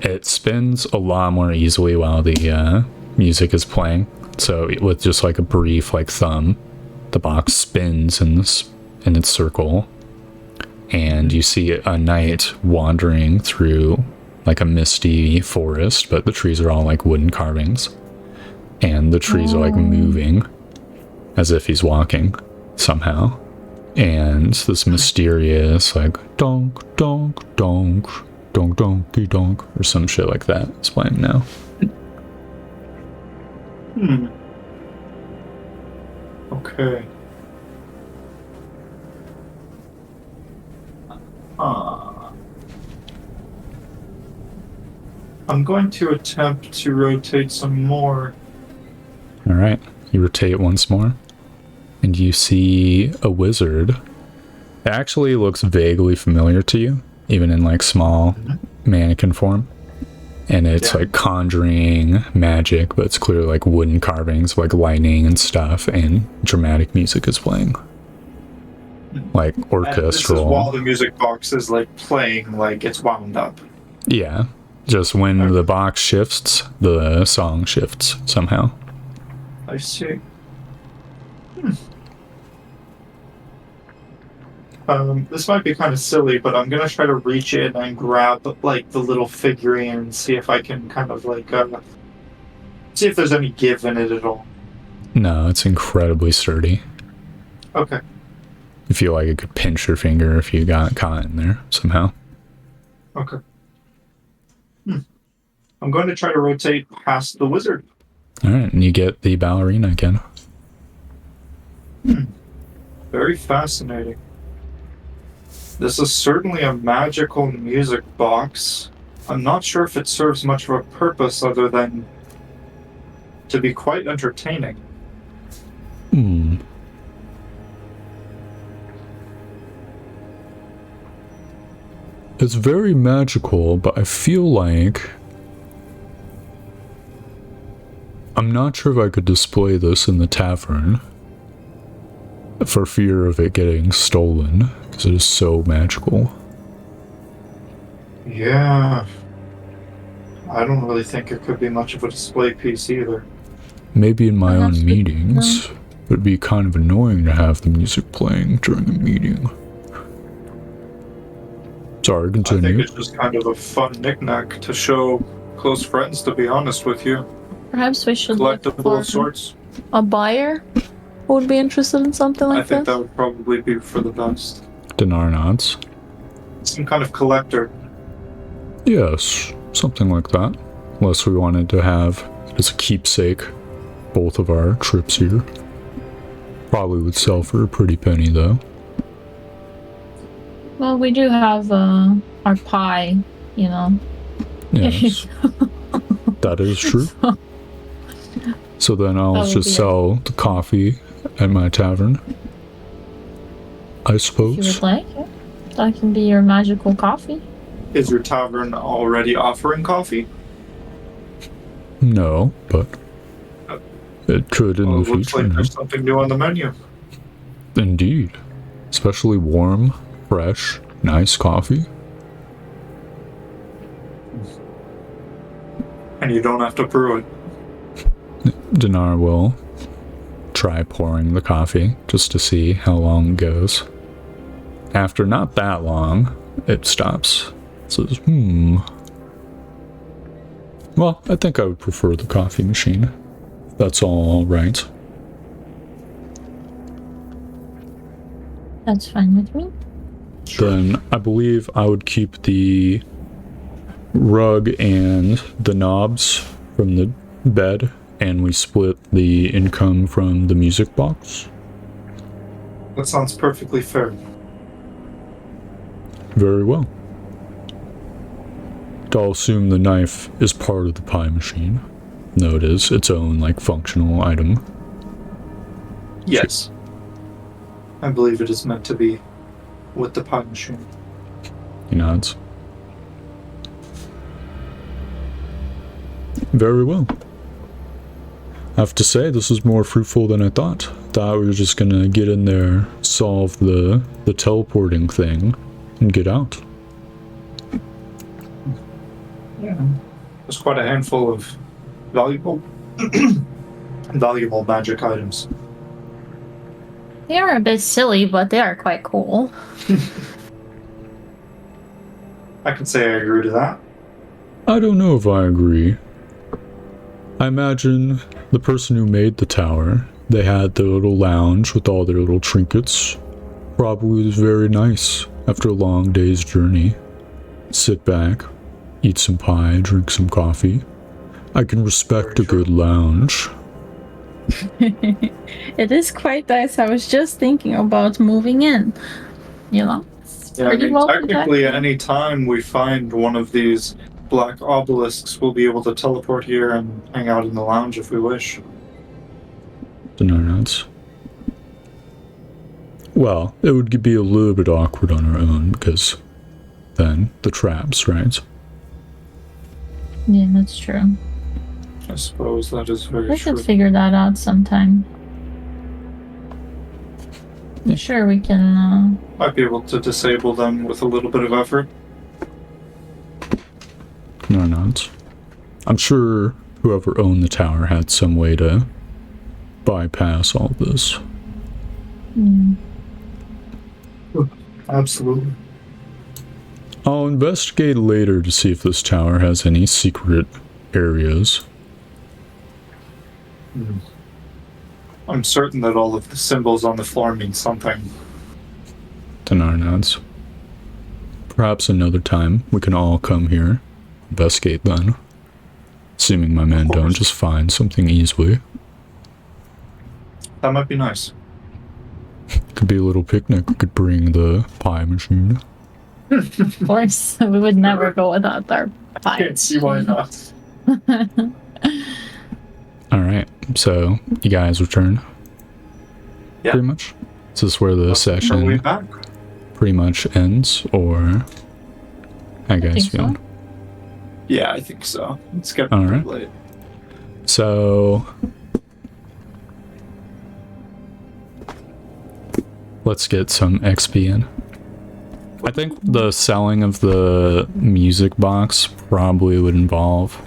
It spins a lot more easily while the music is playing. So with just like a brief like thumb, the box spins in its circle, and you see a knight wandering through like a misty forest, but the trees are all like wooden carvings, and the trees are like moving as if he's walking somehow. And this mysterious like donk donk donk donk donky donk or some shit like that is playing now. Okay. I'm going to attempt to rotate some more. All right, you rotate once more, and you see a wizard. It actually looks vaguely familiar to you, even in like small mannequin form. And it's like conjuring magic, but it's clearly like wooden carvings, like lightning and stuff, and dramatic music is playing. Like orchestral. And this is while the music box is like playing, like it's wound up. Yeah, just when the box shifts, the song shifts somehow. I see. This might be kind of silly, but I'm gonna try to reach in and grab like the little figurine and see if I can kind of like see if there's any give in it at all. No, it's incredibly sturdy. Okay. You feel like it could pinch your finger if you got caught in there somehow. Okay. I'm going to try to rotate past the wizard. Alright, and you get the ballerina again. Very fascinating. This is certainly a magical music box. I'm not sure if it serves much of a purpose other than to be quite entertaining. It's very magical, but I feel like I'm not sure if I could display this in the tavern for fear of it getting stolen, because it is so magical. Yeah. I don't really think it could be much of a display piece either. Maybe in my Perhaps own we- meetings, it would be kind of annoying to have the music playing during a meeting. Sorry, I think continue. it's just kind of a fun knickknack to show close friends, to be honest with you. Perhaps we should look Collectible for of sorts. a buyer who would be interested in something I like think this. that would probably be for the best. Dinar nods. Some kind of collector. Yes, something like that. Unless we wanted to have it as a keepsake, both of our trips here. Probably would sell for a pretty penny though. Well, we do have our pie, you know. Yes, that is true. So then I'll That would just be sell the coffee at my tavern, I If you suppose. would like, yeah. That can be your magical coffee. Is your tavern already offering coffee? No, but it could in Well, the it looks future. like no? there's something new on the menu. Indeed. Especially warm, fresh, nice coffee. And you don't have to brew it. Dinar will try pouring the coffee just to see how long it goes. After not that long, it stops. Says, Well, I think I would prefer the coffee machine. That's all right. That's fine with me. Then I believe I would keep the rug and the knobs from the bed, and we split the income from the music box. That sounds perfectly fair. Very well. I'll assume the knife is part of the pie machine. No, it is its own, like, functional item. Yes. I believe it is meant to be with the pie machine. He nods. Very well. I have to say, this is more fruitful than I thought. Thought we were just gonna get in there, solve the teleporting thing, and get out. Yeah. There's quite a handful of valuable valuable magic items. They are a bit silly, but they are quite cool. I can say I agree to that. I don't know if I agree. I imagine the person who made the tower, they had the little lounge with all their little trinkets. Probably was very nice after a long day's journey. Sit back, eat some pie, drink some coffee. I can respect a good lounge. It is quite nice. I was just thinking about moving in. You know, it's Yeah, I pretty mean, well technically, protected. any time we find one of these black obelisks, we'll be able to teleport here and hang out in the lounge if we wish. Dinar nods. Well, it would be a little bit awkward on our own because then the traps, right? Yeah, that's true. I suppose that is very We true. should figure that out sometime. I'm sure we can. Might be able to disable them with a little bit of effort. Dinar nods. I'm sure whoever owned the tower had some way to bypass all this. Yeah. Absolutely. I'll investigate later to see if this tower has any secret areas. I'm certain that all of the symbols on the floor mean something. Dinar nods. Perhaps another time we can all come here, investigate then. Assuming my men don't just find something easily. That might be nice. Could be a little picnic. We could bring the pie machine. Of course, we would never go without our pie. Can't see why not. Alright, so you guys return? Yeah. Pretty much? Is this where the Way session back. pretty much ends, or how you guys think so. feeling? Yeah, I think so. It's getting All pretty right. late. So let's get some XP in. I think the selling of the music box probably would involve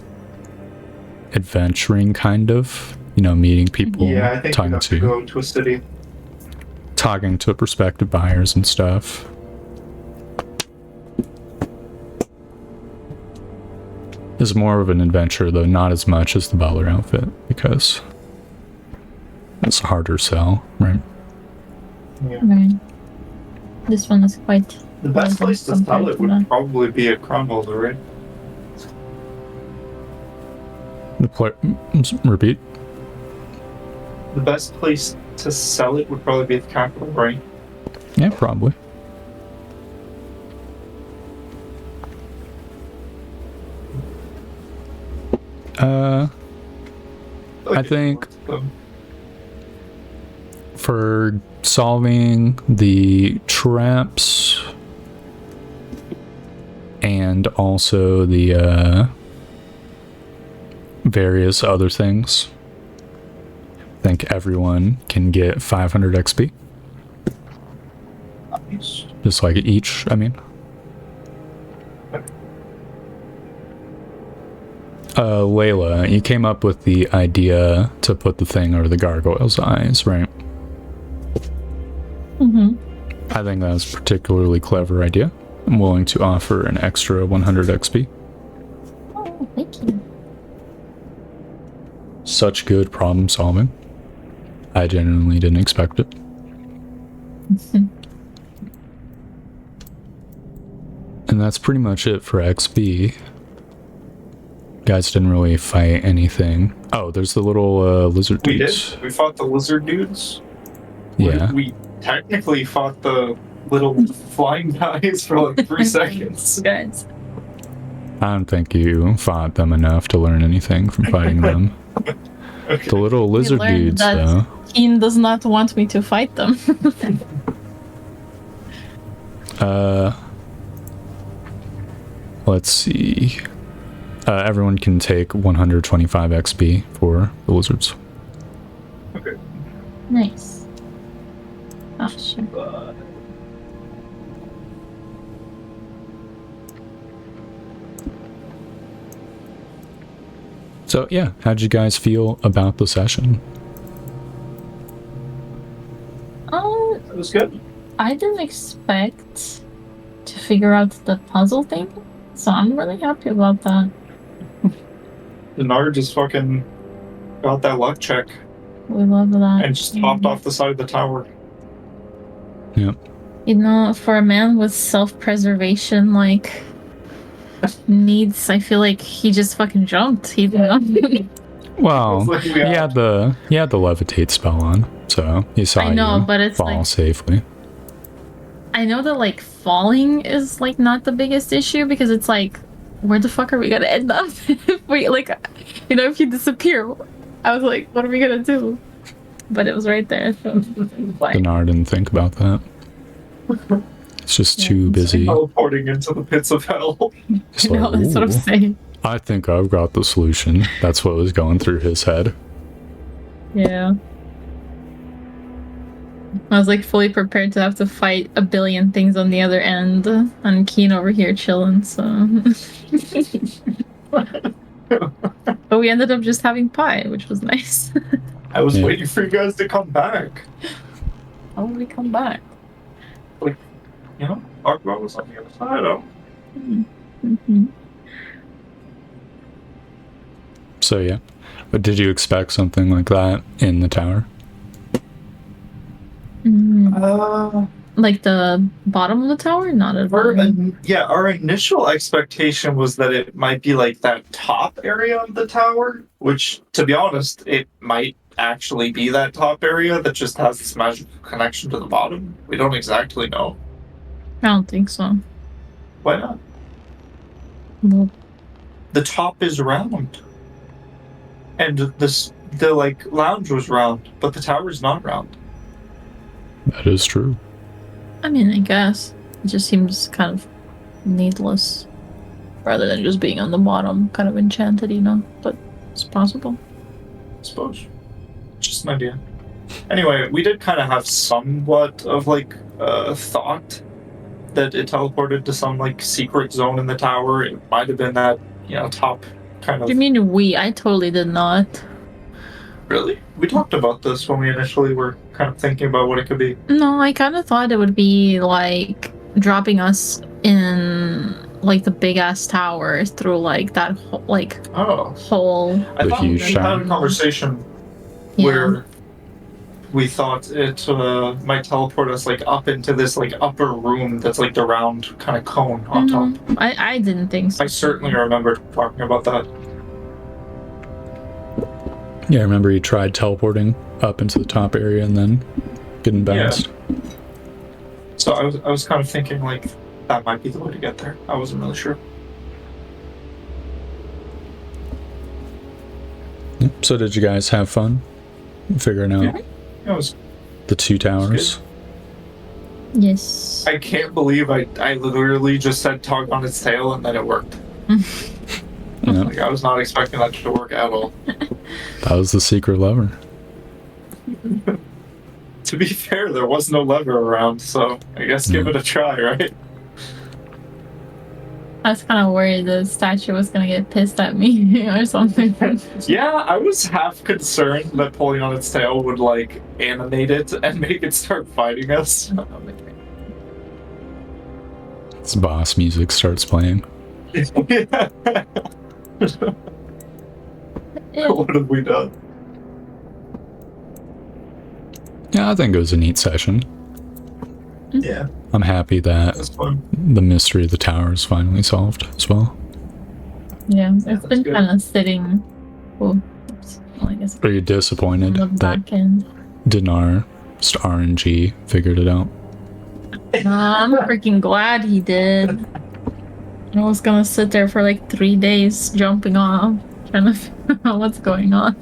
adventuring, kind of. You know, meeting people, Yeah, I think we talking have to go to a city. talking to prospective buyers and stuff. Is more of an adventure, though not as much as the Butler outfit, because it's a harder sell, right? Yeah. Right. This one is quite. The best place to compared sell it to would that. probably be a crown holder, right? Repeat. The best place to sell it would probably be at the capital, right? Yeah, probably. I think for solving the traps and also the various other things, I think everyone can get 500 XP. Nice. Just like each, I mean. Layla, you came up with the idea to put the thing over the gargoyle's eyes, right? Mm-hmm. I think that's a particularly clever idea. I'm willing to offer an extra 100 XP. Oh, thank you. Such good problem solving. I genuinely didn't expect it. And that's pretty much it for XP. Guys didn't really fight anything. Oh, there's the little lizard We dudes. did. We fought the lizard dudes. Yeah. We technically fought the little flying guys for like 3 seconds. Guys. I don't think you fought them enough to learn anything from fighting them. Okay. The little lizard learned dudes, that- though. Keen does not want me to fight them. Let's see. Everyone can take 125 XP for the lizards. Okay. Nice. Oh, sure. So yeah, how'd you guys feel about the session? That was good. I didn't expect to figure out the puzzle thing, so I'm really happy about that. Dinar just fucking got that luck check We love that. and just hopped off the side of the tower. Yep. You know, for a man with self-preservation, like, needs, I feel like he just fucking jumped. You know? Well, It's like we he had the levitate spell on, so he saw I know, you but it's fall like- safely. I know that, like, falling is, like, not the biggest issue, because it's like, where the fuck are we gonna end up? If we, like, you know, if you disappear. I was like, what are we gonna do? But it was right there, so like, Dinar didn't think about that. It's just Yeah, too it's busy. Teleporting into the pits of hell. It's you know, like, that's what I'm "Ooh, saying. I think I've got the solution. That's what was going through his head. Yeah. I was like fully prepared to have to fight a billion things on the other end, and Keen over here chilling, so. But we ended up just having pie, which was nice. I was Yeah. waiting for you guys to come back. How would we come back? You know, Aqua was on the other side. Mm-hmm. So yeah. But did you expect something like that in the tower? Like the bottom of the tower? Not at all. Our initial expectation was that it might be like that top area of the tower, which, to be honest, it might actually be that top area that just has this magical connection to the bottom. We don't exactly know. I don't think so. Why not? Well, The top is round. And the like lounge was round, but the tower is not round. That is true. I mean, I guess. It just seems kind of needless. Rather than just being on the bottom, kind of enchanted, you know? But it's possible. I suppose. Just an idea. Anyway, we did kind of have somewhat of like thought that it teleported to some like secret zone in the tower. It might have been that, top kind What of. do you mean we? I totally did not. Really? We talked about this when we initially were kind of thinking about what it could be. No, I kind of thought it would be like dropping us in like the big ass tower through like that hole. I The thought huge we had a tower. conversation Yeah. where we thought it might teleport us like up into this like upper room that's like the round kind of cone on top. I didn't think so. I certainly remember talking about that. Yeah, I remember you tried teleporting up into the top area and then getting bounced. So I was kind of thinking like that might be the way to get there. I wasn't really sure. So did you guys have fun figuring out Yeah. It was. the two towers? Yes. I can't believe I literally just said tug on its tail and then it worked. Yeah, Like I was not expecting that to work at all. that was the secret lever. To be fair, there was no lever around, so I guess give it a try, right? I was kind of worried the statue was gonna get pissed at me or something. Yeah, I was half concerned that pulling on its tail would like animate it and make it start fighting us. Its boss music starts playing. What have we done? Yeah, I think it was a neat session. Yeah, I'm happy that that's fun. the mystery of the tower is finally solved as well. Yeah, it's that's been good. kind of sitting. Well, I guess Are you disappointed on the that back end. Dinar, just RNG, figured it out? I'm freaking glad he did. I was gonna sit there for like 3 days jumping off, trying to figure out what's going on.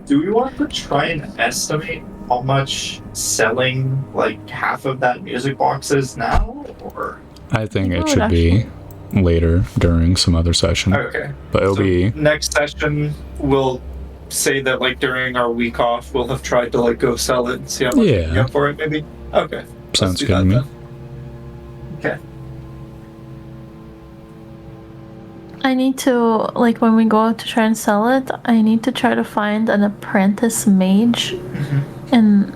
Do we want to try and estimate how much selling like half of that music box is now, or? I think I it would should be later during some other session. Okay. But it'll So be next session we'll say that like during our week off we'll have tried to like go sell it and see how much we can Yeah. get for it maybe. Okay. sounds Let's do good to that me. then. Okay. I need to, like, when we go out to try and sell it, I need to try to find an apprentice mage and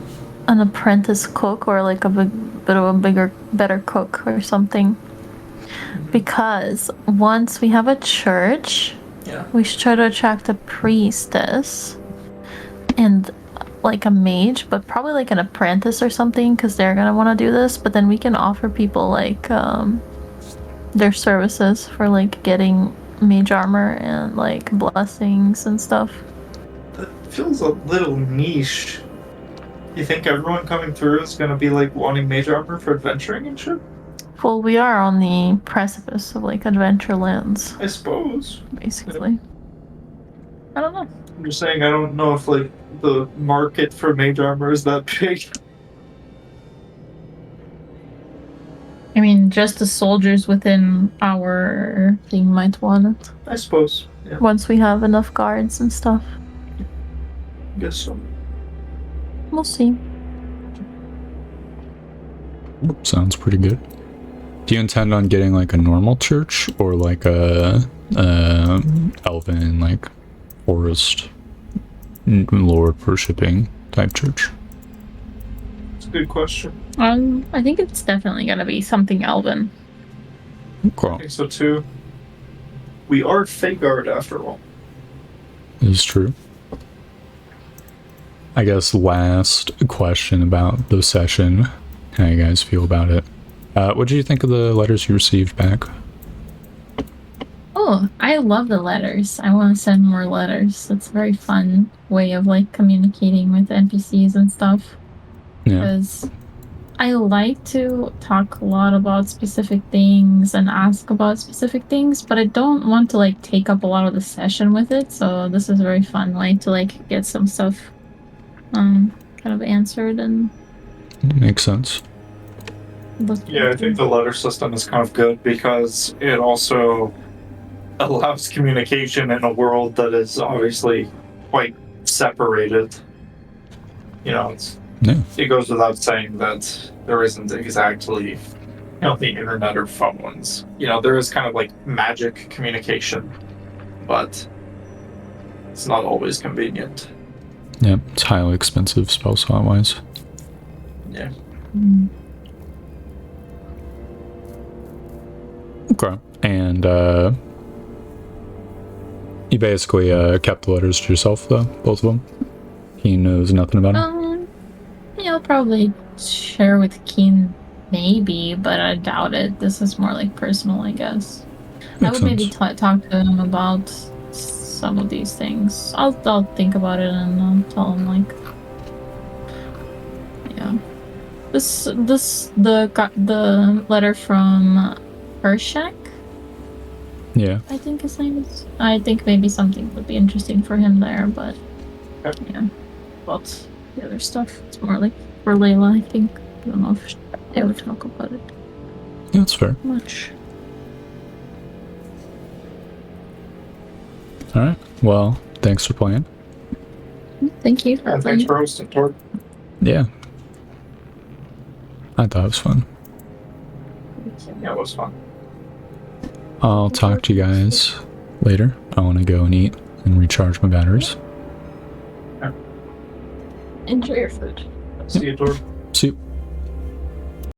an apprentice cook, or like a bit of a better cook or something. Because once we have a church, Yeah. we should try to attract a priestess and like a mage, but probably like an apprentice or something, because they're gonna want to do this. But then we can offer people like their services for like getting mage armor and like blessings and stuff. That feels a little niche. You think everyone coming through is gonna be like wanting mage armor for adventuring and shit? Well, we are on the precipice of like adventure lands, I suppose. basically. I don't know. I'm just saying I don't know if like the market for mage armor is that big. I mean, just the soldiers within our thing might want it. I suppose. Yeah. Once we have enough guards and stuff. Guess so. We'll see. Sounds pretty good. Do you intend on getting like a normal church or like a elven like forest lord worshipping type church? It's a good question. I think it's definitely gonna be something elven. I Cool. think so too. We are Fagard after all. This is true. I guess last question about the session. How you guys feel about it? What did you think of the letters you received back? Oh, I love the letters. I want to send more letters. It's a very fun way of like communicating with NPCs and stuff. Yeah. Because I like to talk a lot about specific things and ask about specific things, but I don't want to like take up a lot of the session with it. So this is a very fun way to like get some stuff kind of answered and Makes sense. Yeah, I think the letter system is kind of good because it also allows communication in a world that is obviously quite separated. You know, it goes without saying that there isn't exactly, the internet or phones. You know, there is kind of like magic communication, but it's not always convenient. Yeah, it's highly expensive spell slot wise. Yeah. Okay. And you basically kept the letters to yourself though, both of them? He knows nothing about them? Yeah, I'll probably share with Keen maybe, but I doubt it. This is more like personal, I guess. I would maybe talk to him about some of these things. I'll think about it and I'll tell him like, yeah. The letter from Pershak. Yeah. I think his name is. I think maybe something would be interesting for him there, but yeah. About the other stuff, it's more like for Layla, I think. I don't know if they would talk about it. Yeah, that's fair. Much. Alright, well, thanks for playing. Thank you. Yeah, thanks for hosting, Tor. Yeah. I thought it was fun. Yeah, it was fun. I'll talk to you guys later. I want to go and eat and recharge my batteries. Enjoy your food. See you, Tor.